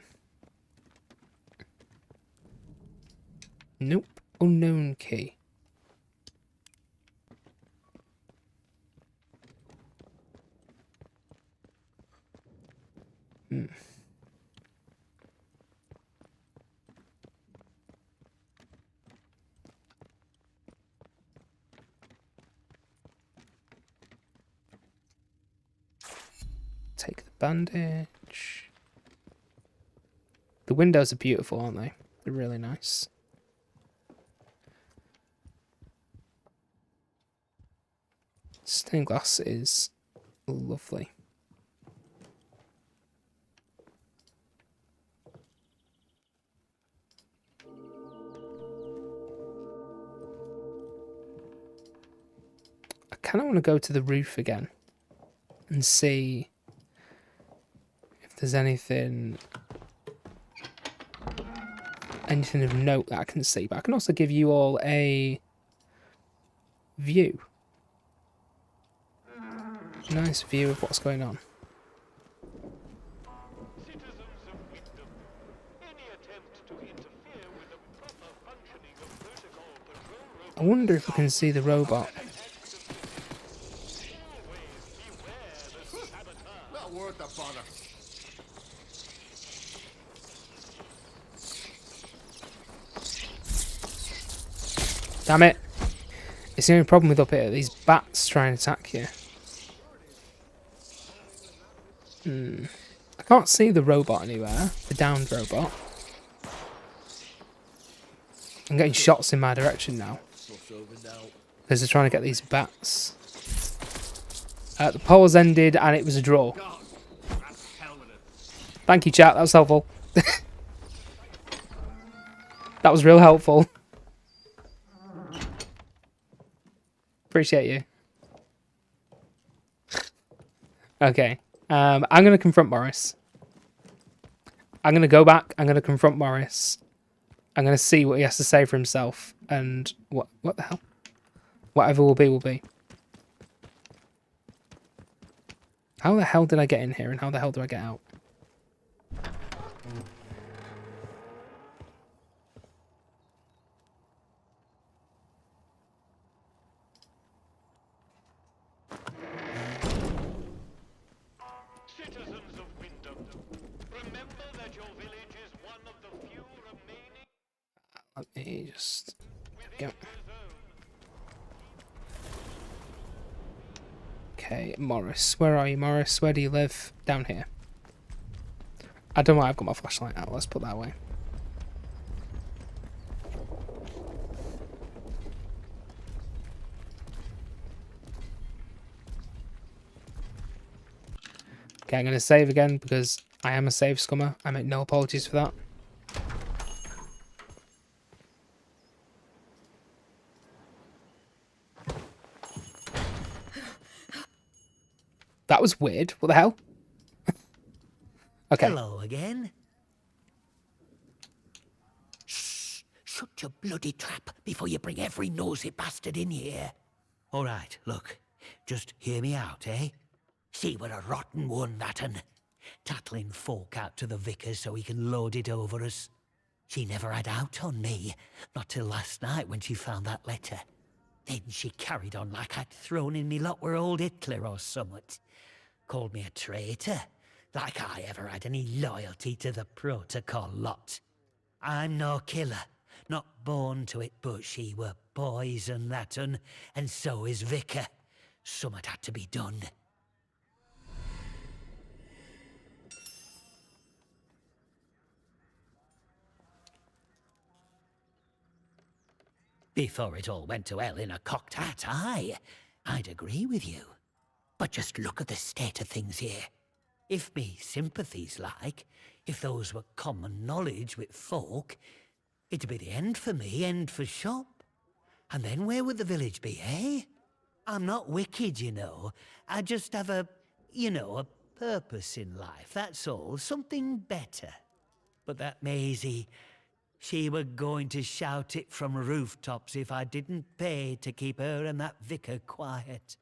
Nope. Unknown key. Take the bandage. The windows are beautiful, aren't they? They're really nice. Stained glass is lovely. I kind of want to go to the roof again and see if there's anything of note that I can see. But I can also give you all a view. Nice view of what's going on. Citizens of Wisdom, any attempt to interfere with the proper functioning of protocol patrol robots... I wonder if we can see the robot. Always beware the saboteur. Not worth the bother. Damn it. It's the only problem with up here. These bats try and attack you. I can't see the robot anywhere. The downed robot. I'm getting shots in my direction now. Because they're trying to get these bats. The polls ended and it was a draw. Thank you, chat. That was helpful. That was real helpful. Appreciate you. Okay. I'm going to confront Morris. I'm going to go back. I'm going to confront Morris. I'm going to see what he has to say for himself. And what the hell? Whatever will be, will be. How the hell did I get in here and how the hell do I get out? Citizens of Wyndham, remember that your village is one of the few remaining Let me just go. Okay, Morris. Where are you, Morris? Where do you live? Down here. I don't know why I've got my flashlight out. Let's put that away. Okay, I'm going to save again because I am a save scummer. I make no apologies for that. That was weird. What the hell? Okay. Hello again. Shh! Shut your bloody trap before you bring every nosy bastard in here. All right, look. Just hear me out, eh? See, we're a rotten one, that un. Tattling folk out to the vicar so he can load it over us. She never had out on me. Not till last night when she found that letter. Then she carried on like I'd thrown in me lot were old Hitler or summat. Called me a traitor. Like I ever had any loyalty to the protocol lot. I'm no killer. Not born to it, but she were poison, that un. And so is Vicar. Summat had to be done. Before it all went to hell in a cocked hat, I'd agree with you. But just look at the state of things here. If me sympathies like, if those were common knowledge with folk, it'd be the end for me, end for shop. And then where would the village be, eh? I'm not wicked, you know. I just have a purpose in life, that's all. Something better. But that Maisie, she were going to shout it from rooftops if I didn't pay to keep her and that vicar quiet.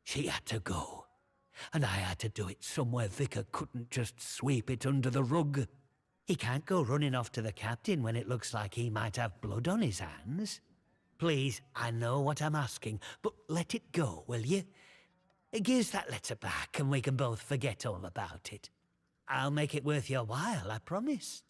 She had to go. And I had to do it somewhere Vicar couldn't just sweep it under the rug. He can't go running off to the captain when it looks like he might have blood on his hands. Please, I know what I'm asking, but let it go, will you? Give us that letter back and we can both forget all about it. I'll make it worth your while, I promise.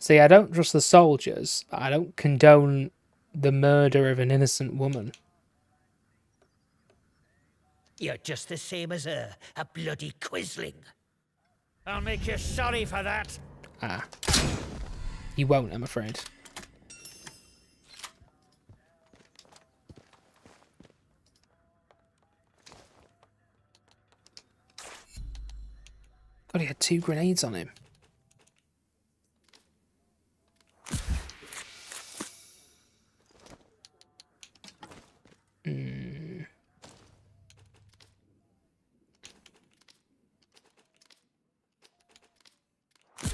See, I don't trust the soldiers. I don't condone the murder of an innocent woman. You're just the same as her, a bloody quisling. I'll make you sorry for that. Ah. You won't, I'm afraid. God, he had 2 grenades on him.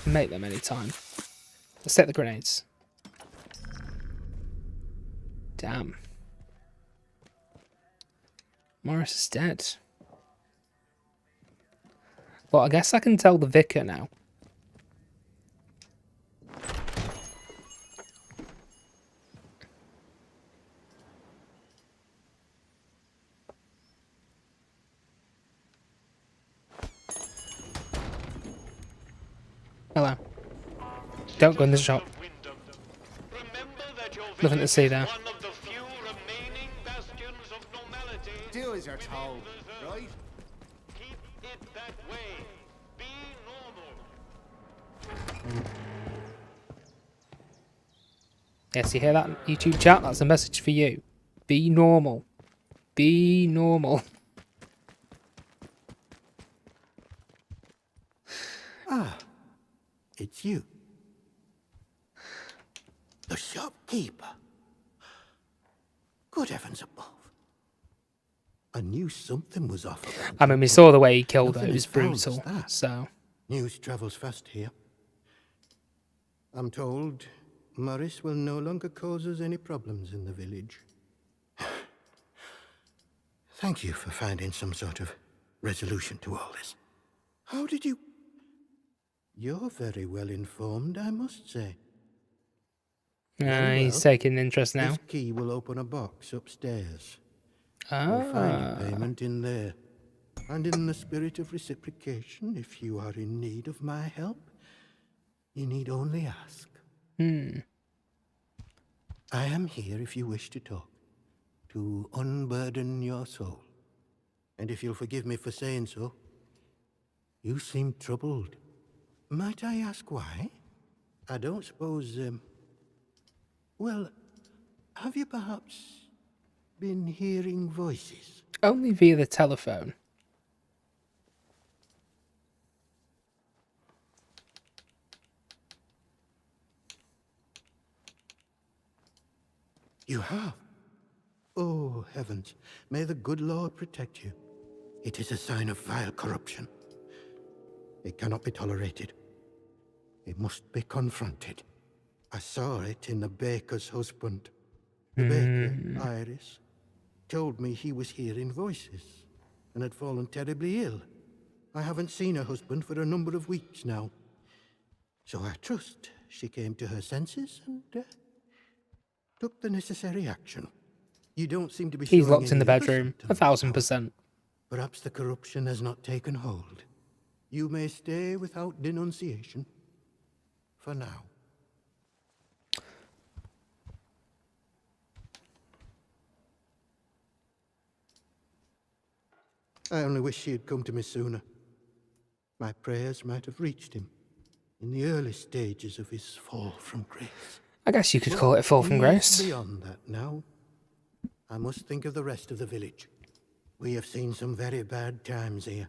Make them anytime. Let's take the grenades. Damn. Morris is dead. Well, I guess I can tell the vicar now. Hello. Don't go in the shop. Citizens of Wyndham, remember that your Nothing to village see is there. one of the few remaining bastions of normality. Do as you're within told, the zone. right? Keep it that way. Be normal. Yes, you hear that, YouTube chat? That's a message for you. Be normal. Be normal. Ah, it's you. The shopkeeper. Good heavens above. I knew something was off about I mean, we you, saw but the way he killed her. nothing It was as foul as brutal. that. So, News travels fast here. I'm told Morris will no longer cause us any problems in the village. Thank you for finding some sort of resolution to all this. How did you... You're very well informed, I must say. Very he's well. taking interest now. This key will open a box upstairs. You'll find your Ah. payment in there. And in the spirit of reciprocation, if you are in need of my help, you need only ask. I am here if you wish to talk, to unburden your soul. And if you'll forgive me for saying so, you seem troubled. Might I ask why? I don't suppose, well, have you perhaps been hearing voices? Only via the telephone. You have? Oh, heavens. May the good Lord protect you. It is a sign of vile corruption. It cannot be tolerated. It must be confronted. I saw it in the baker's husband. The baker, Iris, told me he was hearing voices and had fallen terribly ill. I haven't seen her husband for a number of weeks now. So I trust she came to her senses and took the necessary action. You don't seem to be He's showing locked in the any other bedroom. symptoms, 1000%. Perhaps the corruption has not taken hold. You may stay without denunciation. For now. I only wish she had come to me sooner. My prayers might have reached him in the early stages of his fall from grace. I guess you could call it a fall from He's grace. beyond that now. I must think of the rest of the village. We have seen some very bad times here.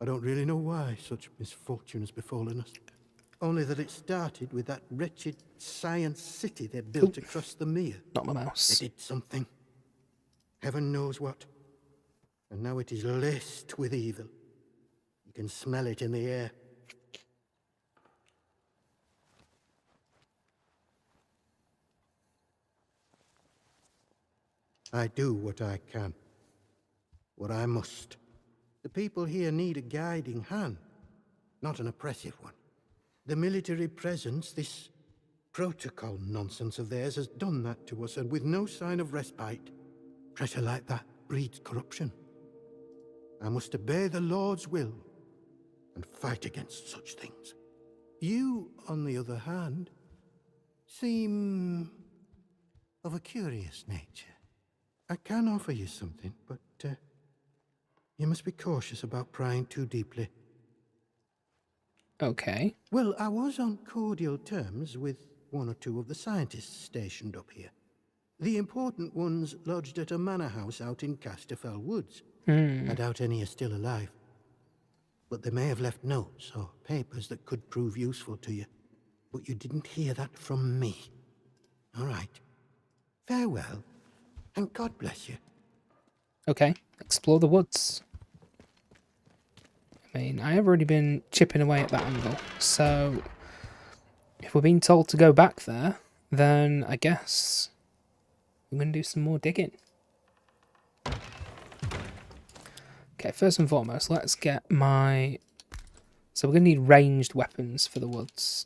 I don't really know why such misfortune has befallen us. Only that it started with that wretched science city they built across the mere. Not my mouse. They did something. Heaven knows what. And now it is laced with evil. You can smell it in the air. I do what I can. What I must. The people here need a guiding hand, not an oppressive one. The military presence, this protocol nonsense of theirs, has done that to us, and with no sign of respite. Pressure like that breeds corruption. I must obey the Lord's will and fight against such things. You, on the other hand, seem of a curious nature. I can offer you something, but you must be cautious about prying too deeply. Okay. Well, I was on cordial terms with one or two of the scientists stationed up here. The important ones lodged at a manor house out in Casterfell Woods. I doubt any are still alive. But they may have left notes or papers that could prove useful to you. But you didn't hear that from me. All right. Farewell, and God bless you. Okay. Explore the woods. I mean, I have already been chipping away at that angle. So, if we're being told to go back there, then I guess we're going to do some more digging. Okay, first and foremost, let's get my... So we're going to need ranged weapons for the woods.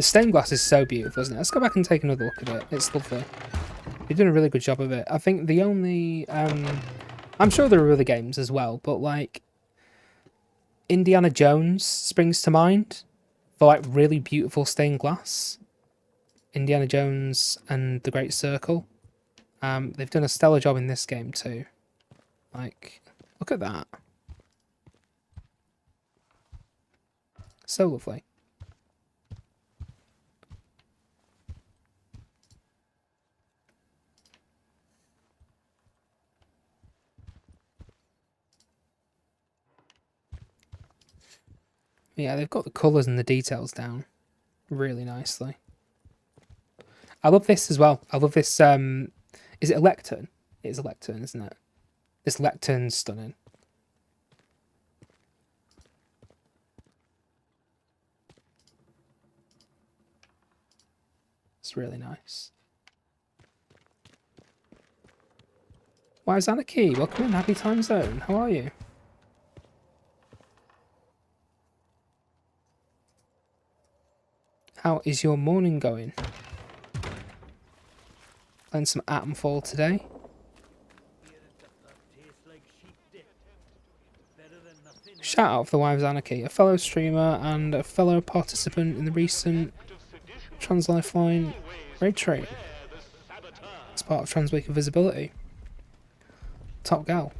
The stained glass is so beautiful, isn't it? Let's go back and take another look at it. It's lovely. They've done a really good job of it. I think the only... I'm sure there are other games as well, but like... Indiana Jones springs to mind for like really beautiful stained glass. Indiana Jones and the Great Circle. They've done a stellar job in this game too. Like, look at that. So lovely. Yeah, they've got the colours and the details down really nicely. I love this as well. I love this, is it a lectern? It is a lectern, isn't it? This lectern's stunning. It's really nice. Wives Anarchy, welcome in, happy time zone. How are you? How is your morning going? Playing some Atomfall today. Shout out for the Wives Anarchy, a fellow streamer and a fellow participant in the recent Trans-Lifeline raid trade. As part of Trans Week of Visibility. Top gal.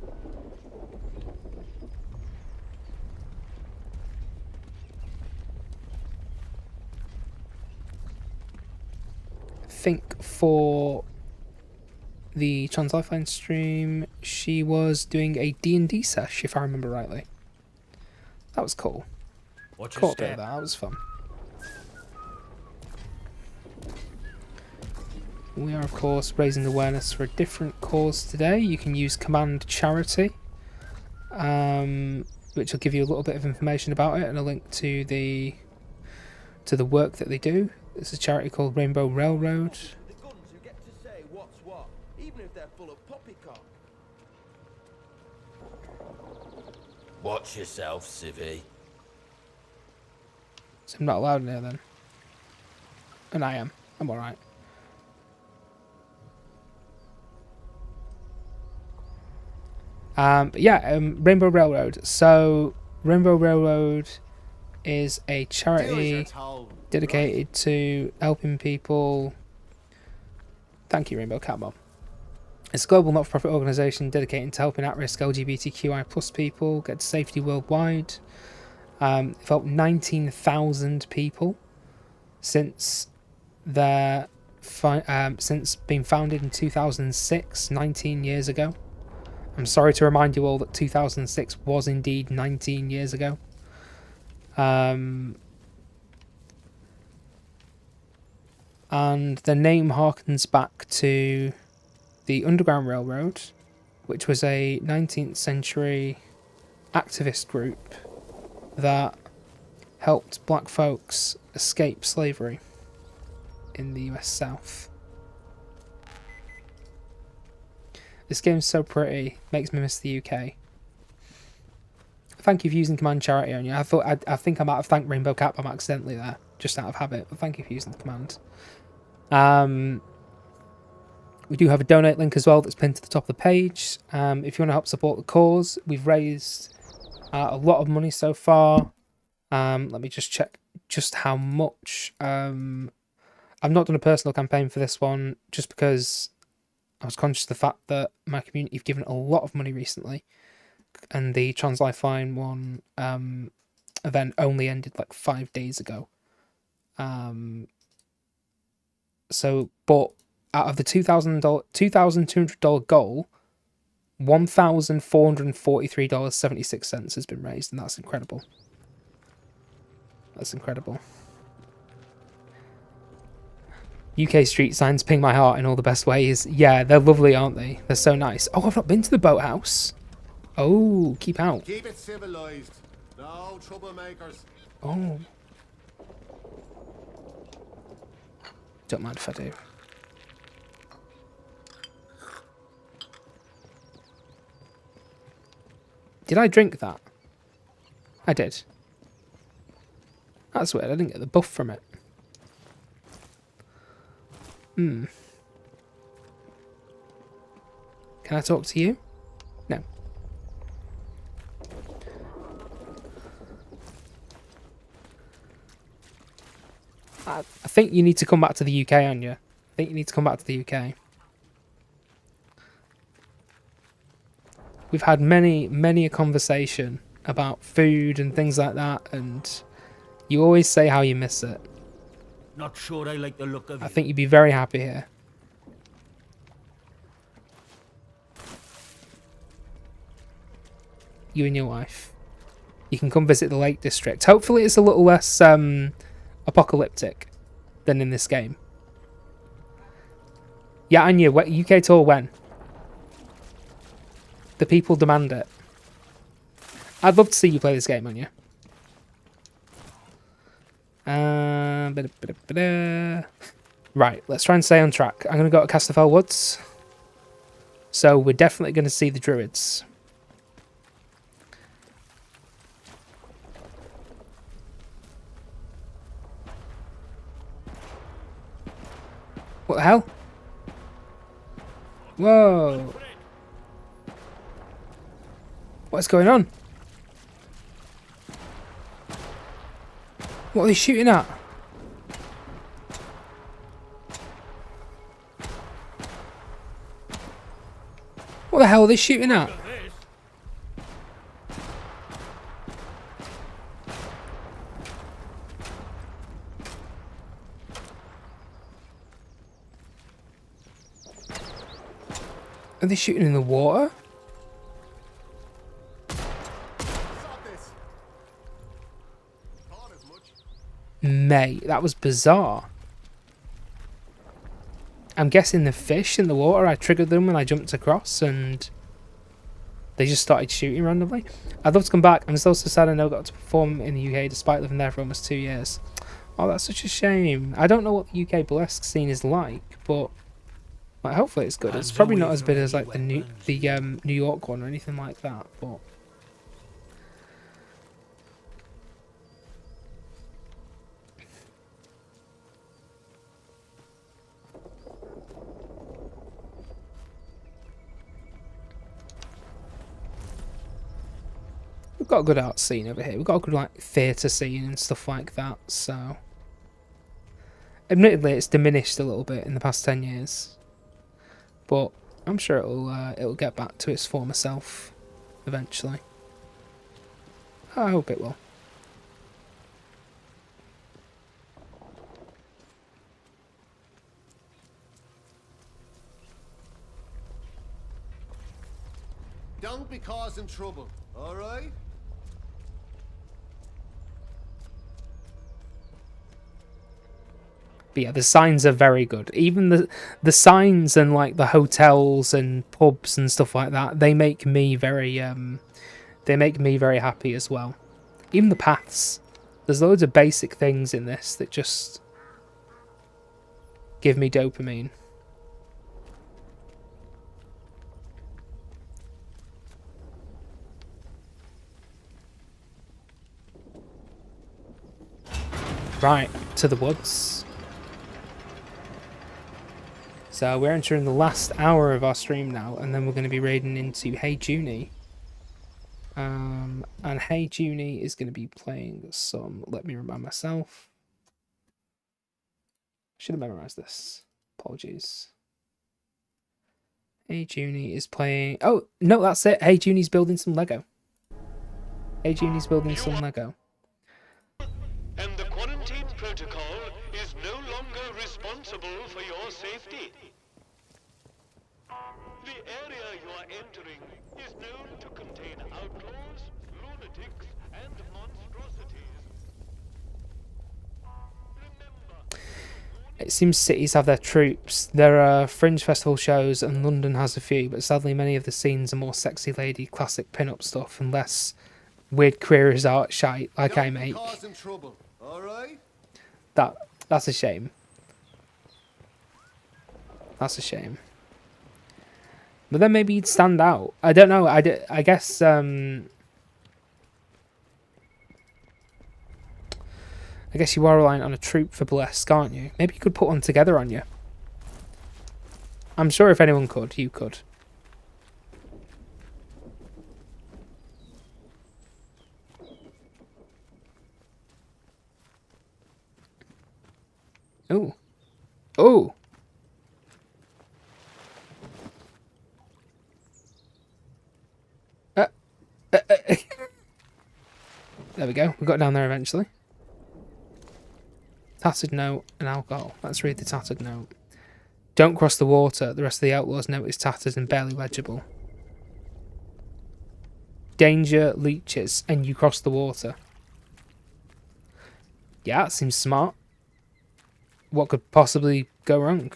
I think for the Trans-Lifeline stream, she was doing a D&D sesh, if I remember rightly. That was cool. Caught a bit of that, that was fun. We are, of course, raising awareness for a different cause today. You can use Command Charity, which will give you a little bit of information about it and a link to the work that they do. It's a charity called Rainbow Railroad. The guns who get to say what's what, even if they're full of poppycock. Watch yourself, civvy. So I'm not allowed in here then. And I am. I'm alright. But yeah, Rainbow Railroad. So Rainbow Railroad is a charity dedicated to helping people. Thank you, Rainbow Catmom. It's a global not-for-profit organisation dedicated to helping at-risk LGBTQI plus people get to safety worldwide. They've helped 19,000 people since since being founded in 2006, 19 years ago. I'm sorry to remind you all that 2006 was indeed 19 years ago. And the name harkens back to the Underground Railroad, which was a 19th century activist group that helped black folks escape slavery in the US South. This game's so pretty, makes me miss the UK. Thank you for using Command Charity on you. I think I might have thanked Rainbow Catmom accidentally there, just out of habit, but thank you for using the command. We do have a donate link as well that's pinned to the top of the page. If you want to help support the cause, we've raised a lot of money so far. Let me just check just how much. I've not done a personal campaign for this one just because I was conscious of the fact that my community have given a lot of money recently, and the Trans-Lifeline one event only ended like 5 days ago. But out of the $2,200 goal, $1,443.76 has been raised, and that's incredible. That's incredible. UK street signs ping my heart in all the best ways. Yeah, they're lovely, aren't they? They're so nice. Oh, I've not been to the boathouse. Oh, keep out. Keep it civilized. No troublemakers. Oh. Don't mind if I do. Did I drink that? I did. That's weird. I didn't get the buff from it. Hmm. Can I talk to you? No. I think you need to come back to the UK, Anya. I think you need to come back to the UK. We've had many a conversation about food and things like that, and you always say how you miss it. Not sure I like the look of I you. think you'd be very happy here. You and your wife. You can come visit the Lake District. Hopefully it's a little less apocalyptic than in this game. Yeah, Anya, UK tour when? The people demand it. I'd love to see you play this game, Anya. Right, let's try and stay on track. I'm going to go to Casterfell Woods. So we're definitely going to see the druids. What the hell? Whoa. What's going on? What are they shooting at? What the hell are they shooting at? Are they shooting in the water? Mate, that was bizarre. I'm guessing the fish in the water, I triggered them when I jumped across and they just started shooting randomly. I'd love to come back. I'm still so sad I never got to perform in the UK despite living there for almost 2 years. Oh, that's such a shame. I don't know what the UK burlesque scene is like, but like, hopefully it's good. It's probably not as big as like the New York one or anything like that, but we've got a good art scene over here. We've got a good like theatre scene and stuff like that. So, admittedly, it's diminished a little bit in the past 10 years, but I'm sure it'll get back to its former self eventually. I hope it will. Don't be causing trouble, all right? But yeah, the signs are very good. Even the signs and like the hotels and pubs and stuff like that, they make me very happy as well. Even the paths. There's loads of basic things in this that just give me dopamine. Right, to the woods. So we're entering the last hour of our stream now, and then we're going to be raiding into Hey Junie. And Hey Junie is going to be playing some... Let me remind myself. Should have memorized this. Apologies. Hey Junie is playing... Oh, no, that's it. Hey Junie's building some Lego. Hey Junie's building some Lego. And the quarantine protocol is no longer responsible for your safety. The area you are entering is known to contain outlaws, lunatics, and monstrosities. Remember, It seems cities have their troops. There are fringe festival shows and London has a few, but sadly many of the scenes are more sexy lady, classic pin-up stuff and less weird queer as art shite like I make. Causing trouble, all right? That's a shame. That's a shame. But then maybe you'd stand out. I don't know. I guess I guess you are relying on a troupe for burlesque, aren't you? Maybe you could put one together on you. I'm sure if anyone could, you could. Oh. Oh. There we go. We got down there eventually. Tattered note and alcohol. Let's read the tattered note. Don't cross the water. The rest of the outlaws' note is tattered and barely legible. Danger, leeches, and you cross the water. Yeah, that seems smart. What could possibly go wrong?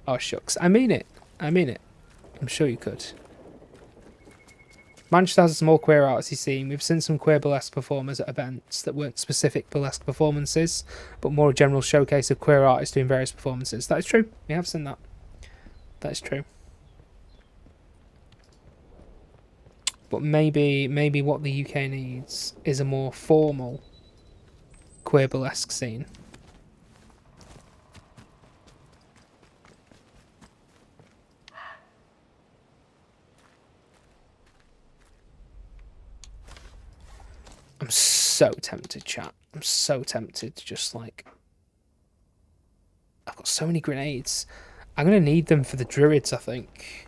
Oh, shucks. I mean it. I mean it. I'm sure you could. Manchester has a small queer artsy scene. We've seen some queer burlesque performers at events that weren't specific burlesque performances, but more a general showcase of queer artists doing various performances. That is true. We have seen that. That is true. But maybe what the UK needs is a more formal queer burlesque scene. I'm so tempted, chat. I'm so tempted to just like... I've got so many grenades. I'm going to need them for the druids, I think.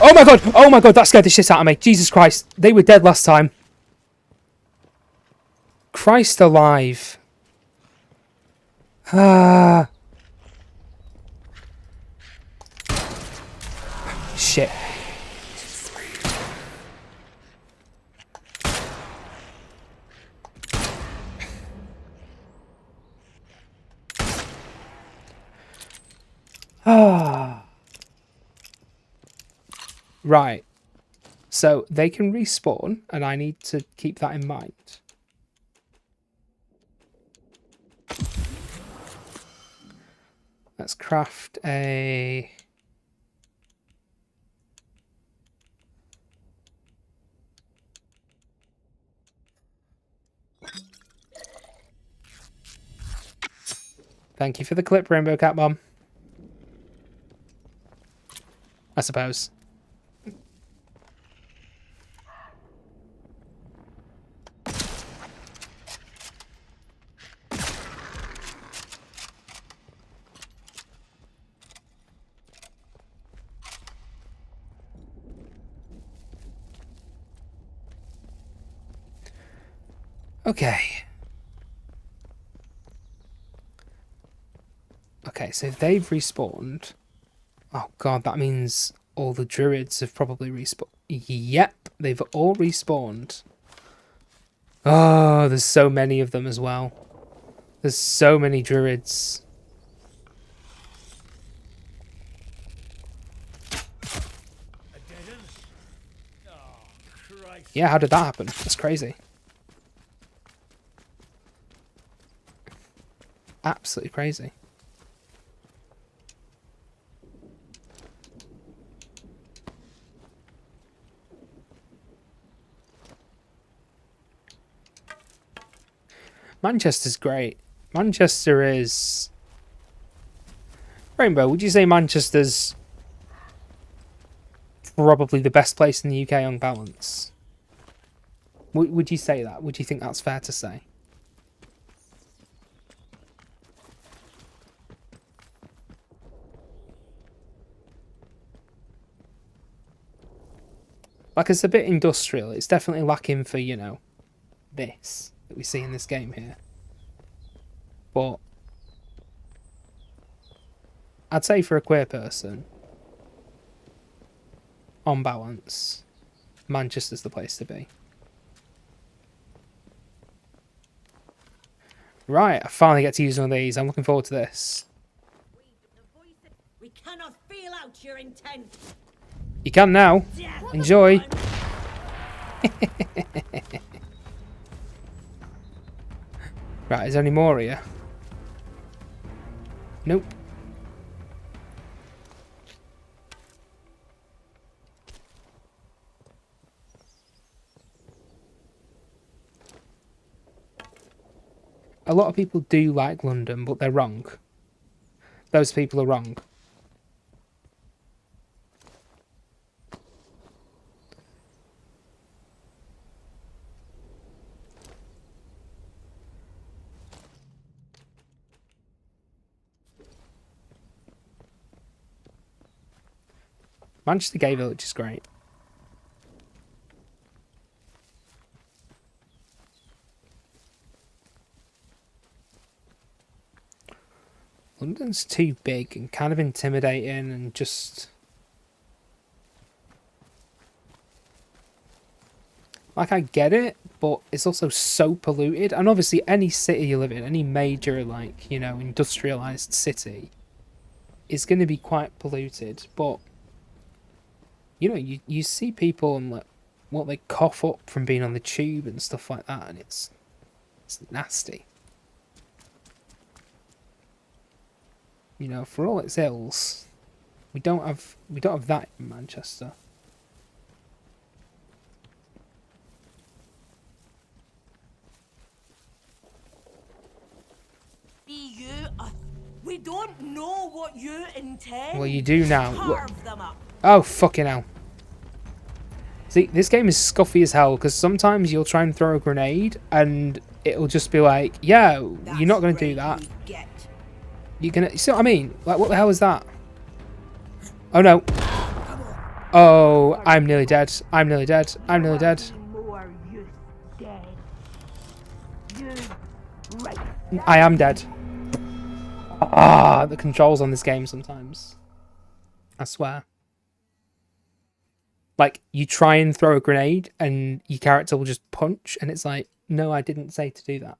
Oh my god! Oh my god, that scared the shit out of me. Jesus Christ. They were dead last time. Christ alive. Ah. Shit. Ah. Right. So they can respawn, and I need to keep that in mind. Let's craft a... Thank you for the clip, Rainbow Cat Mom. I suppose. Okay. Okay, so they've respawned. Oh god, that means all the druids have probably respawned. Yep, they've all respawned. Oh, there's so many of them as well. There's so many druids. Yeah, how did that happen? That's crazy. Absolutely crazy. Manchester's great. Manchester is... Rainbow, would you say Manchester's probably the best place in the UK on balance? Would you say that? Would you think that's fair to say? Like, it's a bit industrial. It's definitely lacking for, you know, this that we see in this game here. But I'd say for a queer person, on balance, Manchester's the place to be. Right, I finally get to use one of these. I'm looking forward to this. We cannot feel out your intent. You can now. Enjoy. Right, is there any more here? Nope. A lot of people do like London, but they're wrong. Those people are wrong. Manchester Gay Village is great. London's too big and kind of intimidating and just... Like, I get it, but it's also so polluted. And obviously, any city you live in, any major, like, you know, industrialised city, is going to be quite polluted. But, you know, you see people and, like, what they cough up from being on the tube and stuff like that, and it's nasty. You know, for all its ills, we don't have that in Manchester. We don't know what you intend. Well, you do now. Carve them up. Oh, fucking hell. See, this game is scuffy as hell, because sometimes you'll try and throw a grenade, and it'll just be like, yeah, you're not going to do that. You're going to... You see what I mean? Like, what the hell is that? Oh, no. Oh, I'm nearly dead. I'm nearly dead. I'm nearly dead. I am dead. Ah, the controls on this game sometimes. I swear. Like, you try and throw a grenade and your character will just punch, and it's like, no, I didn't say to do that.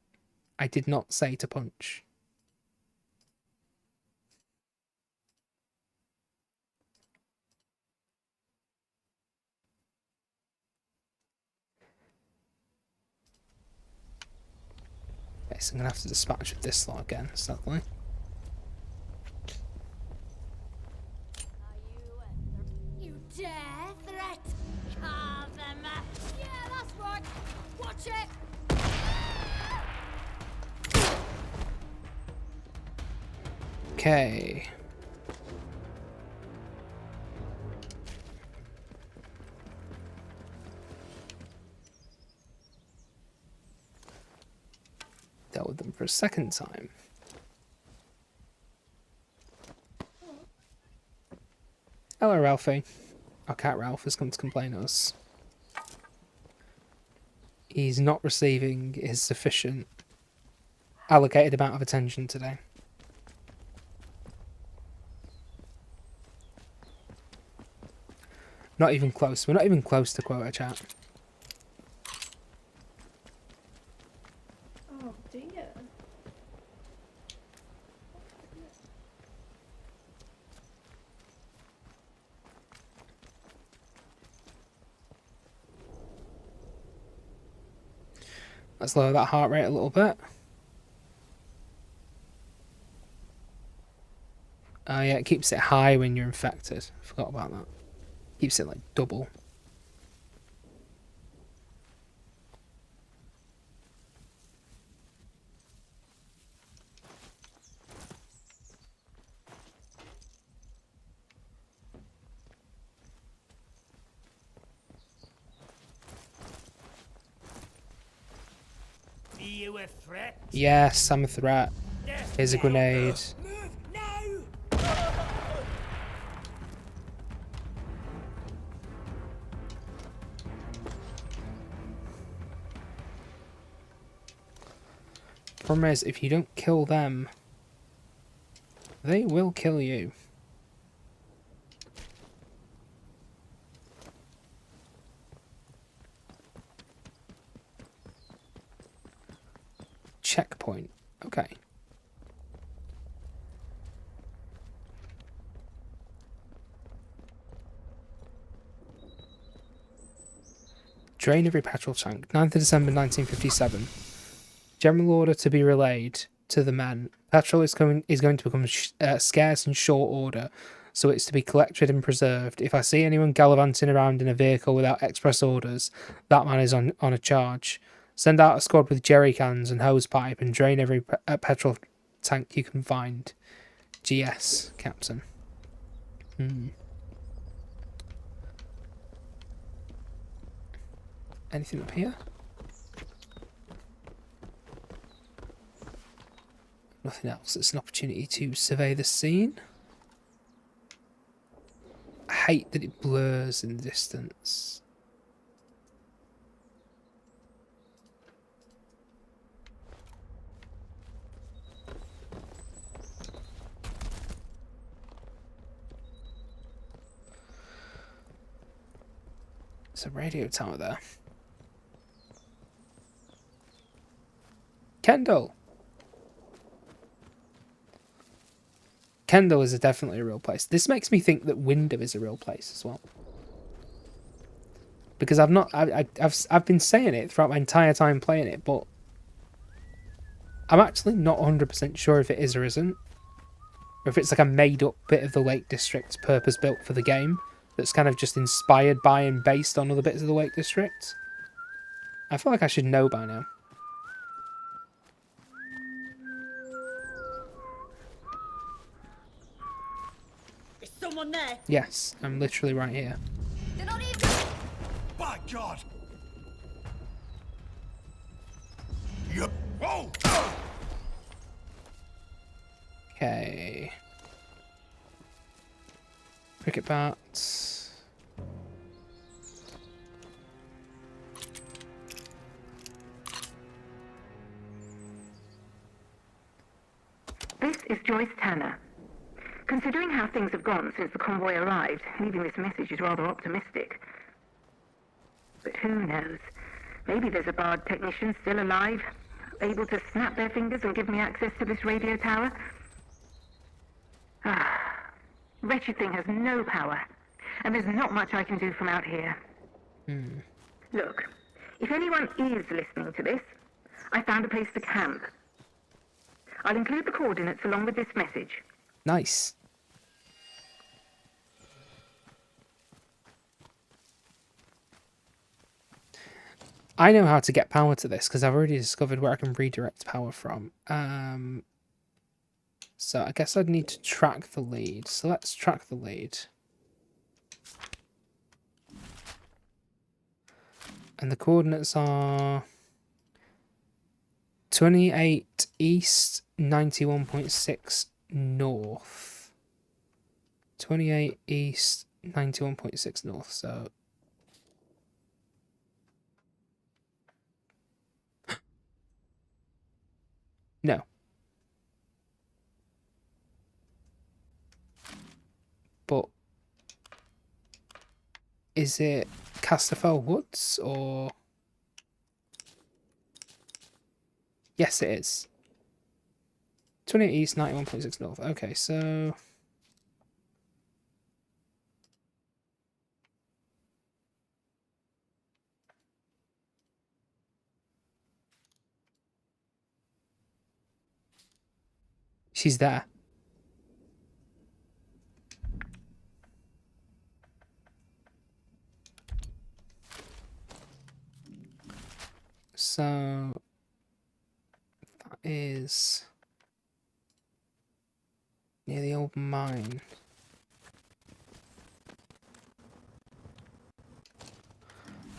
I did not say to punch. Okay, so I'm going to have to dispatch with this lot again, sadly. You dare threat? Carve them up. Yeah, that's right. Watch it. Okay. Dealt with them for a second time. Hello, Ralphie. Our cat Ralph has come to complain to us. He's not receiving his sufficient allocated amount of attention today. Not even close. We're not even close to quota, chat. Oh dear. Let's lower that heart rate a little bit. Oh yeah, it keeps it high when you're infected. Forgot about that. Keeps it like double. Are you a threat? Yes, I'm a threat. Here's a grenade. Move now! Problem is, if you don't kill them, they will kill you. checkpoint. Okay. Drain every petrol tank. 9th of December 1957. General order to be relayed to the men. Petrol is going to become scarce in short order, so it's to be collected and preserved. If I see anyone gallivanting around in a vehicle without express orders, that man is on a charge. Send out a squad with jerry cans and hose pipe and drain every petrol tank you can find. GS, Captain. Anything up here? Nothing else. It's an opportunity to survey the scene. I hate that it blurs in the distance. There's a radio tower there. Kendall! Kendall is definitely a real place. This makes me think that Wyndham is a real place as well. Because I've been saying it throughout my entire time playing it, but I'm actually not 100% sure if it is or isn't. Or if it's like a made up bit of the Lake District purpose built for the game that's kind of just inspired by and based on other bits of the Lake District. I feel like I should know by now. Is someone there? Yes, I'm literally right here. They're not even... By God! Yep. Whoa! Okay. Cricket bats. This is Joyce Tanner. Considering how things have gone since the convoy arrived, leaving this message is rather optimistic. But who knows? Maybe there's a Bard technician still alive, able to snap their fingers and give me access to this radio tower. Wretched thing has no power, and there's not much I can do from out here. Look, if anyone is listening to this, I found a place to camp. I'll include the coordinates along with this message. Nice. I know how to get power to this because I've already discovered where I can redirect power from. So I guess I'd need to track the lead. So let's track the lead. And the coordinates are 28 east, 91.6 north. 28 east, 91.6 north, so... No. But... is it Casterfell Woods, or... Yes, it is. 28 east, 91.6 north. Okay, so... she's there. So... that is... near the old mine.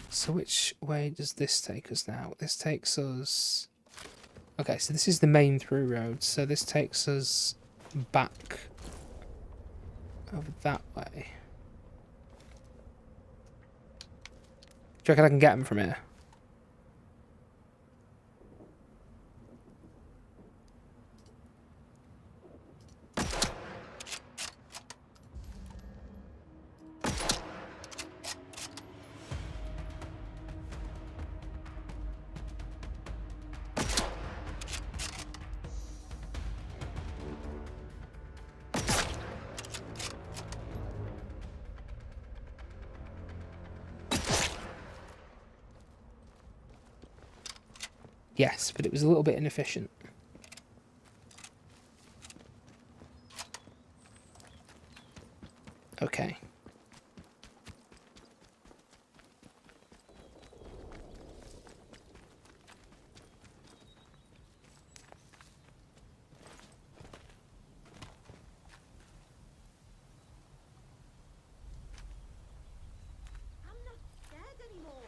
So which way does this take us now? This takes us... okay, so this is the main through road. So this takes us back over that way. Do you reckon I can get him from here? Yes, but it was a little bit inefficient. Okay. I'm not scared anymore.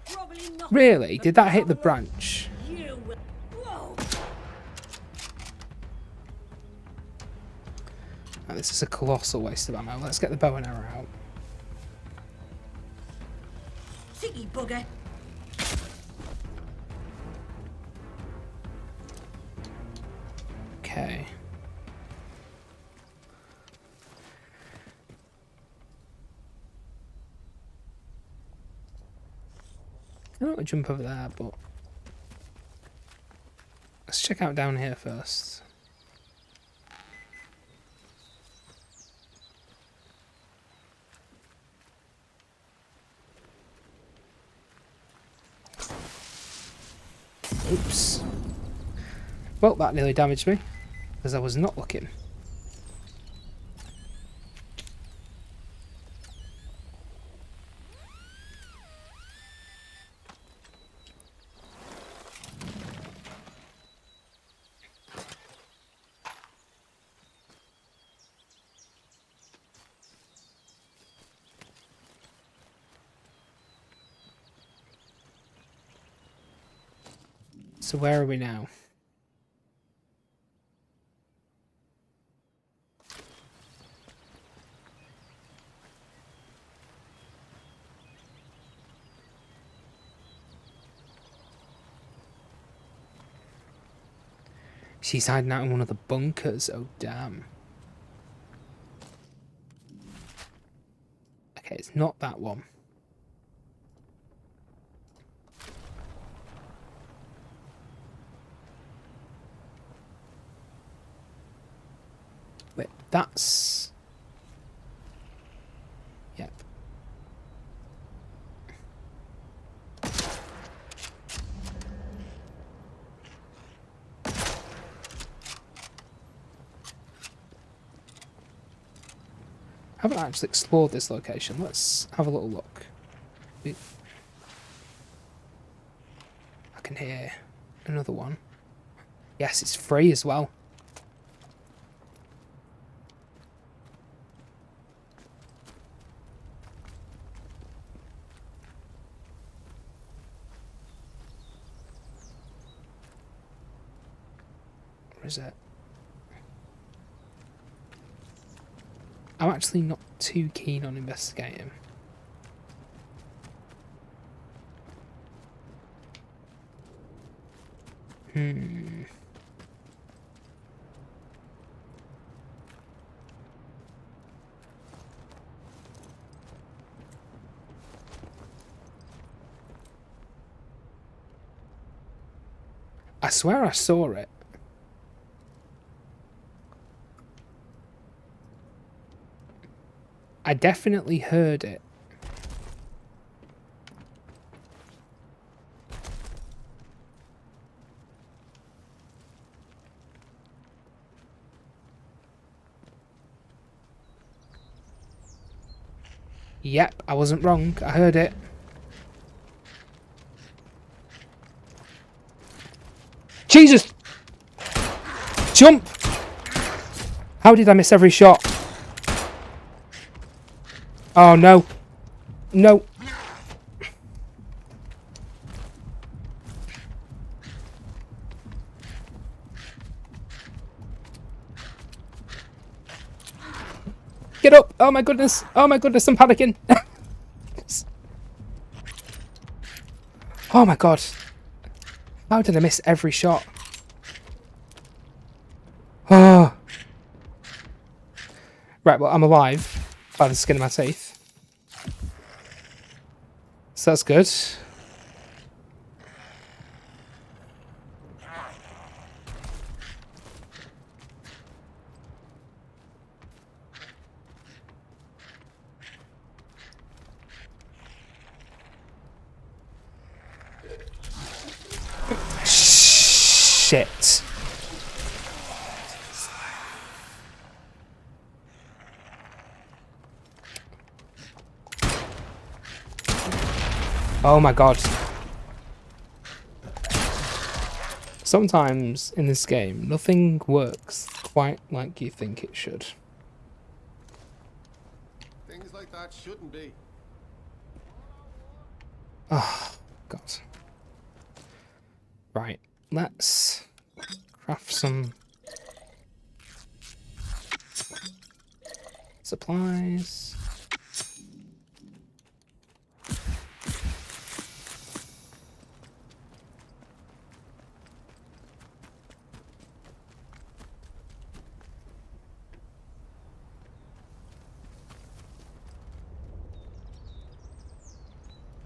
Probably not. Really? Did that hit the branch? You will. Whoa! Oh, this is a colossal waste of ammo. Let's get the bow and arrow out. Cheeky bugger. Okay. I don't want to jump over there, but let's check out down here first. Oops. Well, that nearly damaged me, because I was not looking. So where are we now? She's hiding out in one of the bunkers. Oh, damn. Okay, it's not that one. Wait, that's... Yep. I haven't actually explored this location. Let's have a little look. I can hear another one. Yes, it's free as well. Where is it? I'm actually not too keen on investigating. I swear I saw it. I definitely heard it. Yep, I wasn't wrong. I heard it. Jesus! Jump! How did I miss every shot? Oh, no. No. Get up! Oh my goodness! Oh my goodness, I'm panicking! Oh my god. How did I miss every shot? Oh. Right, well, I'm alive by the skin of my teeth. So that's good. shit. Oh my god. Sometimes in this game, nothing works quite like you think it should. Things like that shouldn't be. Oh, God. Right, let's craft some supplies.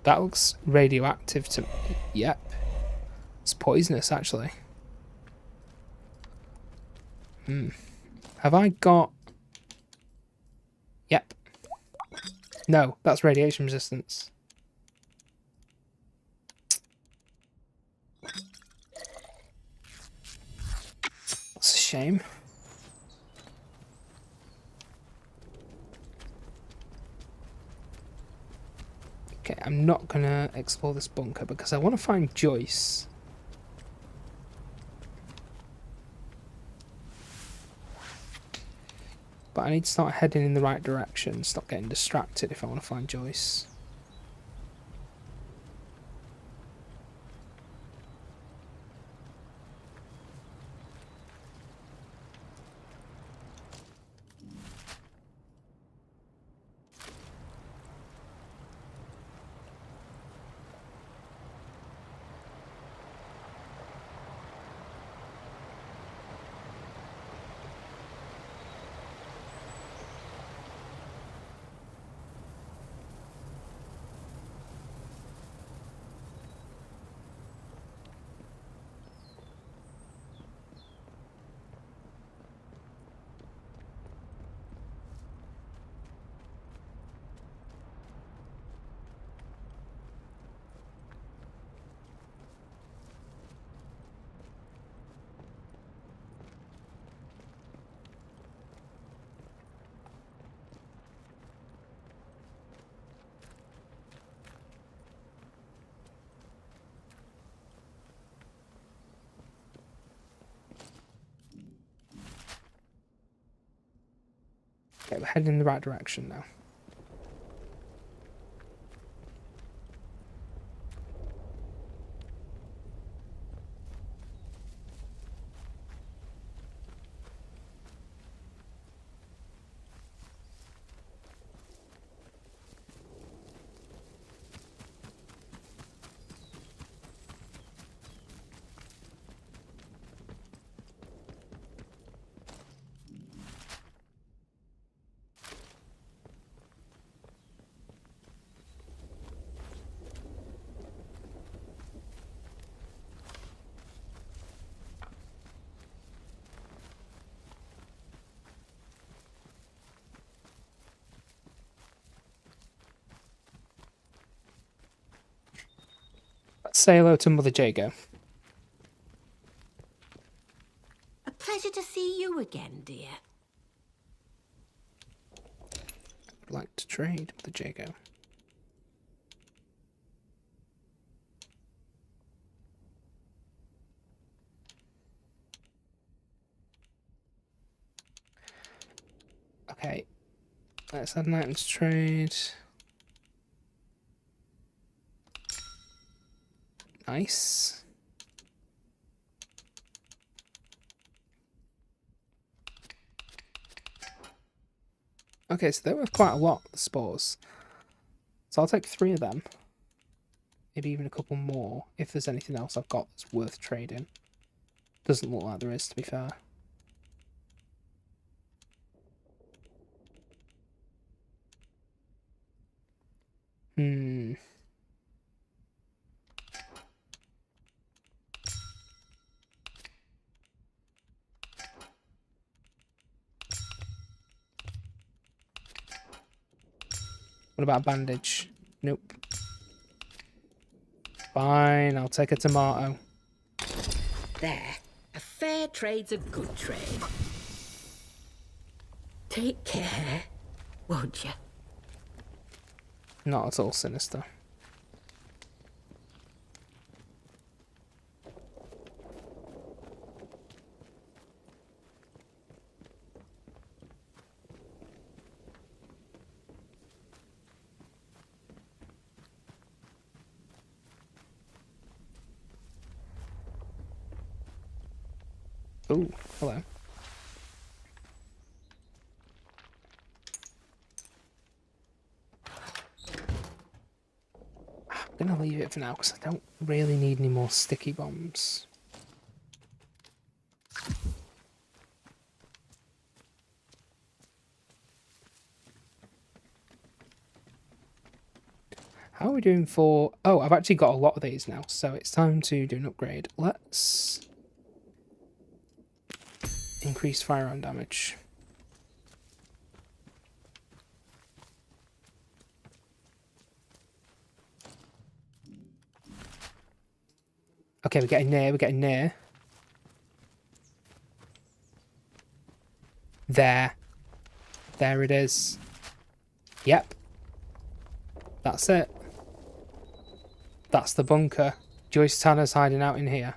That looks radioactive to me. Yep. It's poisonous, actually. Have I got... Yep. No, that's radiation resistance. That's a shame. Okay, I'm not gonna explore this bunker because I want to find Joyce. But I need to start heading in the right direction, stop getting distracted if I want to find Joyce. Okay, we're heading in the right direction now. Let's say hello to Mother Jago. A pleasure to see you again, dear. I'd like to trade Mother Jago. Okay, let's add an item to trade. Nice. Okay, so they're worth quite a lot, the spores. So I'll take 3 of them. Maybe even a couple more, if there's anything else I've got that's worth trading. Doesn't look like there is, to be fair. What about a bandage? Nope. Fine, I'll take a tomato. There. fair trade's a good trade. Take care, won't you? Not at all sinister. Oh, hello. I'm gonna leave it for now because I don't really need any more sticky bombs. How are we doing for... Oh, I've actually got a lot of these now, so it's time to do an upgrade. Let's increase firearm damage. Okay, we're getting near, we're getting near. There. There it is. Yep. That's it. That's the bunker. Joyce Tanner's hiding out in here.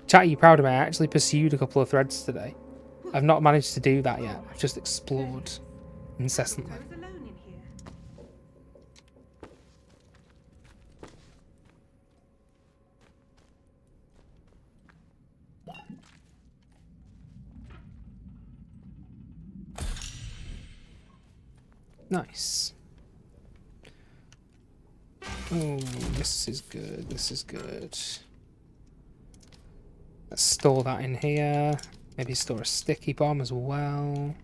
Chat, are you proud of me? I actually pursued a couple of threads today. I've not managed to do that yet. I've just explored incessantly. Nice. Oh, this is good. This is good. Let's store that in here. Maybe store a sticky bomb as well.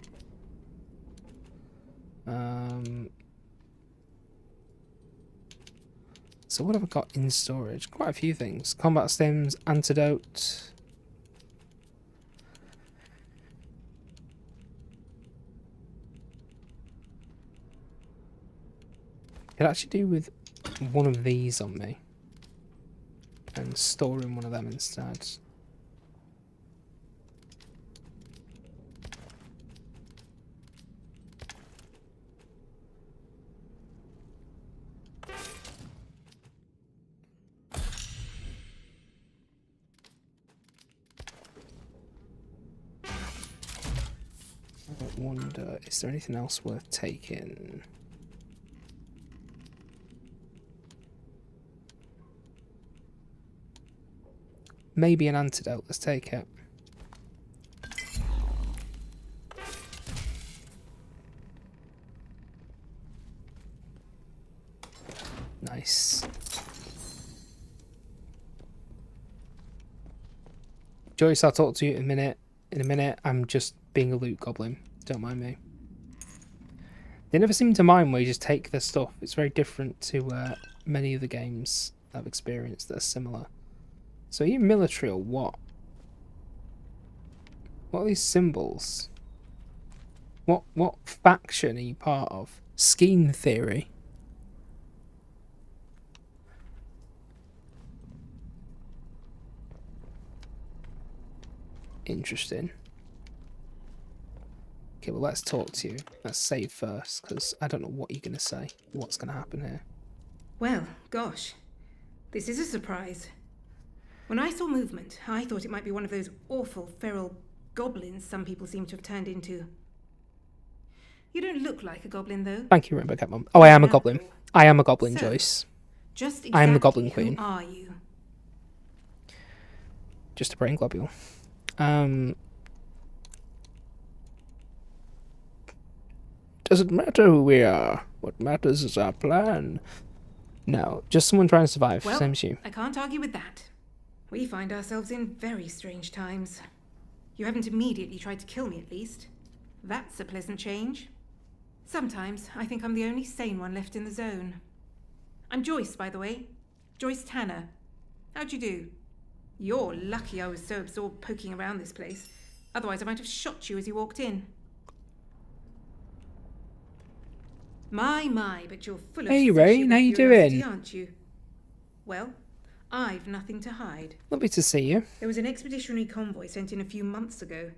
So what have I got in storage? Quite a few things. Combat stims, antidote. Could actually do with one of these on me and storing one of them instead. I wonder, is there anything else worth taking? Maybe an antidote. Let's take it. Nice. Joyce, I'll talk to you in a minute. I'm just being a loot goblin. Don't mind me. They never seem to mind where you just take their stuff. It's very different to many of the games I've experienced that are similar. So are you military or what? What are these symbols? What faction are you part of? Scheme theory. Interesting. Okay, well, let's talk to you. Let's save first, because I don't know what you're going to say. What's going to happen here? Well, gosh. This is a surprise. When I saw movement, I thought it might be one of those awful feral goblins some people seem to have turned into. You don't look like a goblin, though. Thank you, Rainbow Cat Mum. Oh, I am a goblin. I am a goblin, So, Joyce. Just exactly I am the Goblin Queen. who are you? Just a brain globule. Doesn't matter who we are. What matters is our plan. No, just someone trying to survive. Well, Same as you. I can't argue with that. We find ourselves in very strange times. You haven't immediately tried to kill me, at least. That's a pleasant change. Sometimes I think I'm the only sane one left in the zone. I'm Joyce, by the way. Joyce Tanner. How'd you do? You're lucky I was so absorbed poking around this place. Otherwise I might have shot you as you walked in. My, but you're full of Hey, fish Rain, and how you curiosity, doing? aren't you? Well, I've nothing to hide. Lovely to see you. There was an expeditionary convoy sent in a few months ago.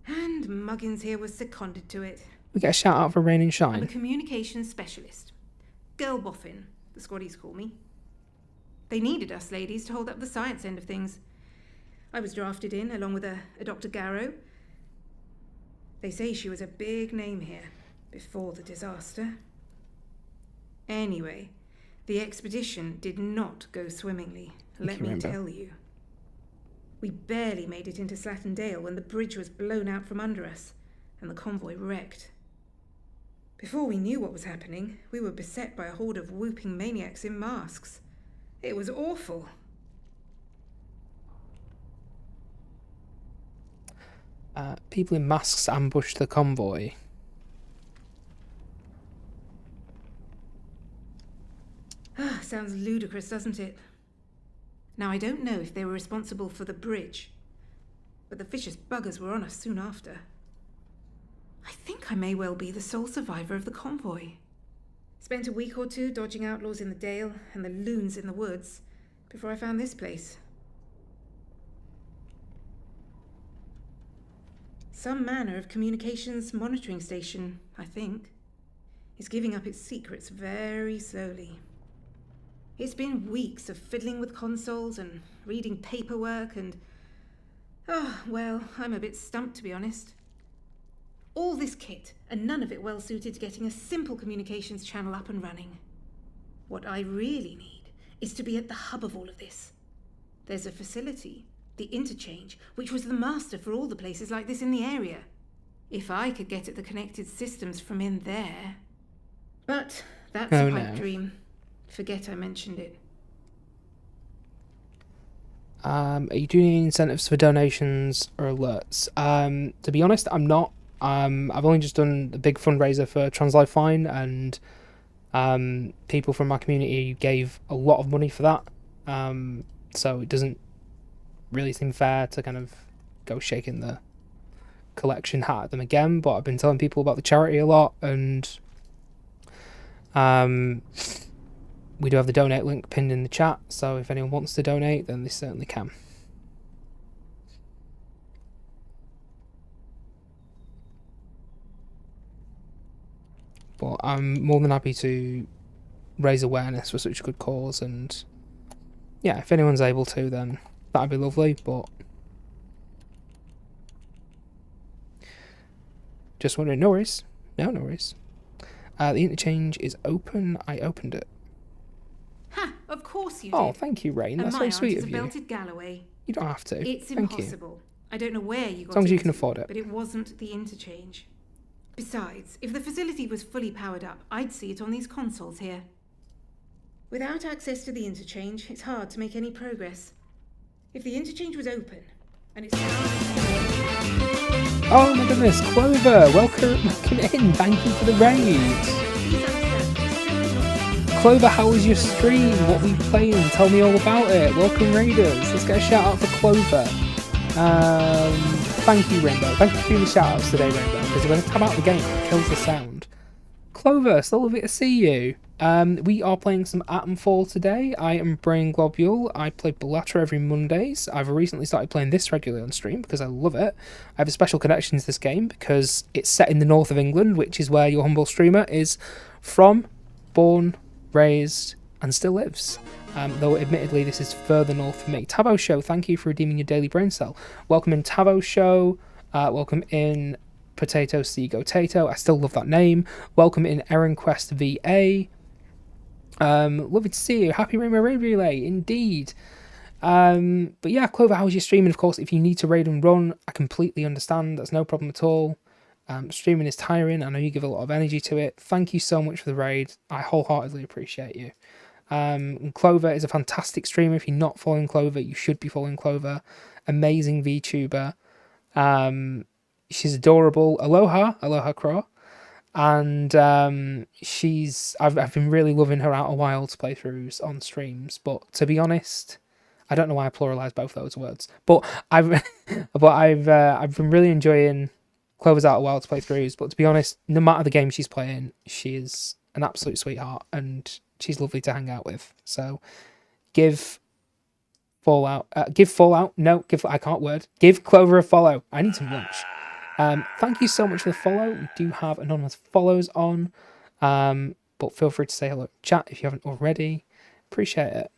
And Muggins here was seconded to it. We get a shout out for Rain and I'm a Shine. communications specialist. Girl boffin, the squaddies call me. They needed us ladies to hold up the science end of things. I was drafted in along with a Dr. Garrow. They say she was a big name here before the disaster. Anyway, the expedition did not go swimmingly, let me tell you. We barely made it into Slattendale when the bridge was blown out from under us and the convoy wrecked. Before we knew what was happening, we were beset by a horde of whooping maniacs in masks. It was awful. People in masks ambushed the convoy. Sounds ludicrous, doesn't it? Now, I don't know if they were responsible for the bridge, but the vicious buggers were on us soon after. I think I may well be the sole survivor of the convoy. Spent a week or two dodging outlaws in the dale and the loons in the woods before I found this place. Some manner of communications monitoring station, I think. It's giving up its secrets very slowly. It's been weeks of fiddling with consoles and reading paperwork and... well, I'm a bit stumped, to be honest. All this kit, and none of it well suited to getting a simple communications channel up and running. What I really need is to be at the hub of all of this. There's a facility, the Interchange, which was the master for all the places like this in the area. If I could get at the connected systems from in there... But that's a pipe dream. Forget I mentioned it. Are you doing any incentives for donations or alerts? To be honest, I'm not. I've only just done a big fundraiser for Translife Fine, and people from my community gave a lot of money for that. So it doesn't really seem fair to kind of go shaking the collection hat at them again. But I've been telling people about the charity a lot, and we do have the donate link pinned in the chat, so if anyone wants to donate, then they certainly can. But I'm more than happy to raise awareness for such a good cause, and yeah, if anyone's able to, then that'd be lovely, but just wondering, no worries. No worries. The Interchange is open. I opened it. Ha! Of course you did. Oh, thank you, Rain. That's so sweet of you. Belted Galloway. You don't have to. It's Thank impossible. I don't know where you got it. As long as you can afford it. But it wasn't the Interchange. Besides, if the facility was fully powered up, I'd see it on these consoles here. Without access to the Interchange, it's hard to make any progress. If the Interchange was open, and it's Oh my goodness, Clover, welcome in. Thank you for the raid. Clover, how was your stream? What were you playing? Tell me all about it. Welcome, Raiders. Let's get a shout out for Clover. Thank you, Rainbow. Thank you for doing the shout outs today, Rainbow, because when I tab out the game, it kills the sound. Clover, so lovely to see you. We are playing some Atomfall today. I am playing Globule. I play Bellatra every Mondays. I've recently started playing this regularly on stream because I love it. I have a special connection to this game because it's set in the north of England, which is where your humble streamer is from, born, raised, and still lives. Though admittedly this is further north for me. Tavo Show, thank you for redeeming your daily brain cell. Welcome in Tavo Show. Welcome in Potato Seago Tato. I still love that name. Welcome in Erin Quest VA. Lovely to see you. Happy Rainbow Raid Relay, indeed. But yeah, Clover, how was your streaming? Of course, if you need to raid and run, I completely understand. That's no problem at all. Streaming is tiring. I know you give a lot of energy to it. Thank you so much for the raid. I wholeheartedly appreciate you. Clover is a fantastic streamer. If you're not following Clover, you should be following Clover. Amazing VTuber. She's adorable. Aloha Crow. And I've been really loving her Outer Wilds playthroughs on streams. But to be honest, I don't know why I pluralized both those words. But I've been really enjoying Clover's out a while to play throughs, but to be honest, no matter the game she's playing, she is an absolute sweetheart and she's lovely to hang out with. So give Fallout. No, I can't word. Give Clover a follow. I need some lunch. Thank you so much for the follow. We do have anonymous follows on, but feel free to say hello in chat if you haven't already. Appreciate it.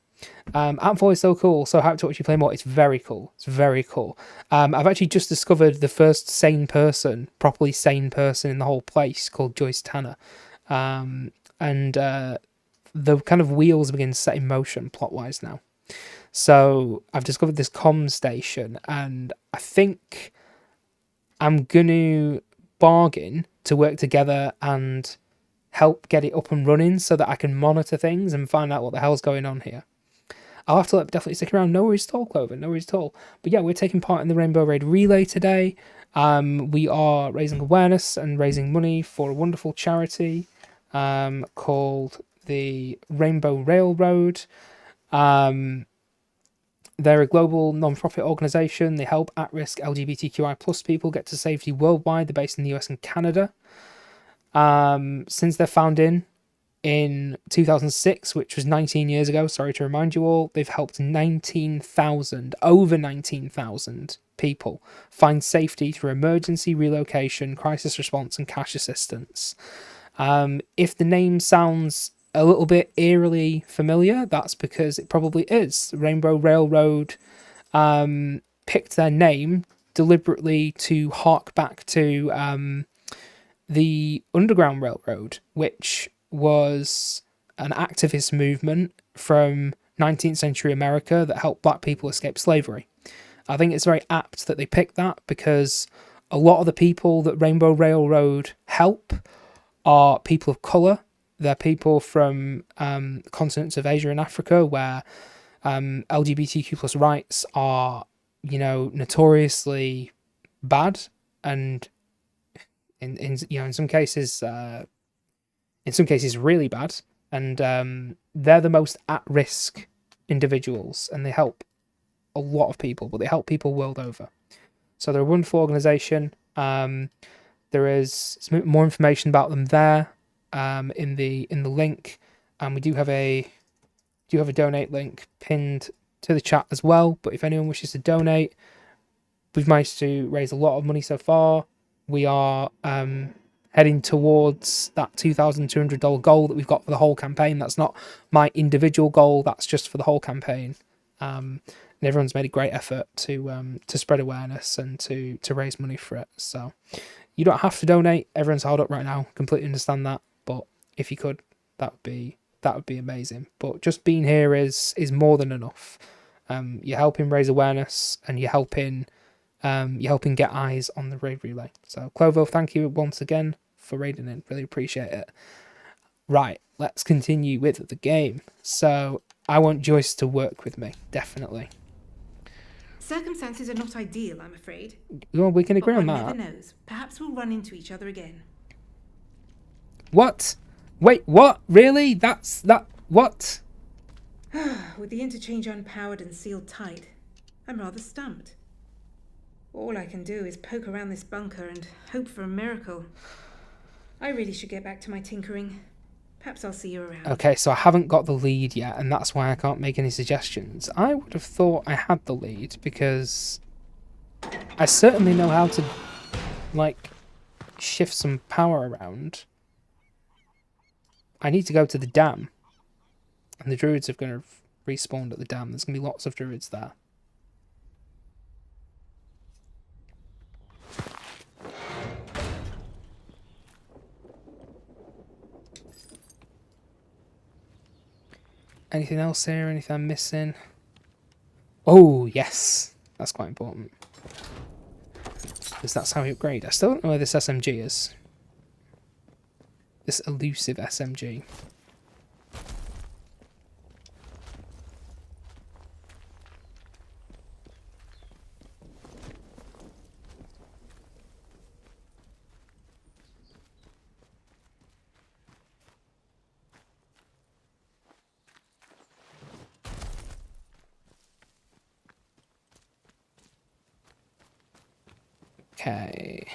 Atomfall is so cool. So hyped to watch you play more. It's very cool. It's very cool. I've actually just discovered the first properly sane person in the whole place called Joyce Tanner. And the kind of wheels begin to set in motion plot-wise now. So I've discovered this comm station, and I think I'm going to bargain to work together and help get it up and running so that I can monitor things and find out what the hell's going on here. I'll have to definitely stick around. No worries at all, Clover. No worries at all. But yeah, we're taking part in the Rainbow Raid Relay today. We are raising awareness and raising money for a wonderful charity called the Rainbow Railroad. They're a global non-profit organisation. They help at-risk LGBTQI plus people get to safety worldwide. They're based in the US and Canada. Since their founding in 2006, which was 19 years ago, sorry to remind you all, they've helped over 19,000 people find safety through emergency relocation, crisis response, and cash assistance. If the name sounds a little bit eerily familiar, that's because it probably is. Rainbow Railroad picked their name deliberately to hark back to the Underground Railroad, which was an activist movement from 19th century America that helped black people escape slavery. I think it's very apt that they picked that because a lot of the people that Rainbow Railroad help are people of colour. They're people from continents of Asia and Africa where LGBTQ plus rights are, notoriously bad, and in some cases really bad. And they're the most at-risk individuals, and they help a lot of people, but they help people world over. So they're a wonderful organisation. There is some more information about them there in the link, and we do have a donate link pinned to the chat as well. But if anyone wishes to donate, we've managed to raise a lot of money so far. We are heading towards that $2,200 goal that we've got for the whole campaign. That's not my individual goal, that's just for the whole campaign. And everyone's made a great effort to spread awareness and to raise money for it. So you don't have to donate. Everyone's hard up right now. Completely understand that. But if you could, that would be amazing. But just being here is more than enough. You're helping raise awareness, and you're helping get eyes on the raid relay. So Clovo, thank you once again for raiding in. Really appreciate it. Right, let's continue with the game. So I want Joyce to work with me, definitely. Circumstances are not ideal, I'm afraid. Well, we can agree on But that. one never knows. Perhaps we'll run into each other again. What? Wait, what? Really? What? With the interchange unpowered and sealed tight, I'm rather stumped. All I can do is poke around this bunker and hope for a miracle. I really should get back to my tinkering. Perhaps I'll see you around. Okay, so I haven't got the lead yet, and that's why I can't make any suggestions. I would have thought I had the lead, because I certainly know how to, shift some power around. I need to go to the dam, and the druids are going to respawn at the dam. There's going to be lots of druids there. Anything else here? Anything I'm missing? Oh, yes. That's quite important. Because that's how we upgrade. I still don't know where this SMG is. This elusive SMG. Okay.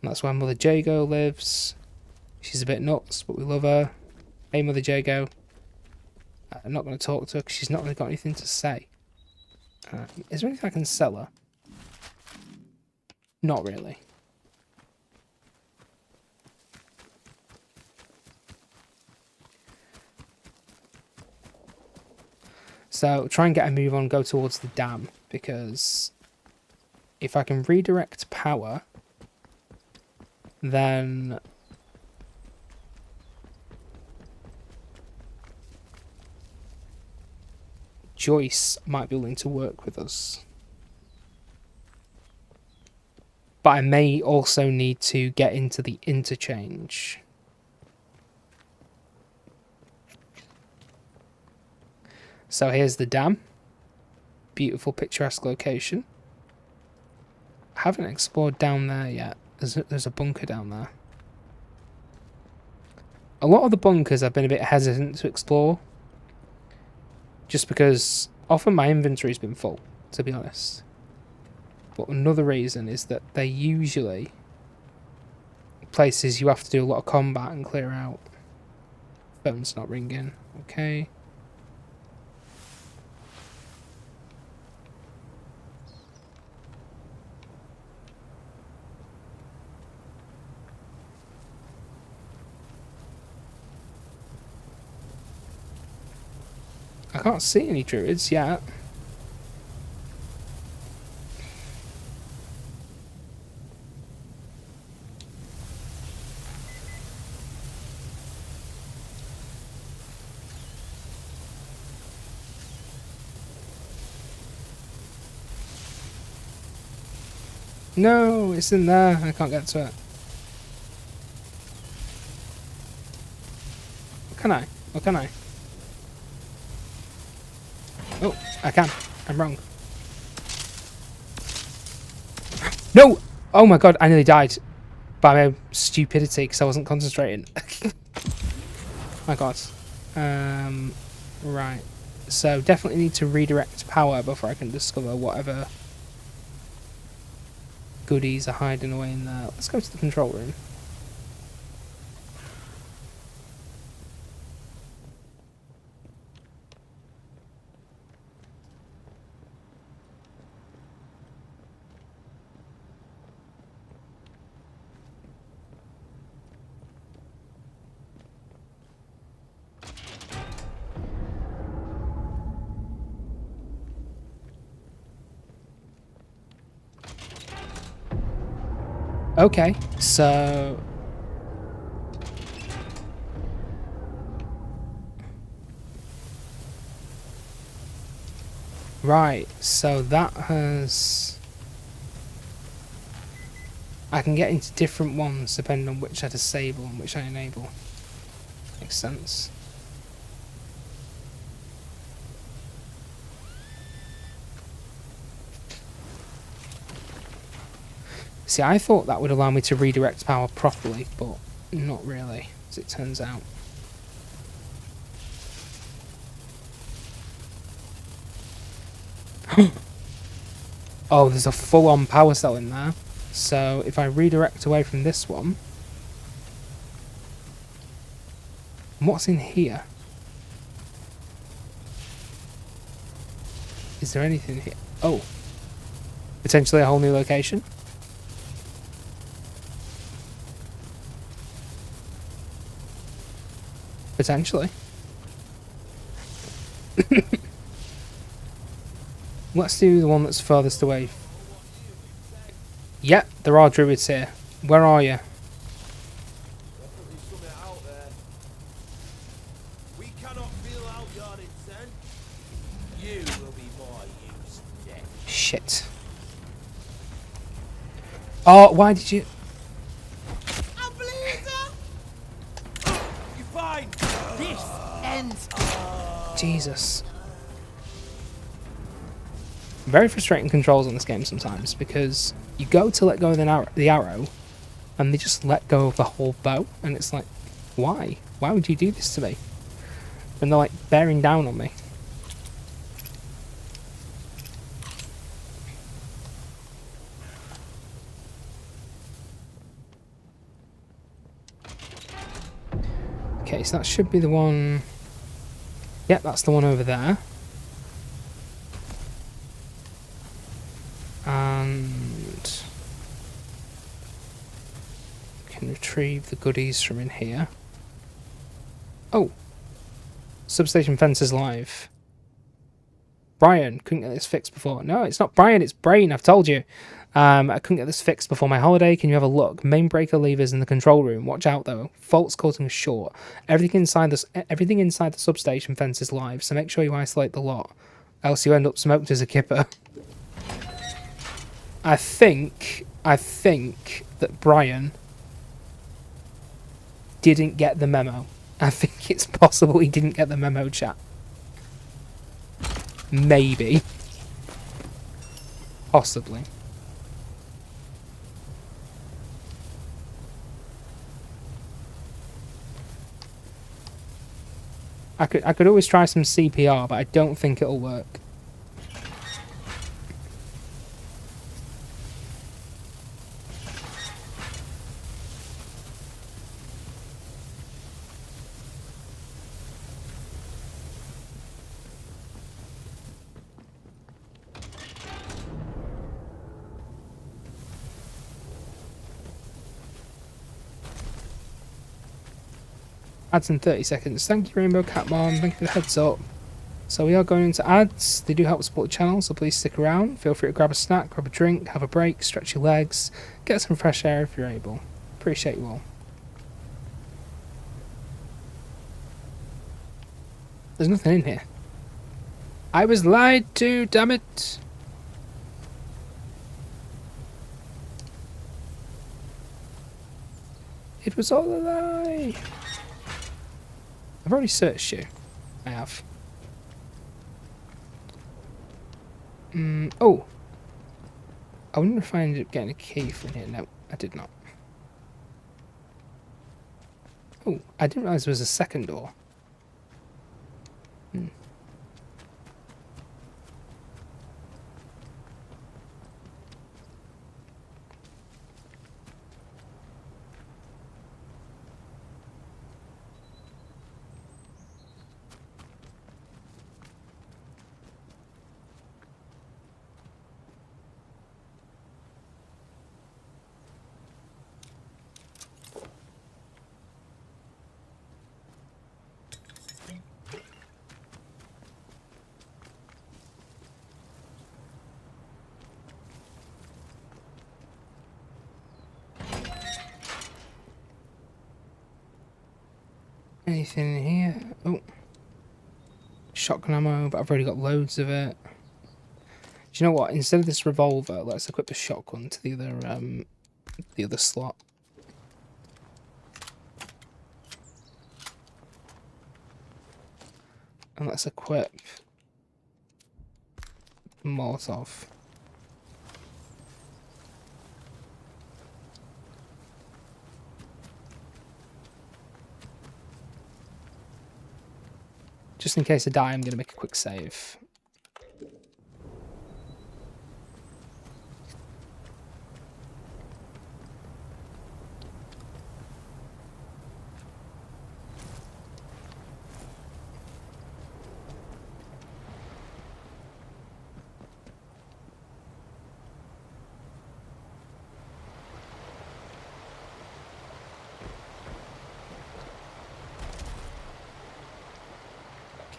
And that's where Mother Jago lives. She's a bit nuts, but we love her. Hey, Mother Jago. I'm not going to talk to her because she's not really got anything to say. Is there anything I can sell her? Not really. So try and get a move on, go towards the dam, because if I can redirect power, then Joyce might be willing to work with us. But I may also need to get into the interchange. So here's the dam. Beautiful, picturesque location. Haven't explored down there yet. There's a bunker down there. A lot of the bunkers I've been a bit hesitant to explore. Just because often my inventory's been full, to be honest. But another reason is that they're usually places you have to do a lot of combat and clear out. Phone's not ringing. Okay. I can't see any druids yet. No, it's in there. I can't get to it. Can I? Or can I? Oh, I can. I'm wrong. No! Oh my god, I nearly died by my stupidity because I wasn't concentrating. My god. Right. So definitely need to redirect power before I can discover whatever goodies are hiding away in there. Let's go to the control room. Okay, so right, so that has I can get into different ones depending on which I disable and which I enable. Makes sense. See, I thought that would allow me to redirect power properly, but not really, as it turns out. Oh, there's a full-on power cell in there. So if I redirect away from this one... What's in here? Is there anything here? Oh. Potentially a whole new location? Potentially. Let's do the one that's furthest away. Yep, there are druids here. Where are you? We cannot feel out your intent. You will be more used next. Shit. Oh, why did you... You find this ends. Jesus. Very frustrating controls on this game sometimes, because you go to let go of the arrow and they just let go of the whole bow, and it's like, why? Why would you do this to me? And they're like bearing down on me. Okay, so that should be the one. Yep, that's the one over there. And we can retrieve the goodies from in here. Oh, substation fence is live. Brian, couldn't get this fixed before. No, it's not Brian, it's Brain, I've told you. I couldn't get this fixed before my holiday. Can you have a look? Main breaker levers in the control room. Watch out though. Fault's causing a short. Everything inside the substation fence is live, so make sure you isolate the lot. Else you end up smoked as a kipper. I think that Brian didn't get the memo. I think it's possible he didn't get the memo, chat. Maybe. Possibly. I could always try some CPR, but I don't think it'll work. Ads in 30 seconds. Thank you, Rainbow Catmon. Thank you for the heads up. So we are going into ads. They do help support the channel, so please stick around. Feel free to grab a snack, grab a drink, have a break, stretch your legs, get some fresh air if you're able. Appreciate you all. There's nothing in here. I was lied to, damn it. It was all a lie. I've already searched you. I have. Oh. I wonder if I ended up getting a key from here. No, I did not. Oh, I didn't realise there was a second door. Anything in here? Oh. Shotgun ammo, but I've already got loads of it. Do you know what? Instead of this revolver, let's equip a shotgun to the other slot. And let's equip Molotov. Just in case I die, I'm going to make a quick save.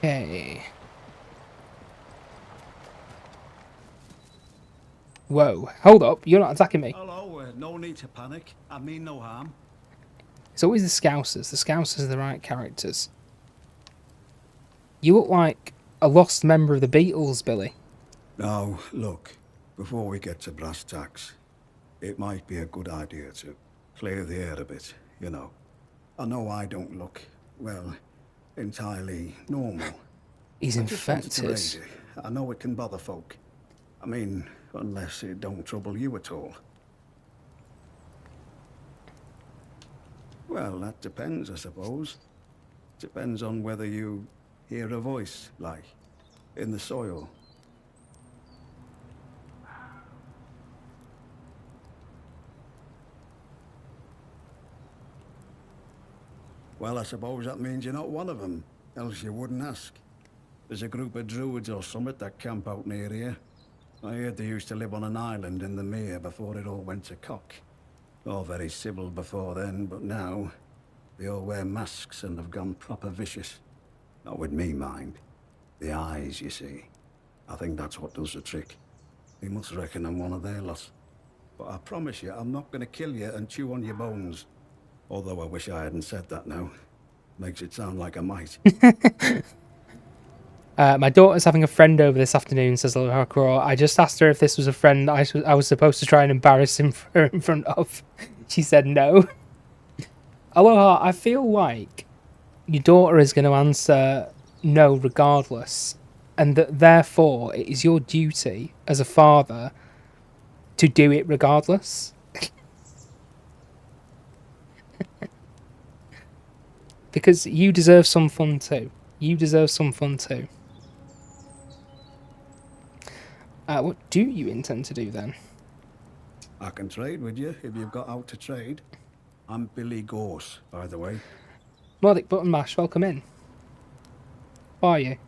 Okay. Whoa, hold up, you're not attacking me. Hello, no need to panic. I mean no harm. It's always the Scousers. The Scousers are the right characters. You look like a lost member of the Beatles, Billy. Now, look, before we get to brass tacks, it might be a good idea to clear the air a bit, you know. I know I don't look, well, entirely normal. He's I just wanted to infected. raise it. I know it can bother folk. I mean, unless it don't trouble you at all. Well, that depends, I suppose. Depends on whether you hear a voice, like, in the soil. Well, I suppose that means you're not one of them, else you wouldn't ask. There's a group of druids or summit that camp out near here. I heard they used to live on an island in the mere before it all went to cock. All very civil before then, but now they all wear masks and have gone proper vicious. Not with me, mind. The eyes, you see. I think that's what does the trick. They must reckon I'm one of their lot. But I promise you, I'm not going to kill you and chew on your bones. Although I wish I hadn't said that now. Makes it sound like I might. My daughter's having a friend over this afternoon, says Aloha Craw. I just asked her if this was a friend I was supposed to try and embarrass him her in front of. She said no. Aloha, I feel like your daughter is going to answer no regardless, and that therefore it is your duty as a father to do it regardless. Because you deserve some fun too. You deserve some fun too. What do you intend to do then? I can trade with you if you've got out to trade. I'm Billy Gorse, by the way. Nordic Button Mash, welcome in. How are you? Hope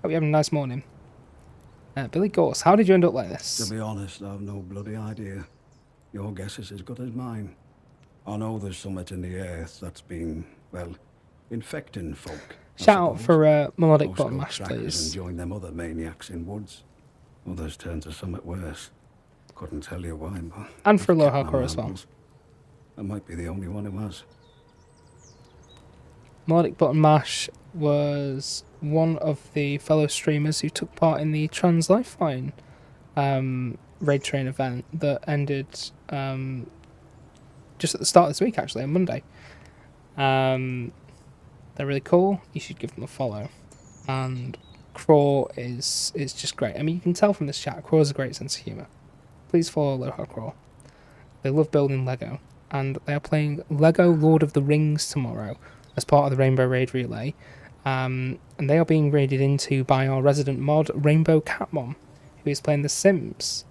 you're having a nice morning. Billy Gorse, how did you end up like this? To be honest, I've no bloody idea. Your guess is as good as mine. I know there's something in the earth that's been, well, infecting folk. Shout out for Melodic Button Most Mash, go trackers please. and join them other maniacs in woods. Others turn to something worse. Couldn't tell you why, but... And for I've Aloha kept my Core as well. marbles. I might be the only one who has. Melodic Button Mash was one of the fellow streamers who took part in the Trans Lifeline raid train event that ended just at the start of this week, actually, on Monday. They're really cool. You should give them a follow. And Craw is just great. I mean, you can tell from this chat, Craw has a great sense of humour. Please follow Aloha Craw. They love building Lego. And they are playing Lego Lord of the Rings tomorrow as part of the Rainbow Raid Relay. And they are being raided into by our resident mod, Rainbow Catmom, who is playing The Sims.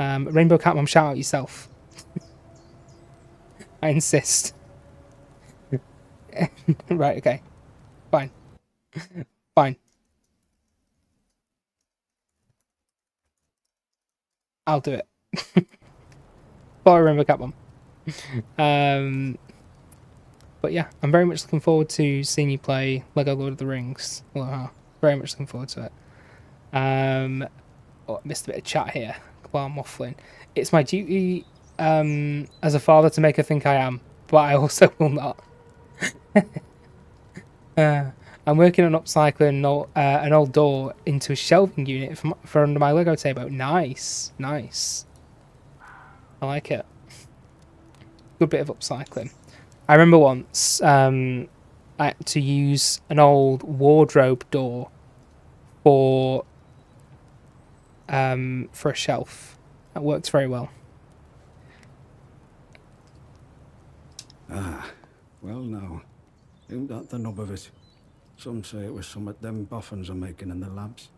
Rainbow Catmom, shout out yourself. I insist. Right, okay. Fine. Fine. I'll do it. Follow Rainbow Catmom. But yeah, I'm very much looking forward to seeing you play Lego Lord of the Rings. Aloha. Very much looking forward to it. Oh, I missed a bit of chat here while I'm waffling. It's my duty as a father to make her think I am, but I also will not. I'm working on upcycling an old door into a shelving unit for under my Lego table. Nice, nice. I like it. Good bit of upcycling. I remember once I had to use an old wardrobe door for a shelf. That worked very well. Ah, well now. Ain't that the nub of it? Some say it was something them boffins are making in the labs.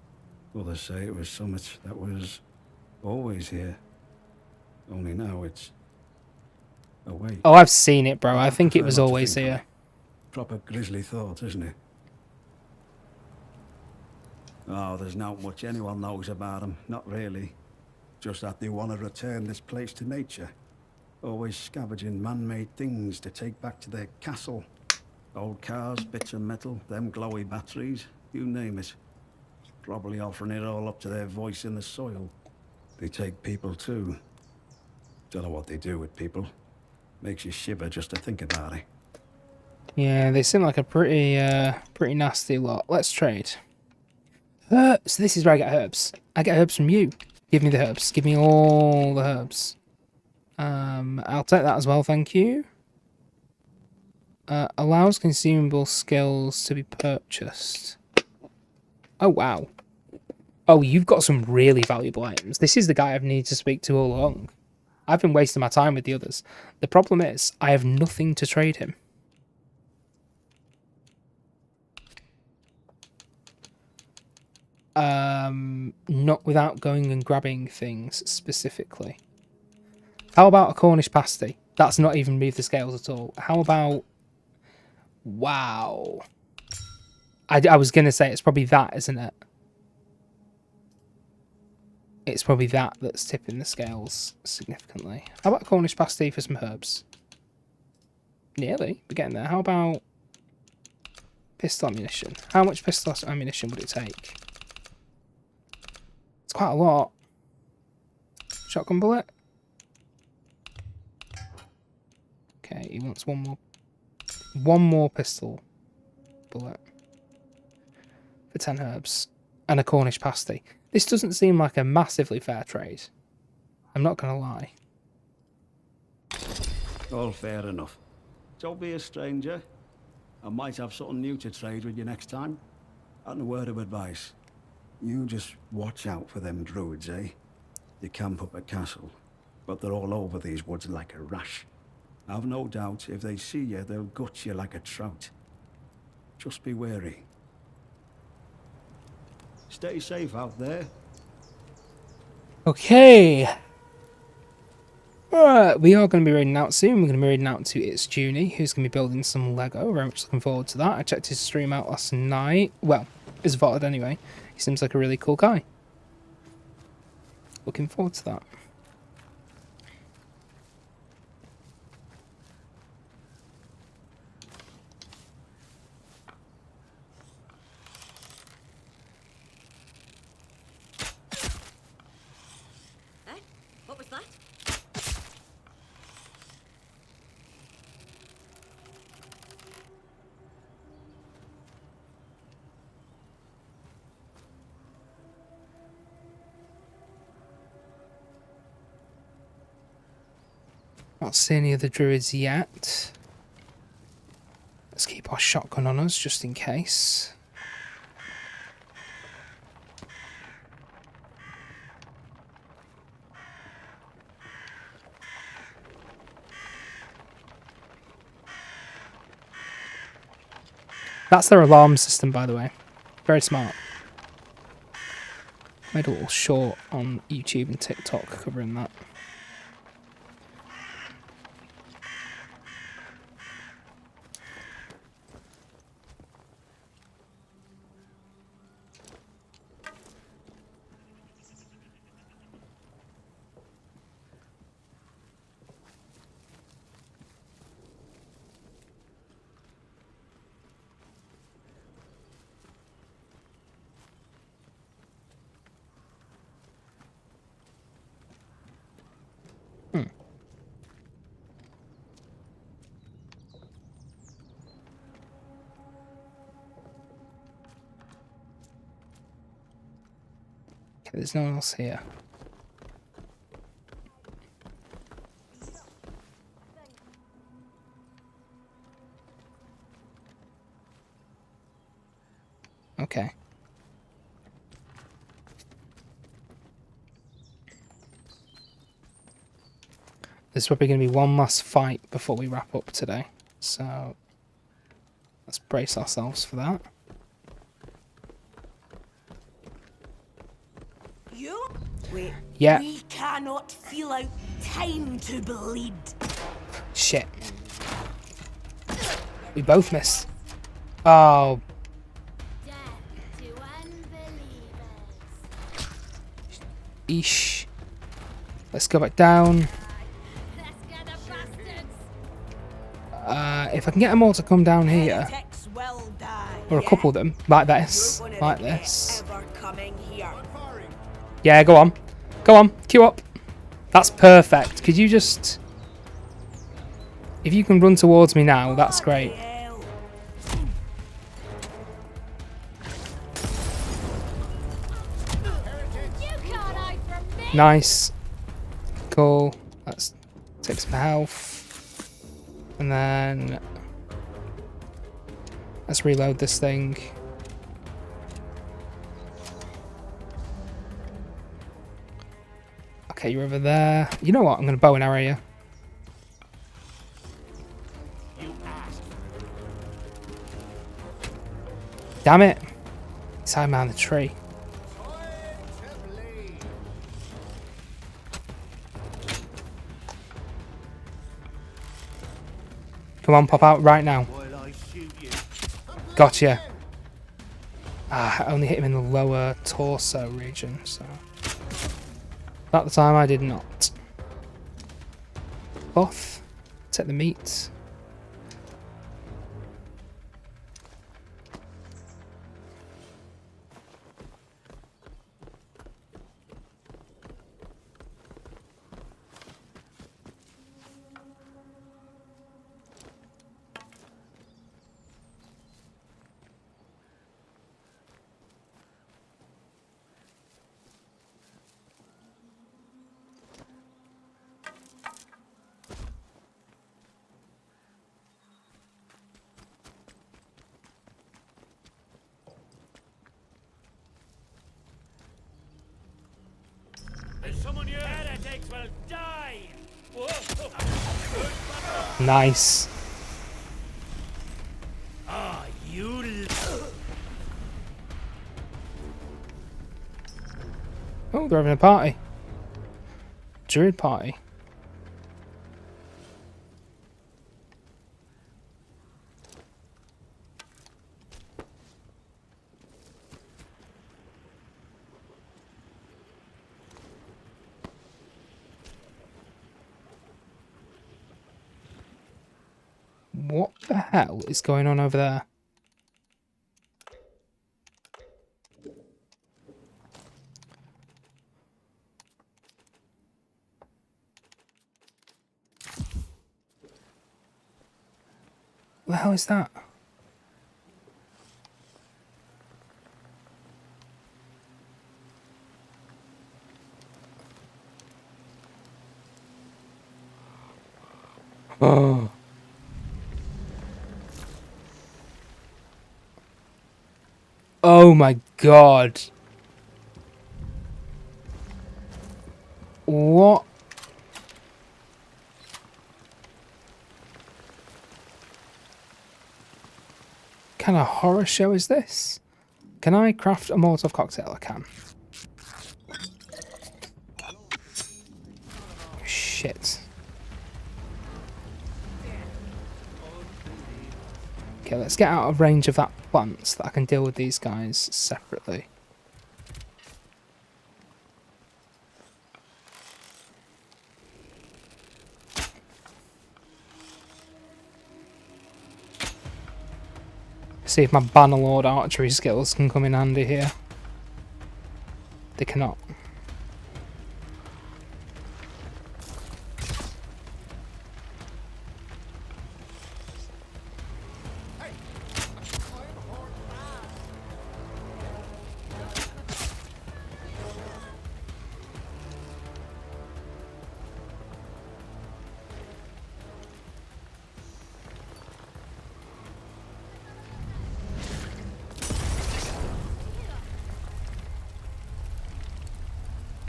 Others say it was something that was always here. Only now it's away. Oh, I've seen it, bro. I think it prefer was not to always think on here. it. Proper grisly thought, isn't it? Oh, there's not much anyone knows about them. Not really. Just that they want to return this place to nature. Always scavenging man-made things to take back to their castle. Old cars, bits of metal, them glowy batteries, you name it. Probably offering it all up to their voice in the soil. They take people too. Don't know what they do with people. Makes you shiver just to think about it. Yeah, they seem like a pretty nasty lot. Let's trade. So this is where I get herbs. I get herbs from you. Give me the herbs. Give me all the herbs. I'll take that as well, thank you. Allows consumable skills to be purchased. Oh, wow. Oh, you've got some really valuable items. This is the guy I've needed to speak to all along. I've been wasting my time with the others. The problem is, I have nothing to trade him. Not without going and grabbing things specifically. How about a Cornish pasty? That's not even moved the scales at all. How about Wow. I was going to say it's probably that, isn't it? It's probably that that's tipping the scales significantly. How about a Cornish pasty for some herbs? Nearly. We're getting there. How about pistol ammunition? How much pistol ammunition would it take? It's quite a lot. Shotgun bullet? Okay, he wants one more. One more pistol bullet. For 10 herbs. And a Cornish pasty. This doesn't seem like a massively fair trade. I'm not going to lie. All fair enough. Don't be a stranger. I might have something new to trade with you next time. And a word of advice. You just watch out for them druids, eh? They camp up at castle, but they're all over these woods like a rash. I've no doubt if they see you, they'll gut you like a trout. Just be wary. Stay safe out there. Okay. Alright, we are going to be raiding out soon. We're going to be raiding out to It's Junie, who's going to be building some Lego. Very much looking forward to that. I checked his stream out last night. Well, his VOD anyway. He seems like a really cool guy. Looking forward to that. What was that? Not see any of the druids yet. Let's keep our shotgun on us just in case. That's their alarm system, by the way. Very smart. Made a little short on YouTube and TikTok covering that. Okay, there's no one else here. Okay. There's probably going to be one last fight before we wrap up today. So let's brace ourselves for that. You? Wait. Yeah. We cannot feel out time to bleed. Shit. We both missed. Oh. Eesh. Let's go back down. If I can get them all to come down here, or a couple of them, like this, Yeah, go on. Go on, queue up. That's perfect. Could you just... If you can run towards me now, that's great. Nice. Cool. Let's take some health. And then... let's reload this thing. Okay, you're over there. You know what? I'm going to bow and arrow you. Damn it. He's hiding behind the tree. Come on, pop out right now. Gotcha. Ah, I only hit him in the lower torso region, so... At the time, I did not. Cloth. Take the meat. There's someone here. Heretics will die. Nice. Ah, you. Oh, they're having a party. Druid party. What the hell is going on over there? What the hell is that? Oh. Oh my god. What? Kind of horror show is this? Can I craft a Molotov cocktail? I can. Shit. Okay, let's get out of range of that plant so that I can deal with these guys separately. See if my Bannerlord archery skills can come in handy here. They cannot.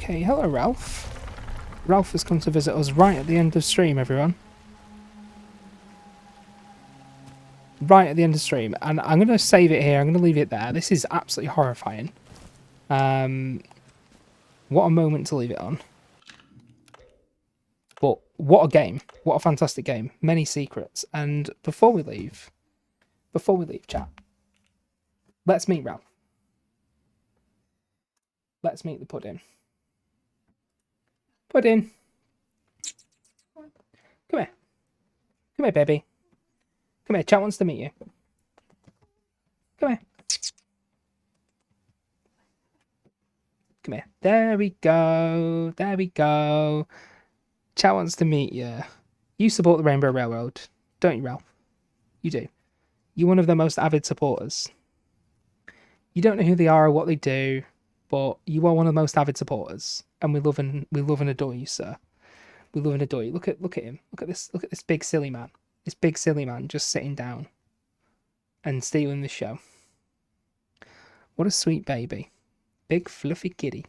Okay, hello Ralph. Ralph has come to visit us right at the end of stream, everyone. Right at the end of stream. And I'm going to save it here. I'm going to leave it there. This is absolutely horrifying. What a moment to leave it on. But what a game. What a fantastic game. Many secrets. And before we leave, chat, let's meet Ralph. Let's meet the pudding. Pudding. Come here. Come here, baby. Come here. Chat wants to meet you. Come here. Come here. There we go. There we go. Chat wants to meet you. You support the Rainbow Railroad, don't you, Ralph? You do. You're one of their most avid supporters. You don't know who they are or what they do, but you are one of the most avid supporters, and we love and adore you, sir. We love and adore you. Look at him. Look at this big silly man. This big silly man just sitting down and stealing the show. What a sweet baby. Big fluffy kitty.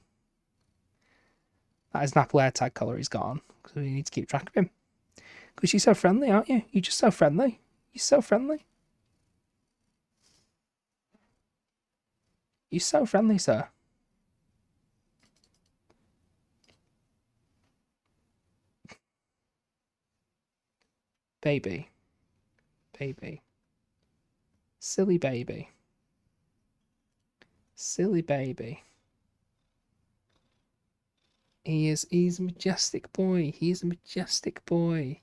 That is an Apple AirTag collar he's got on, because we need to keep track of him. Because you're so friendly, aren't you? You're just so friendly. You're so friendly. You're so friendly, sir. Baby. Baby. Silly baby. Silly baby. He's a majestic boy. He's a majestic boy.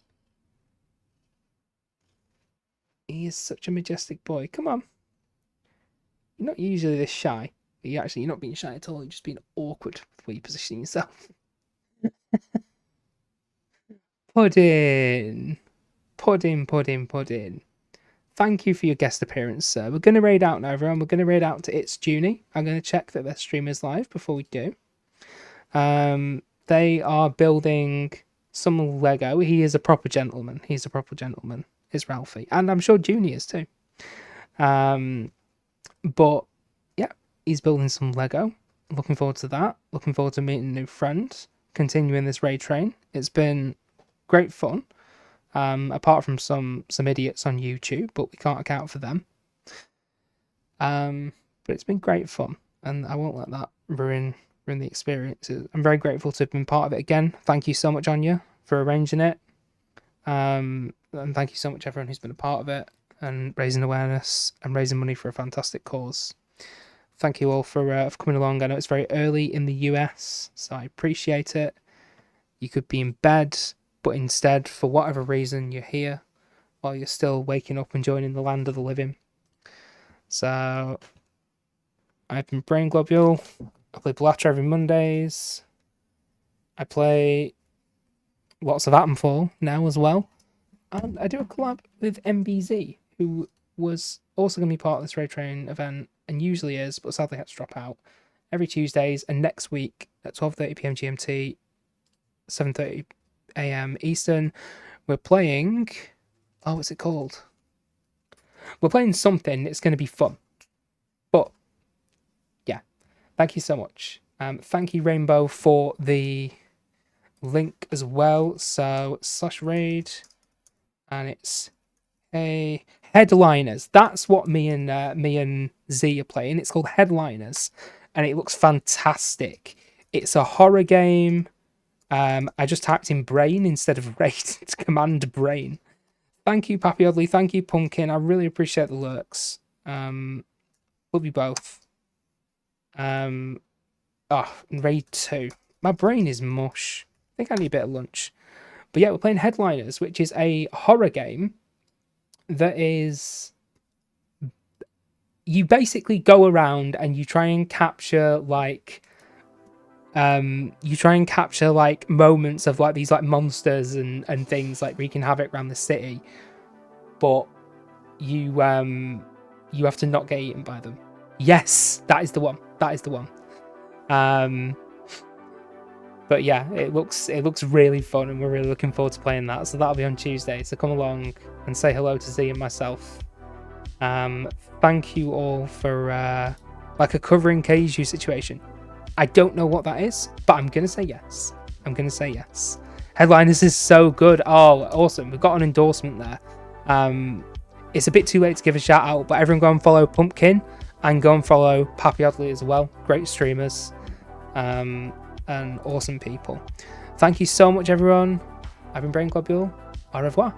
He is such a majestic boy. Come on. You're not usually this shy. You're not being shy at all. You're just being awkward where you position yourself. Pudding. Pudding. Thank you for your guest appearance, sir. We're going to raid out now, everyone. We're going to raid out to It's Junie. I'm going to check that their stream is live before we do. They are building some Lego. He is a proper gentleman. He's a proper gentleman. Is Ralphie. And I'm sure Junie is too. But yeah, he's building some Lego. Looking forward to that. Looking forward to meeting new friends. Continuing this raid train. It's been great fun. Apart from some idiots on YouTube, but we can't account for them. But it's been great fun, and I won't let that ruin the experience. I'm very grateful to have been part of it again. Thank you so much, Anya, for arranging it. And thank you so much, everyone who's been a part of it and raising awareness and raising money for a fantastic cause. Thank you all for coming along. I know it's very early in the US, so I appreciate it. You could be in bed, but instead, for whatever reason, you're here while you're still waking up and joining the land of the living. So, I've been Brain Globule. I play Blatcher every Mondays. I play lots of Atomfall now as well. And I do a collab with MBZ, who was also going to be part of this Raid Train event, and usually is, but sadly had to drop out, every Tuesdays, and next week at 12:30 PM GMT, 7:30 AM Eastern, we're playing... Oh, what's it called? We're playing something. It's going to be fun. But, yeah. Thank you so much. Thank you, Rainbow, for the link as well. So, /raid. And it's a Headliners. That's what me and Z are playing. It's called Headliners. And it looks fantastic. It's a horror game. I just typed in brain instead of raid to command brain. Thank you, Pappy Oddly. Thank you, Pumpkin. I really appreciate the lurks. Love you both. Raid 2. My brain is mush. I think I need a bit of lunch. But yeah, we're playing Headliners, which is a horror game that is... You basically go around and you try and capture, like... moments of like these like monsters and things like wreaking havoc around the city, but you have to not get eaten by them. Yes, that is the one. But yeah, it looks really fun, and we're really looking forward to playing that. So that'll be on Tuesday. So come along and say hello to Z and myself. Thank you all for like a covering Keiju situation. I don't know what that is, but I'm going to say yes. Headliners is so good. Oh, awesome. We've got an endorsement there. It's a bit too late to give a shout out, but everyone go and follow Pumpkin and go and follow Pappy Oddly as well. Great streamers and awesome people. Thank you so much, everyone. I've been Brain Globule. Au revoir.